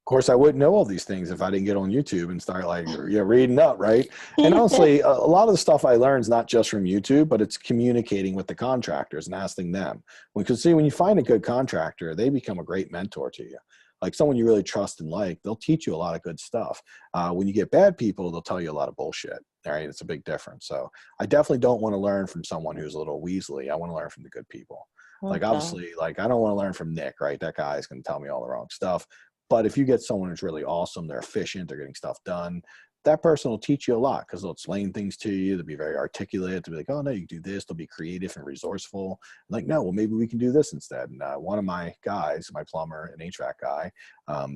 Of course, I wouldn't know all these things if I didn't get on YouTube and start reading up, right? And honestly, a lot of the stuff I learned is not just from YouTube, but it's communicating with the contractors and asking them. Because see, when you find a good contractor, they become a great mentor to you. Like someone you really trust and like, they'll teach you a lot of good stuff. When you get bad people, they'll tell you a lot of bullshit. All right, it's a big difference. So I definitely don't want to learn from someone who's a little weaselly. I want to learn from the good people. Okay. Like obviously, like I don't want to learn from Nick, right? That guy is going to tell me all the wrong stuff. But if you get someone who's really awesome, they're efficient, they're getting stuff done, that person will teach you a lot because they'll explain things to you. They'll be very articulate. They'll be like, oh, no, you can do this. They'll be creative and resourceful. I'm like, no, well, maybe we can do this instead. And one of my guys, my plumber, an HVAC guy,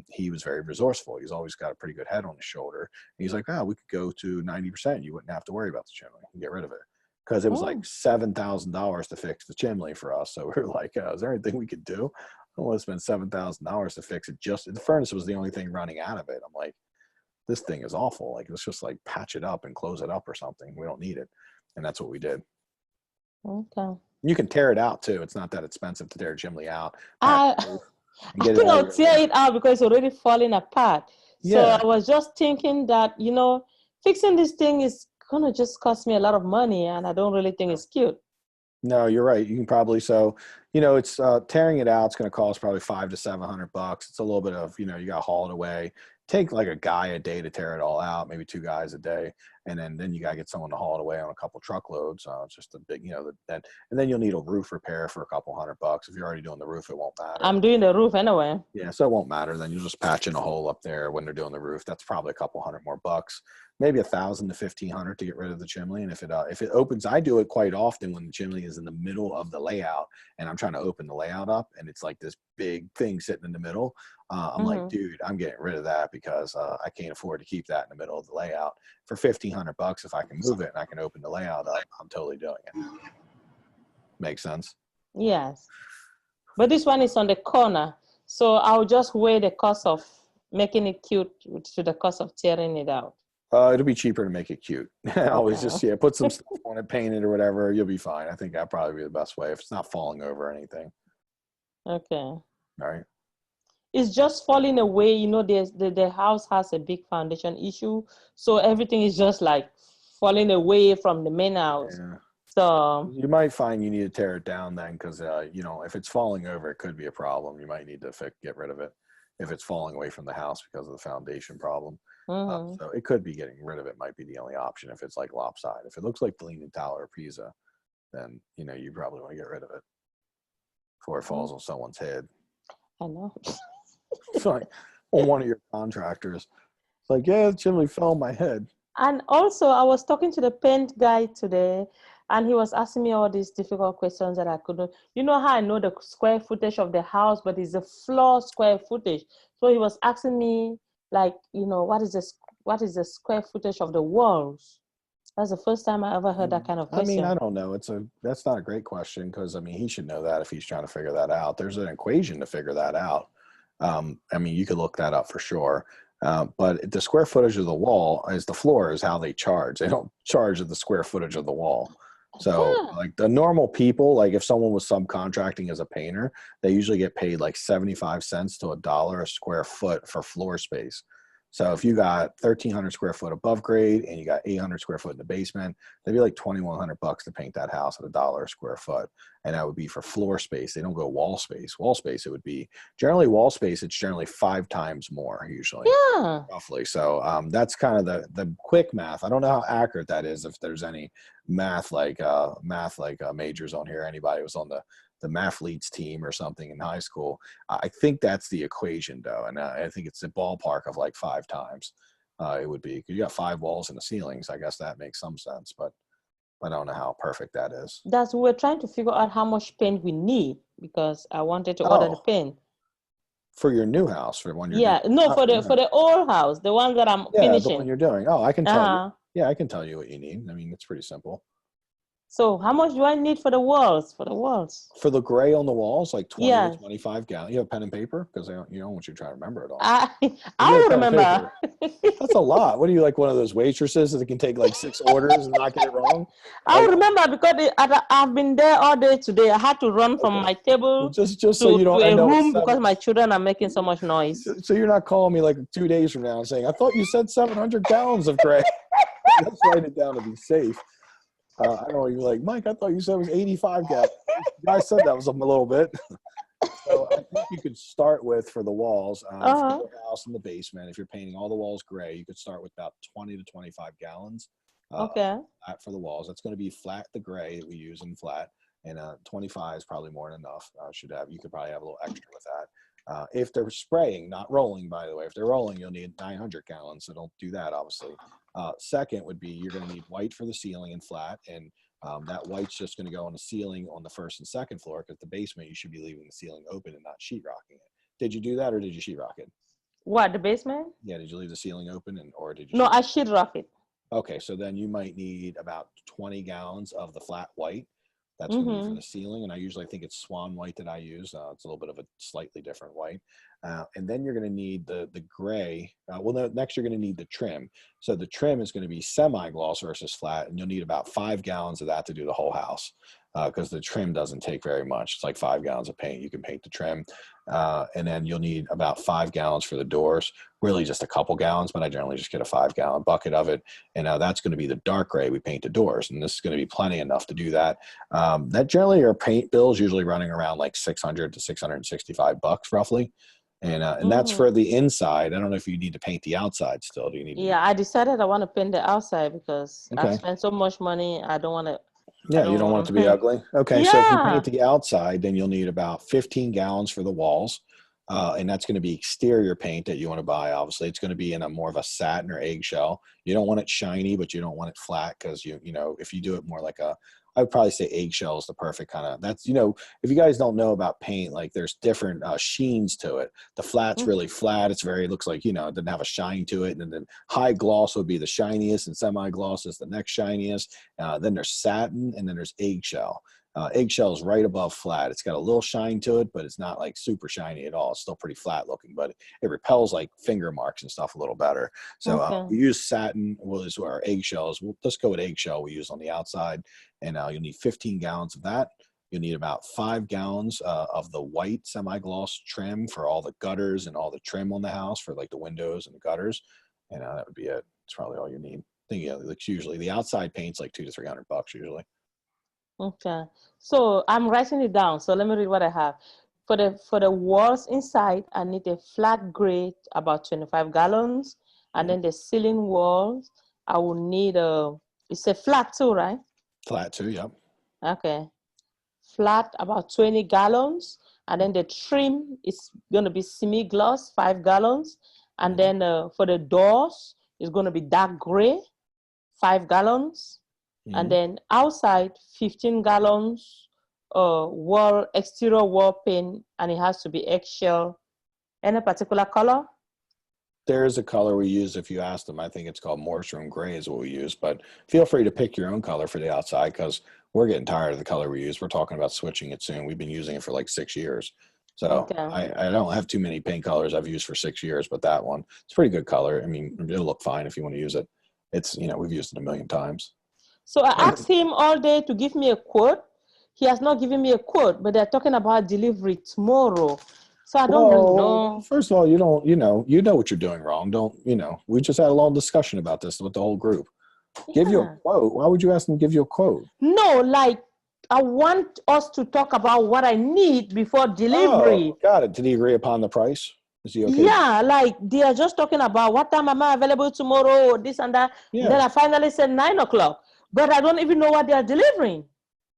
he was very resourceful. He's always got a pretty good head on his shoulder. And he's like, oh, we could go to 90%. You wouldn't have to worry about the chimney and get rid of it. Because it was like $7,000 to fix the chimney for us. So we were like, is there anything we could do? I don't want to spend $7,000 to fix it. Just the furnace was the only thing running out of it. I'm like, this thing is awful. Like, let's just like patch it up and close it up or something. We don't need it. And that's what we did. Okay. You can tear it out too. It's not that expensive to tear a chimney out. I think I'll tear it out because it's already falling apart. So I was just thinking that, fixing this thing is going to just cost me a lot of money and I don't really think it's cute. No, you're right. You can probably, it's tearing it out. It's going to cost probably $500 to $700. It's a little bit of, you got to haul it away. Take like a guy a day to tear it all out, maybe 2 guys a day. And then you got to get someone to haul it away on a couple truckloads. It's just a big, and then you'll need a roof repair for a couple $100. If you're already doing the roof, it won't matter. I'm doing the roof anyway. Yeah. So it won't matter. Then you'll just patch in a hole up there when they're doing the roof. That's probably a couple $100 more. Maybe $1,000 to $1,500 to get rid of the chimney. And if it opens, I do it quite often when the chimney is in the middle of the layout and I'm trying to open the layout up and it's like this big thing sitting in the middle. I'm like, dude, I'm getting rid of that because I can't afford to keep that in the middle of the layout. For $1,500, if I can move it and I can open the layout up, I'm totally doing it. Makes sense? Yes. But this one is on the corner. So I'll just weigh the cost of making it cute to the cost of tearing it out. It'll be cheaper to make it cute. Always Okay. just, put some stuff on it, paint it or whatever. You'll be fine. I think that'd probably be the best way if it's not falling over or anything. Okay. All right. It's just falling away. You know, the house has a big foundation issue. So everything is just like falling away from the main house. Yeah. So You might find you need to tear it down then because, if it's falling over, it could be a problem. You might need to get rid of it if it's falling away from the house because of the foundation problem. So it could be getting rid of it might be the only option if it's like lopsided. If it looks like the Leaning Tower of Pisa, then, you probably want to get rid of it before it falls on someone's head. I know. It's like on one of your contractors. It's like, yeah, it generally fell on my head. And also, I was talking to the paint guy today, and he was asking me all these difficult questions that I couldn't. You know how I know the square footage of the house, but it's the floor square footage. So he was asking me, like, what is the square footage of the walls? That's the first time I ever heard that kind of question. I don't know. That's not a great question because he should know that if he's trying to figure that out. There's an equation to figure that out. You could look that up for sure. But the square footage of the wall is the floor is how they charge. They don't charge at the square footage of the wall. So like the normal people, like if someone was subcontracting as a painter, they usually get paid like 75 cents to $1 a square foot for floor space. So if you got 1,300 square foot above grade and you got 800 square foot in the basement, they'd be like $2,100 to paint that house at $1 a square foot. And that would be for floor space. They don't go wall space. Wall space, it would be generally wall space. It's generally 5 times more usually, roughly. So that's kind of the quick math. I don't know how accurate that is. If there's any math like majors on here, anybody who was on the mathletes team or something in high school. I think that's the equation though. And I think it's a ballpark of like 5 times it would be. You got 5 walls in the ceilings. I guess that makes some sense, but I don't know how perfect that is. We're trying to figure out how much paint we need because I wanted to order the paint. For your new house, for when you're for the old house, the one that I'm finishing. The one you're doing. Oh, I can tell you. Yeah, I can tell you what you need. It's pretty simple. So how much do I need for the walls? For the gray on the walls, like 20 to 25 gallons. You have pen and paper? Because you don't want you to try to remember it all. I remember. That's a lot. What are you, like one of those waitresses that can take like 6 orders and not get it wrong? I remember because I've been there all day today. I had to run from my table just so you don't to end a up room because my children are making so much noise. So you're not calling me like 2 days from now and saying, I thought you said 700 gallons of gray. Let's write it down to be safe. I don't know. You're like, Mike, I thought you said it was 85 gallons. I said that was a little bit. So I think you could start with, for the walls, for the house in the basement, if you're painting all the walls gray, you could start with about 20 to 25 gallons for the walls. That's going to be flat, the gray that we use in flat, and 25 is probably more than enough. You could probably have a little extra with that. If they're spraying, not rolling, by the way, if they're rolling, you'll need 900 gallons, so don't do that, obviously. Second would be you're going to need white for the ceiling and flat, and that white's just going to go on the ceiling on the first and second floor because the basement you should be leaving the ceiling open and not sheetrocking it. Did you do that or did you sheetrock it? What, the basement? Yeah, did you leave the ceiling open or did you? No, I sheetrock it. Okay, so then you might need about 20 gallons of the flat white. That's going to be for the ceiling, and I usually think it's swan white that I use. It's a little bit of a slightly different white. And then you're going to need the gray. Next you're going to need the trim. So the trim is going to be semi-gloss versus flat, and you'll need about 5 gallons of that to do the whole house because the trim doesn't take very much. It's like 5 gallons of paint. You can paint the trim. And then you'll need about 5 gallons for the doors, really just a couple gallons, but I generally just get a 5-gallon bucket of it. And that's going to be the dark gray we paint the doors. And this is going to be plenty enough to do that. That generally our paint bill is usually running around like $600 to $665 roughly. And that's for the inside. I don't know if you need to paint the outside still. Do you need? Yeah, I decided I want to paint the outside because I spent so much money. I don't want to. Yeah, you don't want it to be ugly. Okay, so if you paint the outside, then you'll need about 15 gallons for the walls. And that's going to be exterior paint that you want to buy. Obviously, it's going to be in a more of a satin or eggshell. You don't want it shiny, but you don't want it flat because you know if you do it more like I would probably say eggshell is the perfect kind of. That's if you guys don't know about paint, like there's different sheens to it. The flat's really flat. It looks like it doesn't have a shine to it. And then high gloss would be the shiniest, and semi gloss is the next shiniest. Then there's satin, and then there's eggshell. Eggshell's right above flat. It's got a little shine to it, but it's not like super shiny at all. It's still pretty flat looking, but it repels like finger marks and stuff a little better. So Okay. we use satin, is our eggshells. Let's go with eggshell we use on the outside, and you'll need 15 gallons of that. You'll need about 5 gallons of the white semi-gloss trim for all the gutters and all the trim on the house for like the windows and the gutters, and that would be it. It's probably all you need. I think it's usually the outside paint's like $200 to $300 usually. Okay. So I'm writing it down. So let me read what I have. For the walls inside, I need a flat grate about 25 gallons. And then the ceiling walls, I will need it's a flat too, right? Flat too, yep. Okay. Flat about 20 gallons. And then the trim is going to be semi-gloss, 5 gallons. And then for the doors, it's going to be dark gray, 5 gallons. And then outside, 15 gallons exterior wall paint, and it has to be eggshell. Any particular color? There's a color we use if you ask them. I think it's called mushroom gray is what we use, but feel free to pick your own color for the outside because we're getting tired of the color we use. We're talking about switching it soon. We've been using it for like 6 years. So Okay. I don't have too many paint colors I've used for 6 years, but that one, it's a pretty good color. I mean, it'll look fine if you want to use it. It's, we've used it a million times. So I asked him all day to give me a quote. He has not given me a quote, but they're talking about delivery tomorrow. So I don't really know. First of all, you don't, you know what you're doing wrong. Don't, we just had a long discussion about this with the whole group. Give you a quote. Why would you ask them to give you a quote? No, like I want us to talk about what I need before delivery. Oh, got it. Did he agree upon the price? Is he okay? Yeah, like they are just talking about what time am I available tomorrow, this and that. Yeah. And then I finally said 9 o'clock, but I don't even know what they are delivering.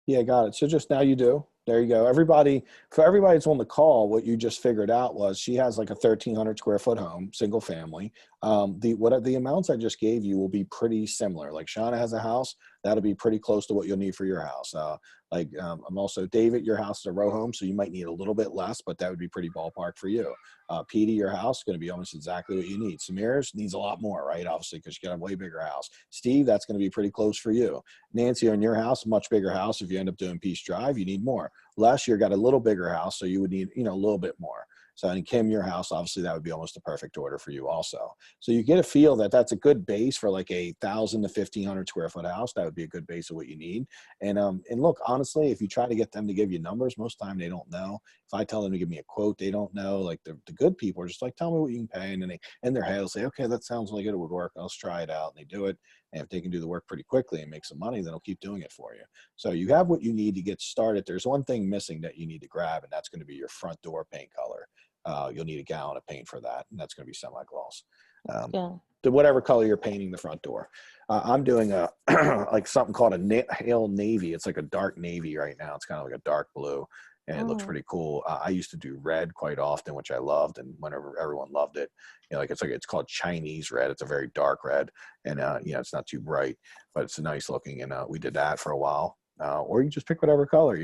Yeah, got it. So just now you do. There you go. For everybody that's on the call, what you just figured out was she has like a 1,300 square foot home, single family. The amounts I just gave you will be pretty similar. Like Shauna has a house, that'll be pretty close to what you'll need for your house. I'm also, David, your house is a row home, so you might need a little bit less, but that would be pretty ballpark for you. Petey, your house is going to be almost exactly what you need. Samira's needs a lot more, right? Obviously, because you got a way bigger house. Steve, that's going to be pretty close for you. Nancy, on your house, much bigger house. If you end up doing Peace Drive, you need more. Les, you got a little bigger house, so you would need, a little bit more. So, and Kim, your house, obviously, that would be almost a perfect order for you also. So you get a feel that that's a good base for like a 1,000 to 1,500 square foot house. That would be a good base of what you need. And look, honestly, if you try to get them to give you numbers, most of the time they don't know. If I tell them to give me a quote, they don't know. Like the good people are just like, tell me what you can pay. And then they, in their head, will say, okay, that sounds like it would work. Let's try it out. And they do it. And if they can do the work pretty quickly and make some money, then they'll keep doing it for you. So you have what you need to get started. There's one thing missing that you need to grab, and that's going to be your front door paint color. You'll need a gallon of paint for that, and that's going to be semi-gloss. To whatever color you're painting the front door. I'm doing a like something called a pale navy. It's like a dark navy right now. It's kind of like a dark blue, and it looks pretty cool. I used to do red quite often, which I loved, and whenever everyone loved it, it's called Chinese red. It's a very dark red, and it's not too bright, but it's nice looking. And we did that for a while. Or you just pick whatever color,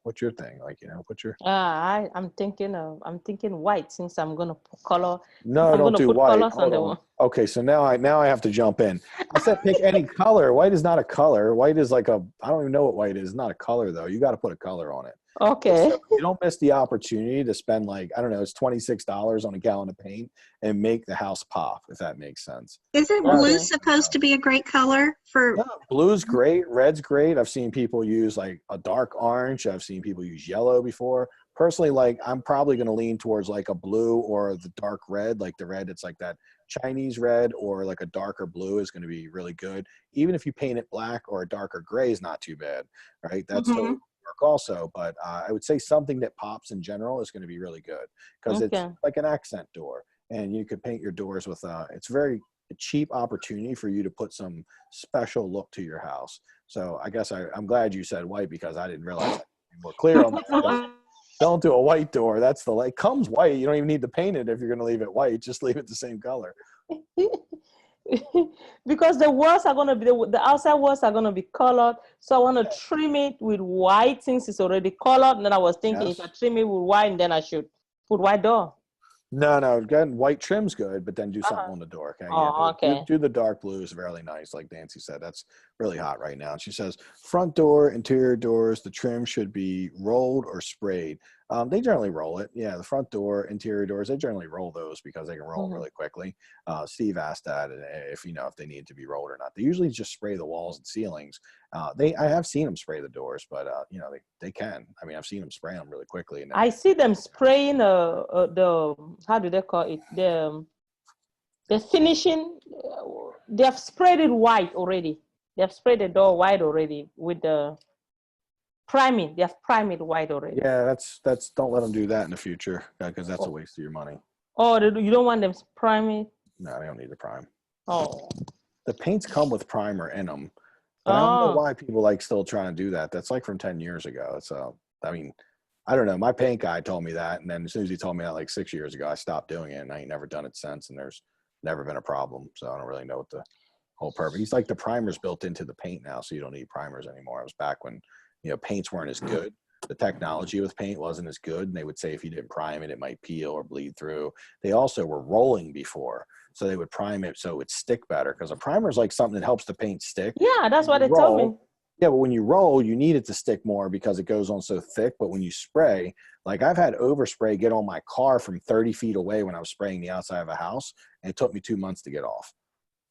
what's your thing? What's your? I'm thinking white since I'm gonna put color. No, don't do white. Hold on. Okay, so now I have to jump in. I said pick any color. White is not a color. White is like I don't even know what white is. It's not a color though. You got to put a color on it. Okay. So you don't miss the opportunity to spend it's $26 on a gallon of paint and make the house pop, if that makes sense. Isn't blue supposed to be a great color for? Yeah, blue's great. Red's great. I've seen people use like a dark orange. I've seen people use yellow before. Personally, I'm probably going to lean towards like a blue or the dark red, like the red. It's like that Chinese red or like a darker blue is going to be really good. Even if you paint it black or a darker gray is not too bad, right? That's totally work also. But I would say something that pops in general is going to be really good because it's like an accent door, and you could paint your doors with it's very cheap opportunity for you to put some special look to your house. So I guess I'm glad you said white because I didn't realize that. More clear on that. Don't do a white door. That's it comes white. You don't even need to paint it if you're going to leave it white. Just leave it the same color. Because the walls are going to be, the outside walls are going to be colored. So I want to trim it with white since it's already colored. And then I was thinking if I trim it with white, then I should put white door. No. Again, white trim's good, but then do something Uh-huh. on the door. Okay. Oh, okay. Do the dark blue is really nice. Like Nancy said, that's really hot right now. And she says front door, interior doors, the trim should be rolled or sprayed. They generally roll it. Yeah. The front door, interior doors, they generally roll those because they can roll really quickly. Steve asked that if they need to be rolled or not. They usually just spray the walls and ceilings. I have seen them spray the doors, but they can. I mean, I've seen them spray them really quickly. And then I see them spraying the, how do they call it? The finishing, they have sprayed it white already. They have sprayed the door white already with the priming. They have primed it white already. yeah, that's don't let them do that in the future because that's a waste of your money. Oh, you don't want them to prime it? No, they don't need the prime. Oh. The paints come with primer in them, but I don't know why people still trying to do that. That's like from 10 years ago. So, I mean, I don't know. My paint guy told me that, and then as soon as he told me that like 6 years ago, I stopped doing it, and I ain't never done it since, and there's never been a problem. So I don't really know what the whole purpose. He's like the primer's built into the paint now, so you don't need primers anymore. It was back when, paints weren't as good. The technology with paint wasn't as good, and they would say if you didn't prime it, it might peel or bleed through. They also were rolling before, so they would prime it so it would stick better because a primer is like something that helps the paint stick. Yeah, that's what they told me. Yeah, but when you roll, you need it to stick more because it goes on so thick. But when you spray, like I've had overspray get on my car from 30 feet away when I was spraying the outside of a house, and it took me 2 months to get off.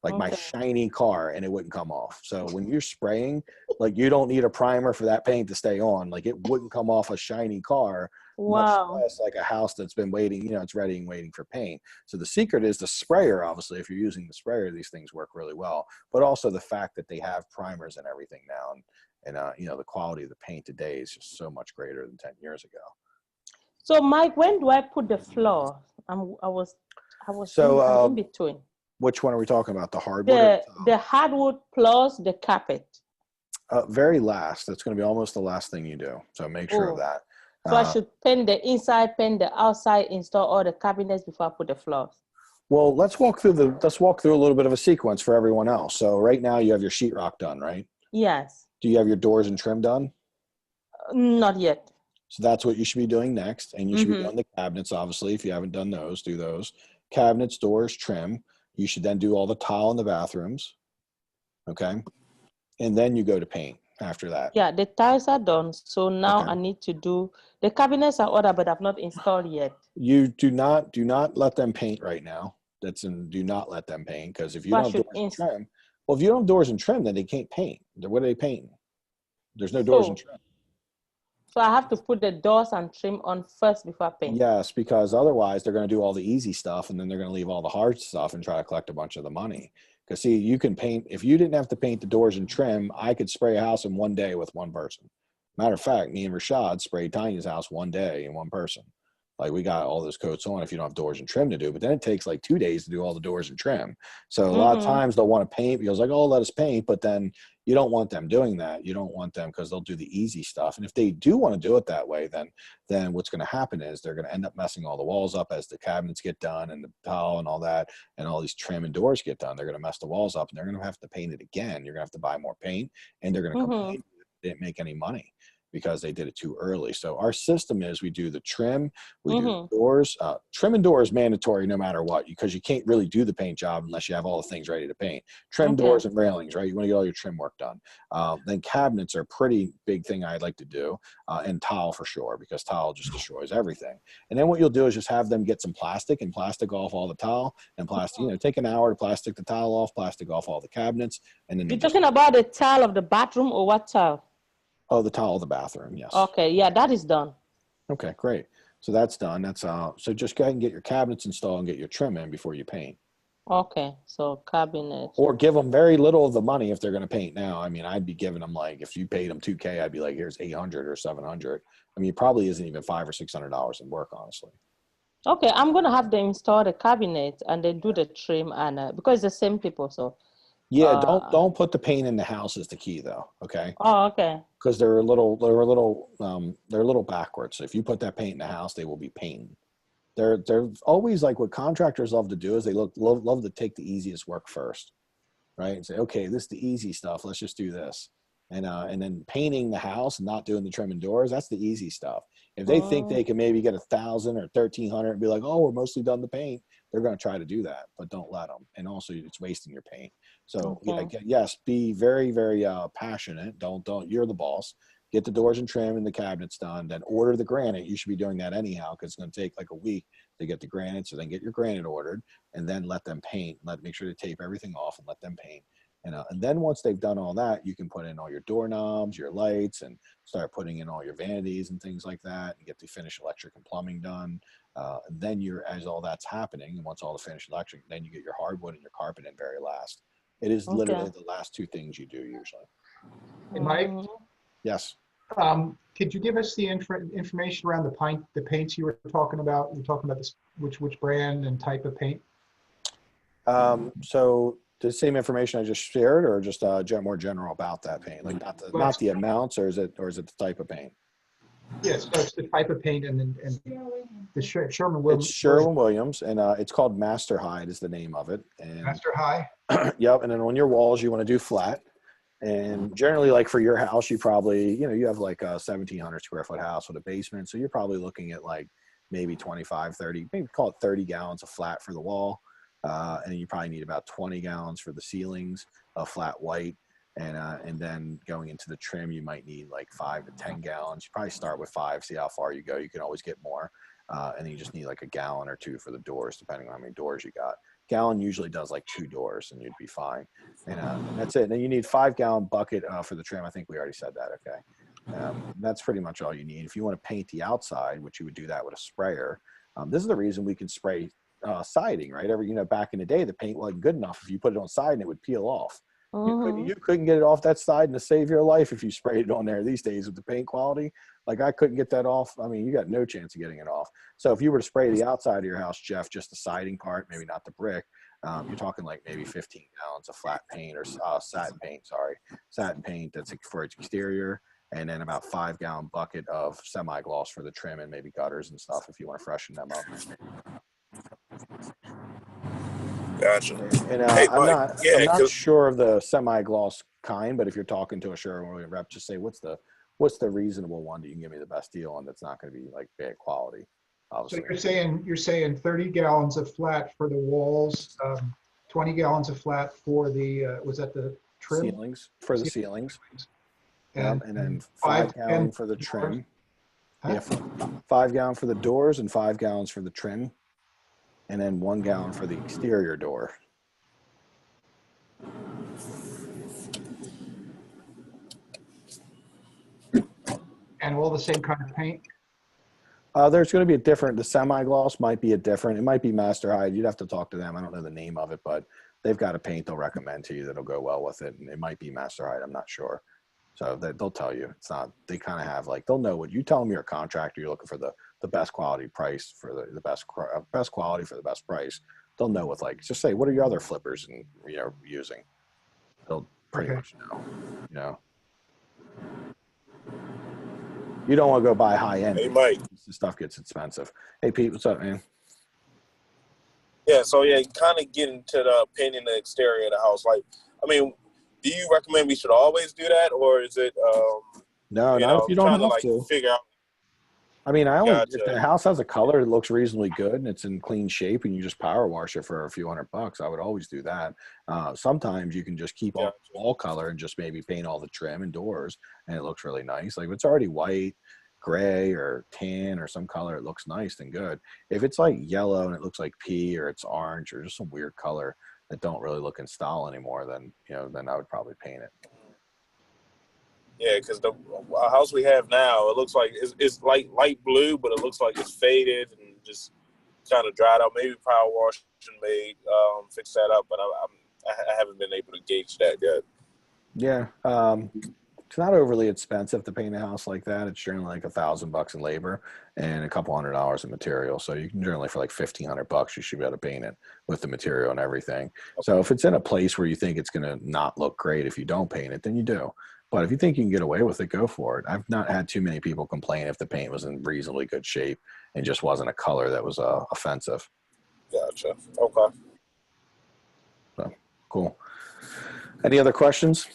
Like my shiny car, and it wouldn't come off. So when you're spraying, like you don't need a primer for that paint to stay on. Like it wouldn't come off a shiny car, much less like a house that's been waiting, it's ready and waiting for paint. So the secret is the sprayer. Obviously, if you're using the sprayer, these things work really well. But also the fact that they have primers and everything now, and the quality of the paint today is just so much greater than 10 years ago. So Mike, when do I put the floor? I was So in between. Which one are we talking about? The hardwood? The hardwood plus the carpet. Very last. That's going to be almost the last thing you do. So make sure of that. So I should paint the inside, paint the outside, install all the cabinets before I put the floors. Well, let's walk through a little bit of a sequence for everyone else. So right now you have your sheetrock done, right? Yes. Do you have your doors and trim done? Not yet. So that's what you should be doing next. And you should be doing the cabinets, obviously. If you haven't done those, do those. Cabinets, doors, trim. You should then do all the tile in the bathrooms. Okay. And then you go to paint after that. Yeah, the tiles are done. So now I need to do, the cabinets are ordered, but I've not installed yet. You do not let them paint right now. Do not let them paint, because if you don't have doors and trim, well, if you don't have doors and trim, then they can't paint. What are they painting? There's no doors and trim. So I have to put the doors and trim on first before I paint. Yes, because otherwise they're going to do all the easy stuff, and then they're going to leave all the hard stuff and try to collect a bunch of the money. Because see, you can paint, if you didn't have to paint the doors and trim, I could spray a house in one day with one person. Matter of fact, me and Rashad sprayed Tiny's house one day in one person. Like we got all those coats on if you don't have doors and trim to do, but then it takes like 2 days to do all the doors and trim. So a lot of times they'll want to paint because like, oh, let us paint, but then you don't want them doing that. You don't want them because they'll do the easy stuff. And if they do want to do it that way, then what's going to happen is they're going to end up messing all the walls up as the cabinets get done and the tile and all that, and all these trim and doors get done. They're going to mess the walls up, and they're going to have to paint it again. You're going to have to buy more paint, and they're going to complain they didn't make any money because they did it too early. So our system is we do the trim, we do the doors. Trim and doors mandatory no matter what, because you can't really do the paint job unless you have all the things ready to paint. Trim, doors, and railings, right? You want to get all your trim work done. Then cabinets are a pretty big thing I'd like to do, and tile for sure, because tile just destroys everything. And then what you'll do is just have them get some plastic and plastic off all the tile, and plastic, take an hour to plastic the tile off, plastic off all the cabinets. And then you're talking about the tile of the bathroom, or what tile? Oh, the tile of the bathroom, yes. Okay, yeah, that is done. Okay, great. So that's done. That's so just go ahead and get your cabinets installed and get your trim in before you paint. Okay, so cabinets. Or give them very little of the money if they're going to paint now. I mean, I'd be giving them like, if you paid them $2K, I'd be like, here's 800 or 700. I mean, it probably isn't even $500 or $600 in work, honestly. Okay, I'm gonna have them install the cabinet and then do the trim, and because it's the same people, so. Yeah, don't put the paint in the house is the key though. Okay. Oh, okay. Because they're a little backwards. So if you put that paint in the house, they will be painting. They're always like, what contractors love to do is they love to take the easiest work first, right? And say, okay, this is the easy stuff. Let's just do this. and then painting the house and not doing the trim and doors, that's the easy stuff. If they think they can maybe get 1,000 or 1,300 and be like, oh, we're mostly done the paint, they're going to try to do that, but don't let them. And also, it's wasting your paint. So yes, be very, very passionate. Don't. You're the boss. Get the doors and trim and the cabinets done. Then order the granite. You should be doing that anyhow because it's going to take like a week to get the granite. So then get your granite ordered and then let them paint. Make sure to tape everything off and let them paint. And then once they've done all that, you can put in all your doorknobs, your lights, and start putting in all your vanities and things like that, and get the finished electric and plumbing done. And then as all that's happening, and once all the finished electric, then you get your hardwood and your carpet in very last. It is literally the last two things you do usually. Hey, Mike? Yes. Could you give us the information around the paints you were talking about? You're talking about this, which brand and type of paint? So the same information I just shared, or just more general about that paint, like not the amounts, or is it the type of paint? Yes, so it's the type of paint and the Sherwin-Williams. It's Sherwin-Williams, and it's called Master Hide is the name of it. And Master High. Yep, and then on your walls you want to do flat. And generally, like for your house, you probably, you have like a 1,700 square foot house with a basement. So you're probably looking at like maybe 25, 30, maybe call it 30 gallons of flat for the wall. And you probably need about 20 gallons for the ceilings of flat white. And then going into the trim, you might need like 5 to 10 gallons. You probably start with 5, see how far you go. You can always get more. And then you just need like a gallon or 2 for the doors, depending on how many doors you got. Gallon usually does like 2 doors and you'd be fine. And that's it. And then you need 5-gallon bucket for the trim. I think we already said that. Okay. That's pretty much all you need. If you want to paint the outside, which you would do that with a sprayer, this is the reason we can spray siding, right? Back in the day, the paint wasn't good enough. If you put it on siding, it would peel off. You couldn't get it off that side to save your life if you sprayed it on there these days with the paint quality. Like I couldn't get that off. I mean, you got no chance of getting it off. So if you were to spray the outside of your house, Jeff, just the siding part, maybe not the brick, you're talking like maybe 15 gallons of flat paint or satin paint that's for its exterior, and then about 5-gallon bucket of semi-gloss for the trim and maybe gutters and stuff if you want to freshen them up. Gotcha. And hey, I'm not Mike, sure of the semi-gloss kind, but if you're talking to a Sherwin-Williams rep, just say what's the reasonable one that you can give me the best deal on that's not going to be like bad quality. Obviously. So you're saying 30 gallons of flat for the walls, 20 gallons of flat for the was that the trim? Ceilings for the ceilings. And then 5 gallon for the trim. Yeah, 5 gallon for the doors and 5 gallons for the trim. And then 1 gallon for the exterior door. And all the same kind of paint? There's going to be the semi-gloss might be it might be Master Hide. You'd have to talk to them. I don't know the name of it, but they've got a paint they'll recommend to you that'll go well with it. And it might be Master Hide. I'm not sure. So they'll tell you. It's not, they kind of have like, they'll know what you tell them you're a contractor, you're looking for the best quality price for the best quality for the best price. They'll know with like, just say, what are your other flippers and using? They'll pretty much know, You don't want to go buy high end. Hey, Mike. The stuff gets expensive. Hey, Pete, what's up, man? Yeah, so kind of getting to the painting the exterior of the house. Like, I mean, do you recommend we should always do that, or is it? No, not if you don't have to. Figure out. I mean, if the house has a color that looks reasonably good and it's in clean shape and you just power wash it for a few $100, I would always do that. Sometimes you can just keep all color and just maybe paint all the trim and doors and it looks really nice. Like if it's already white, gray, or tan or some color, it looks nice and good. If it's like yellow and it looks like pea or it's orange or just some weird color that don't really look in style anymore, then I would probably paint it. Yeah, because the house we have now, it looks like it's light blue, but it looks like it's faded and just kind of dried out. Maybe power wash may fix that up, but I haven't been able to gauge that yet. Yeah, it's not overly expensive to paint a house like that. It's generally like $1,000 in labor and a couple $100 in material. So you can generally for like $1,500, you should be able to paint it with the material and everything. Okay. So if it's in a place where you think it's going to not look great if you don't paint it, then you do. But if you think you can get away with it, go for it. I've not had too many people complain if the paint was in reasonably good shape and just wasn't a color that was offensive. Gotcha. Okay. So, cool. Any other questions?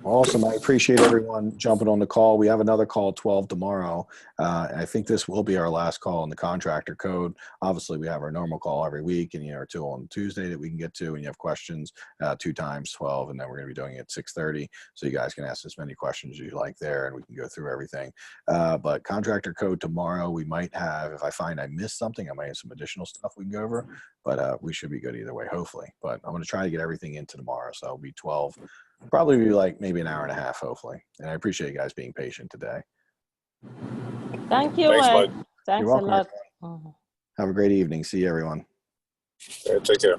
Awesome. I appreciate everyone jumping on the call. We have another call at 12 tomorrow. I think this will be our last call on the contractor code. Obviously, we have our normal call every week and, our two on Tuesday that we can get to. And you have questions 2 times 12, and then we're going to be doing it at 6:30. So you guys can ask as many questions as you like there, and we can go through everything. But contractor code tomorrow, we might have, if I find I missed something, I might have some additional stuff we can go over. But we should be good either way, hopefully. But I'm going to try to get everything into tomorrow. So it'll be 12. Probably be like maybe an hour and a half, hopefully. And I appreciate you guys being patient today. Thank you, Thanks, Mike. Mike. Thanks You're a welcome. lot. Mhm. Have a great evening. See you, everyone. All right, take care.